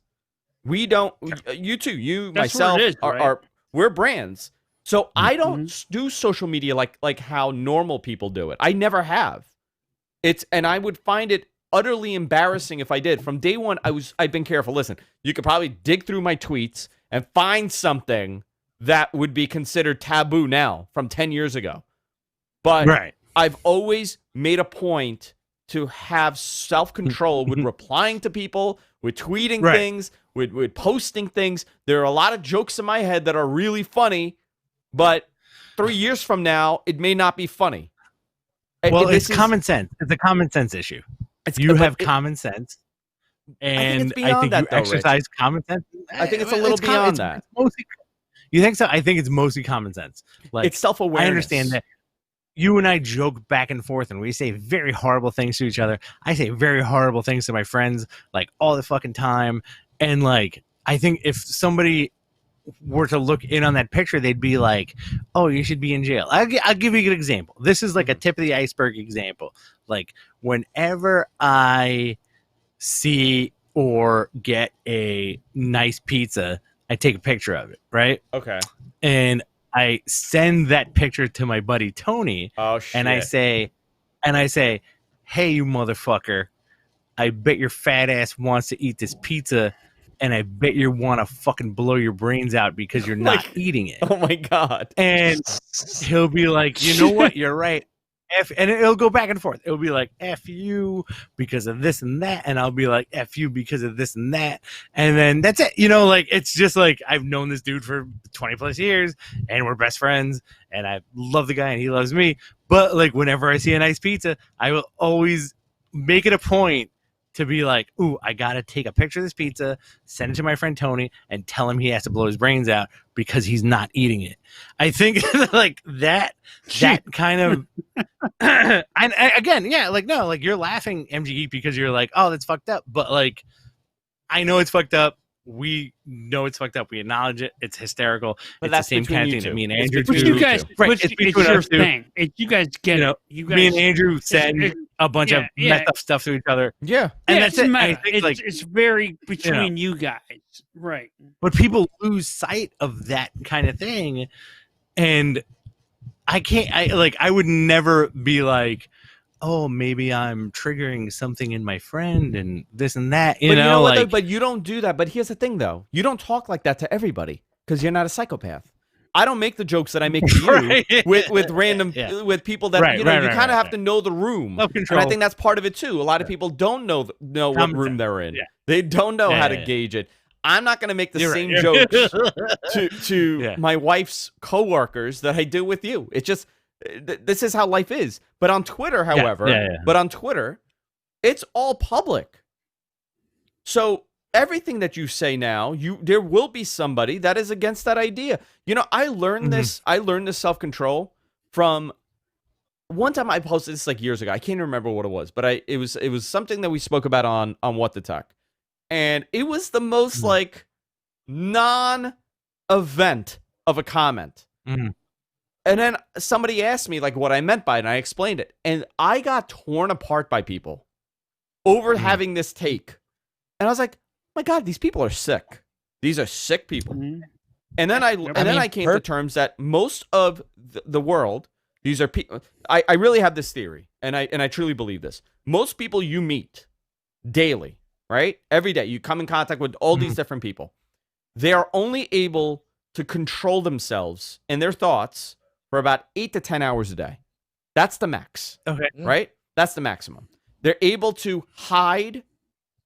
We don't. You two, you, that's myself, we're brands. So I don't do social media like how normal people do it. I never have. And I would find it utterly embarrassing if I did. From day one, I've been careful. Listen, you could probably dig through my tweets and find something that would be considered taboo now from 10 years ago. But I've always made a point to have self-control with replying to people, with tweeting things, with posting things. There are a lot of jokes in my head that are really funny, but 3 years from now, it may not be funny. Well, it's common sense. It's a common sense issue. You have common sense. And I think you exercise common sense. I think it's a little beyond that. You think so? I think it's mostly common sense. Like, it's self-awareness. I understand that you and I joke back and forth and we say very horrible things to each other. I say very horrible things to my friends like all the fucking time. And like, I think if somebody were to look in on that picture, they'd be like, oh, you should be in jail. I'll give you a good example. This is like a tip of the iceberg example. Like whenever I see or get a nice pizza, I take a picture of it, right? Okay. And I send that picture to my buddy Tony. Oh shit. And I say, hey, you motherfucker, I bet your fat ass wants to eat this pizza, and I bet you want to fucking blow your brains out because you're not eating it. Oh my God. And he'll be like, you know what? You're right. And it'll go back and forth. It'll be like, F you because of this and that. And I'll be like, F you because of this and that. And then that's it. You know, like, it's just like, I've known this dude for 20 plus years and we're best friends and I love the guy and he loves me. But like, whenever I see a nice pizza, I will always make it a point to be like, ooh, I got to take a picture of this pizza, send it to my friend Tony, and tell him he has to blow his brains out because he's not eating it. I think like that kind of, and again, yeah, like, no, like you're laughing, MGE, because you're like, oh, that's fucked up. But like, I know it's fucked up. We know it's fucked up. We acknowledge it. It's hysterical. But it's that's the same kind of thing that me and Andrew do. do. You guys, right? It's your thing. You guys get it. You guys, me and Andrew send a bunch of messed up stuff to each other. Yeah, and that's it. I think, it's very between you guys, right? But people lose sight of that kind of thing, and I can't. I would never be like, oh, maybe I'm triggering something in my friend and this and that. You know what, like, though? But you don't do that. But here's the thing, though. You don't talk like that to everybody because you're not a psychopath. I don't make the jokes that I make to you with random with people that you kind of have to know the room. And I think that's part of it too. A lot of people don't know what room they're in. Yeah. They don't know how to gauge it. I'm not going to make the same jokes to my wife's coworkers that I do with you. It's just this is how life is. But on Twitter, however, it's all public. So everything that you say now, there will be somebody that is against that idea. You know, I learned this. I learned this self-control from one time. I posted this like years ago. I can't remember what it was, but it was something that we spoke about on What the Tuck, and it was the most like non-event of a comment. And then somebody asked me like what I meant by it, and I explained it, and I got torn apart by people over having this take, and I was like, my God, these people are sick. These are sick people. And then I came to terms that most of the world, these are people. I really have this theory, and I truly believe this. Most people you meet daily, right? Every day, you come in contact with all these different people. They are only able to control themselves and their thoughts for about 8 to 10 hours a day. That's the max. Okay. Right? That's the maximum. They're able to hide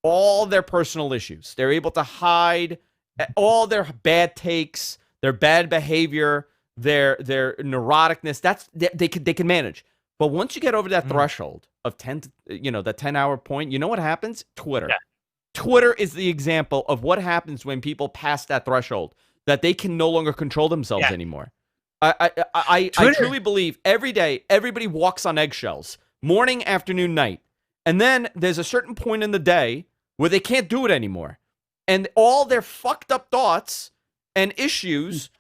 all their personal issues. They're able to hide all their bad takes, their bad behavior, their neuroticness. They can manage. But once you get over that threshold of 10, the 10-hour point, you know what happens? Twitter. Yeah. Twitter is the example of what happens when people pass that threshold, that they can no longer control themselves anymore. I truly believe every day everybody walks on eggshells, morning, afternoon, night. And then there's a certain point in the day where they can't do it anymore. And all their fucked up thoughts and issues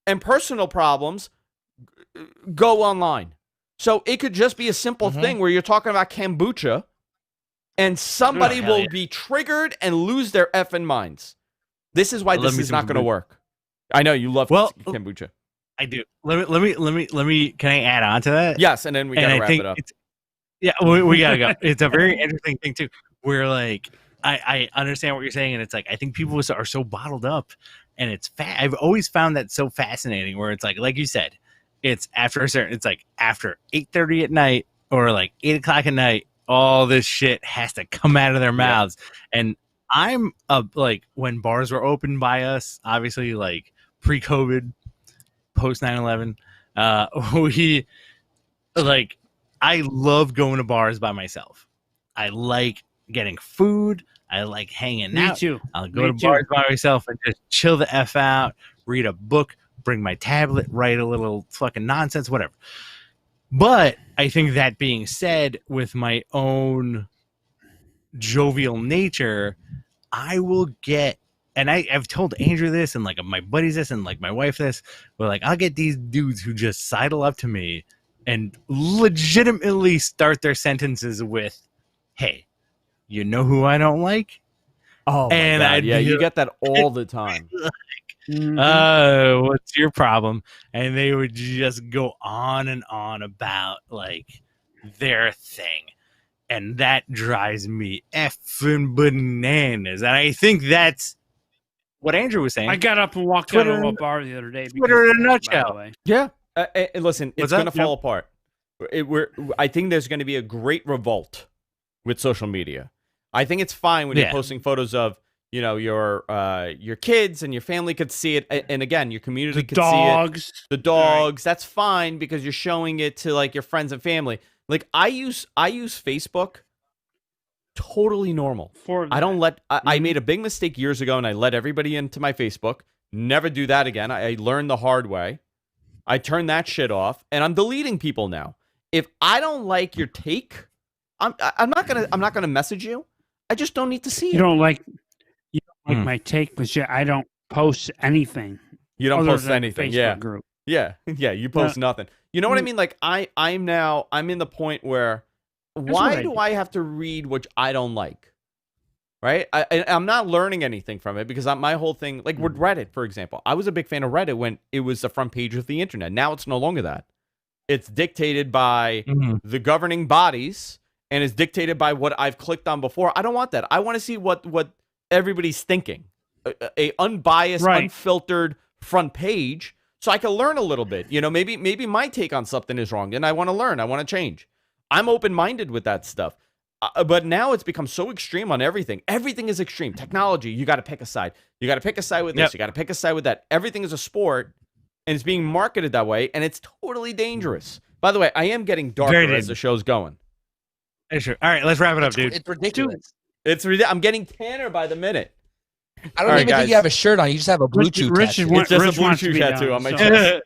and personal problems go online. So it could just be a simple thing where you're talking about kombucha and somebody will be triggered and lose their effing minds. This is why this is not going to work. I know you love kombucha. I do. Let me. Can I add on to that? Yes, and then we gotta wrap it up. Yeah, we gotta go. It's a very interesting thing too. Where like I understand what you're saying, and it's like I think people are so bottled up, and it's I've always found that so fascinating. Where it's like you said, it's after a certain, it's like after 8:30 at night or like 8 o'clock at night, all this shit has to come out of their mouths. And I'm like when bars were open by us, obviously like pre-COVID, post 9/11, we like. I love going to bars by myself. I like getting food. I like hanging Me out. too. I'll go Me to too. bars by myself and just chill the F out, read a book, bring my tablet, write a little fucking nonsense, whatever. But I think that being said, with my own jovial nature, I will get, and I've told Andrew this and like my buddies this and like my wife this, but like I'll get these dudes who just sidle up to me and legitimately start their sentences with, "Hey, you know who I don't like?" Oh, my And God. I'd Yeah, be you like, get that all the time. Mhm. What's your problem? And they would just go on and on about like their thing. And that drives me effing bananas. And I think that's what Andrew was saying. I got up and walked Twitter out of a in- bar the other day. Twitter because in of a that, by the nutshell. way. Yeah. Listen, What's it's going to that? fall apart. I think there's going to be a great revolt with social media. I think it's fine when you're Yeah. posting photos of, you know, your kids and your family could see it. And again, your community The could see it. dogs. The dogs, that's fine because you're showing it to like your friends and family. Like I use Facebook totally normal. For I don't let I Mhm. made a big mistake years ago and I let everybody into my Facebook. Never do that again. I learned the hard way. I turned that shit off and I'm deleting people now. If I don't like your take, I'm not gonna message you. I just don't need to see You it. don't like Hmm. my take, but yeah, I don't post anything. You don't other post than the anything. Facebook Yeah. group. Yeah. Yeah. You post nothing. You know what I Mm. mean? Like I'm in the point where what why I do do. I have to read what I don't like? Right? I'm not learning anything from it because my whole thing, like with Reddit, for example, I was a big fan of Reddit when it was the front page of the internet. Now it's no longer that. It's dictated by Mhm. the governing bodies and is dictated by what I've clicked on before. I don't want that. I want to see what everybody's thinking. A unbiased, Right. unfiltered front page so I can learn a little bit. You know, maybe my take on something is wrong and I want to learn. I want to change. I'm open-minded with that stuff. But now it's become so extreme on everything. Everything is extreme. Technology, you got to pick a side. You got to pick a side with this. Yep. You got to pick a side with that. Everything is a sport, and it's being marketed that way, and it's totally dangerous. By the way, I am getting darker Very as the dangerous. show's going. Hey, sure. All right, let's wrap it up, dude. It's ridiculous. I'm getting tanner by the minute. I don't All right, even think guys. you have a shirt on. You just have a blue chew Rich is tattoo. one- It's just Rich a wants to Bluetooth be tattoo done, on my so- chest.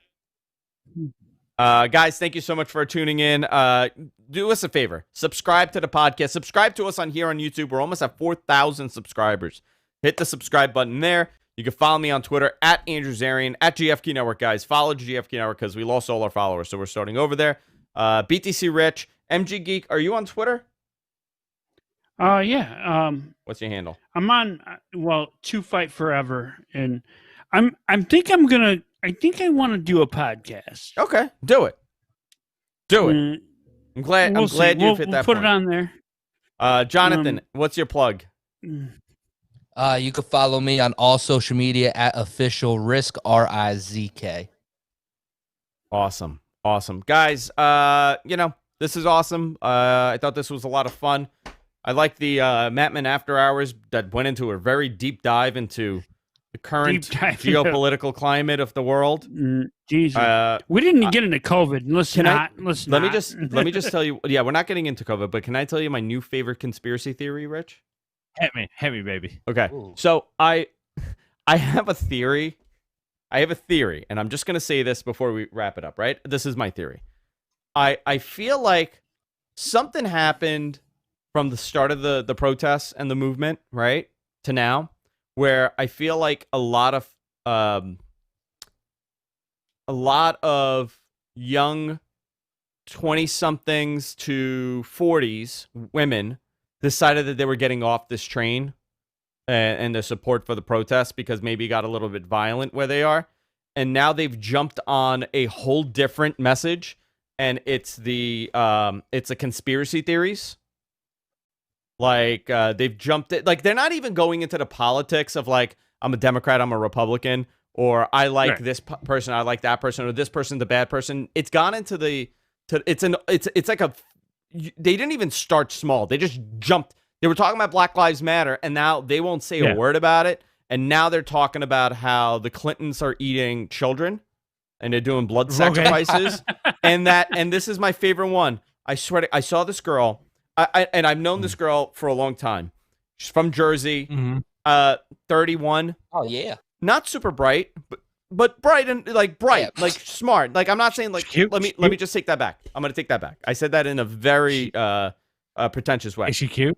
Guys, thank you so much for tuning in. Do us a favor. Subscribe to the podcast. Subscribe to us on here on YouTube. We're almost at 4,000 subscribers. Hit the subscribe button there. You can follow me on Twitter at Andrew Zarian, at GFQ Network, guys. Follow GFQ Network because we lost all our followers, so we're starting over there. BTC Rich, MG Geek, are you on Twitter? Yeah. What's your handle? I'm on To Fight Forever, and I think I want to do a podcast. Okay, do it. Do it. Mm, I'm glad. we'll I'm see. glad you've hit we'll that put point. it on there. Jonathan, what's your plug? Mm. You can follow me on all social media at official risk RIZK. Awesome. Guys, this is awesome. I thought this was a lot of fun. I like the Matman After Hours that went into a very deep dive into the current Deep dive. geopolitical climate of the world. Jesus, we didn't get into COVID. Let's can I- not. Let me just tell you, yeah, we're not getting into COVID, but can I tell you my new favorite conspiracy theory, Rich? Hit me, baby. Okay. Ooh. So I have a theory. And I'm just going to say this before we wrap it up, right? This is my theory. I feel like something happened from the start of the protests and the movement, right, to now, where I feel like a lot of young 20-somethings to 40s women decided that they were getting off this train and the support for the protests because maybe it got a little bit violent where they are. And now they've jumped on a whole different message and it's a conspiracy theories. Like they've jumped it. Like they're not even going into the politics of like I'm a Democrat, I'm a Republican, or I like this person, I like that person, or this person's the bad person. It's gone into it's like they didn't even start small. They just jumped. They were talking about Black Lives Matter, and now they won't say a word about it. And now they're talking about how the Clintons are eating children, and they're doing blood sacrifices. and this is my favorite one. I swear I saw this girl, and I've known this girl for a long time. She's from Jersey, 31. Oh yeah, not super bright, but bright and like smart. Like I'm not saying like let me just take that back. I'm gonna take that back. I said that in a very pretentious way. Is she cute?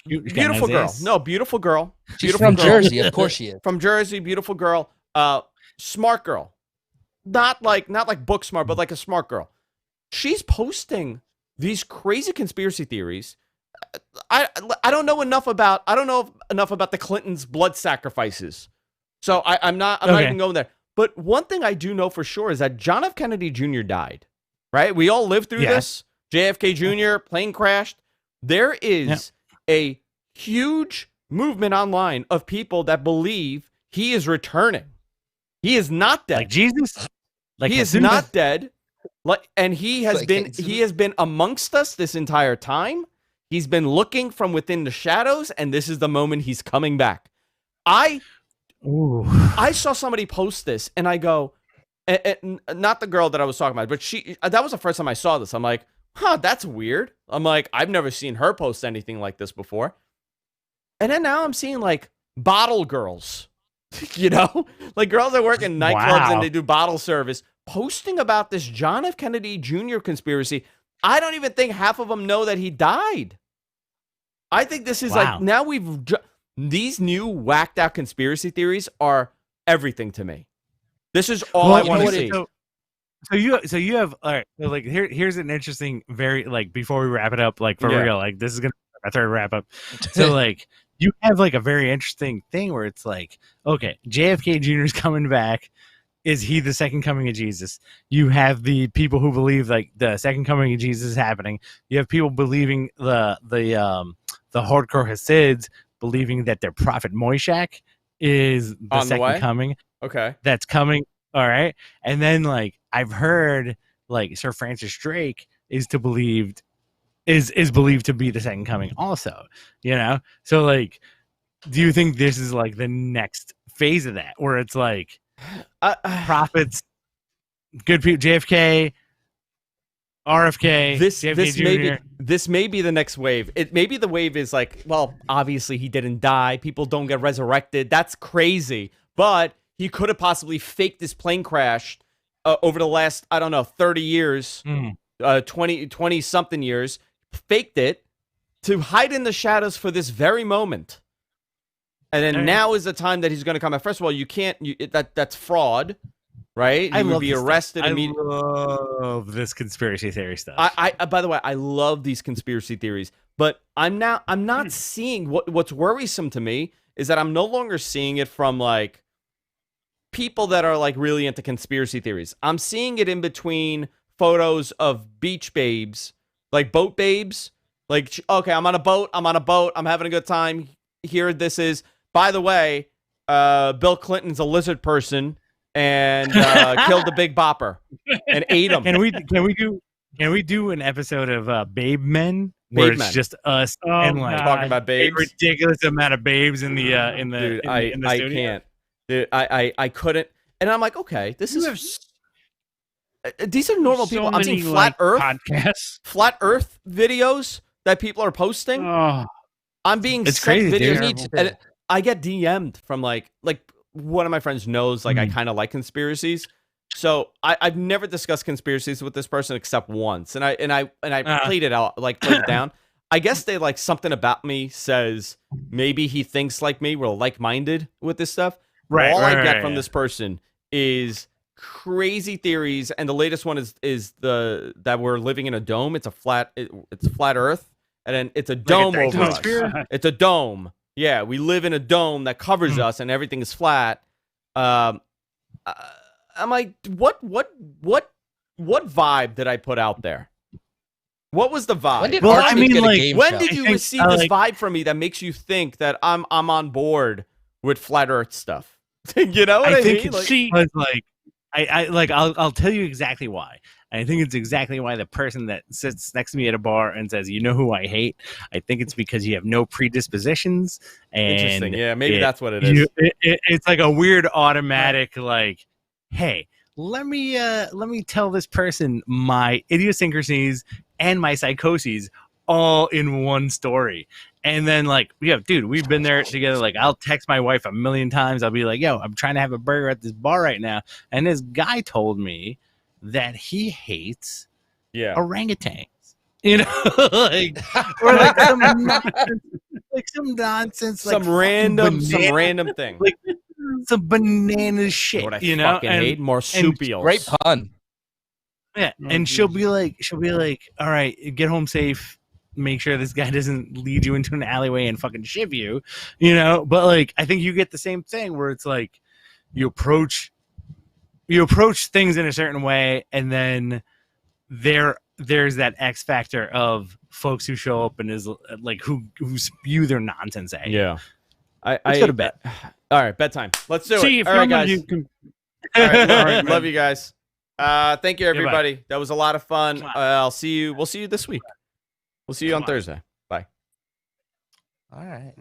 Beautiful girl. No, beautiful girl. She's from Jersey, of course she is. From Jersey, beautiful girl. Smart girl. Not like book smart, but like a smart girl. She's posting these crazy conspiracy theories. I don't know enough about the Clintons' blood sacrifices. So I'm not even going there. But one thing I do know for sure is that John F. Kennedy Jr. died. Right? We all lived through this. JFK Jr. plane crashed. There is a huge movement online of people that believe he is returning. He is not dead. Like Jesus? Like he is not dead. And he has been amongst us this entire time. He's been looking from within the shadows, and this is the moment he's coming back. I saw somebody post this, and I go, not the girl that I was talking about, but that was the first time I saw this. I'm like, that's weird. I'm like, I've never seen her post anything like this before. And then now I'm seeing like bottle girls, like girls that work in nightclubs and they do bottle service, posting about this John F. Kennedy Jr. conspiracy. I don't even think half of them know that he died. I think this is like, now these new whacked out conspiracy theories are everything to me. This is all I want to see. So you have all right. So like here's an interesting before we wrap it up, like for real, like this is gonna be our third wrap up. So like you have like a very interesting thing where it's like, okay, JFK Jr. is coming back. Is he the second coming of Jesus? You have the people who believe like the second coming of Jesus is happening. You have people believing the hardcore Hasids believing that their prophet Moishak is the second coming. Okay, that's coming. All right, and then like I've heard like Sir Francis Drake is believed to be the second coming also. So like, do you think this is like the next phase of that, where it's like prophets, good people, JFK, RFK, this may be the next wave. It maybe the wave is like, well, obviously he didn't die. People don't get resurrected. That's crazy, but he could have possibly faked this plane crash over the last, 30 years, 20 something years, faked it to hide in the shadows for this very moment. And then now is the time that he's going to come out. First of all, you can't, that's fraud, right? You would be arrested immediately. I love this conspiracy theory stuff. I by the way, I love these conspiracy theories, but I'm not seeing what's worrisome to me is that I'm no longer seeing it from like people that are like really into conspiracy theories. I'm seeing it in between photos of beach babes, like boat babes. Like, okay, I'm on a boat, I'm having a good time. Here this is. By the way, Bill Clinton's a lizard person and killed the Big Bopper and ate him. Can we do an episode of Babe Men where it's just us and like talking about babes? A ridiculous amount of babes in the Dude, in the I studio. can't. Dude, I couldn't. And I'm like, okay, these are normal people. I'm seeing flat Earth podcasts, flat Earth videos that people are posting. I'm being it's sent crazy, videos, and I get DM'd from like one of my friends knows like I kind of like conspiracies. So I've never discussed conspiracies with this person except once, and I played it out, like played it down. I guess they like something about me says maybe he thinks like me, we're like-minded with this stuff. Right. All I get from this person is crazy theories, and the latest one is that we're living in a dome. It's flat Earth, and then it's a dome over us. It's a dome. Yeah, we live in a dome that covers us, and everything is flat. I'm like, what what vibe did I put out there? What was the vibe? When did Well, Archie I mean, get a like, game When show? did you I think, receive this like- vibe from me that makes you think that I'm on board with flat Earth stuff? You know what I think mean? it's Like, See, was like I'll tell you exactly why. I think it's exactly why the person that sits next to me at a bar and says, "You know who I hate?" I think it's because you have no predispositions. And interesting. Yeah, maybe that's what it is. It's like a weird automatic like, hey, let me tell this person my idiosyncrasies and my psychoses all in one story. And then like, yeah, dude, we've been there together. Like, I'll text my wife a million times. I'll be like, yo, I'm trying to have a burger at this bar right now. And this guy told me that he hates Yeah. orangutans. You know, like, or like some nonsense, Some like random banana, thing. like some banana You shit. know what I You know, fucking hate? Marsupials. Great pun. yeah, Oh, and she'll geez. be like, all right, get home safe. Make sure this guy doesn't lead you into an alleyway and fucking shiv you, you know. But like, I think you get the same thing where it's like you approach things in a certain way, and then there's that X factor of folks who show up and is like who spew their nonsense at you. Yeah. Let's go to bed. All right, bedtime. Let's do see it. if All y'all right, want guys. to do. All right, All right, love man. you guys. Thank you, everybody. That was a lot of fun. I'll see you. We'll see you this week. We'll see you on Thursday. Bye. All right.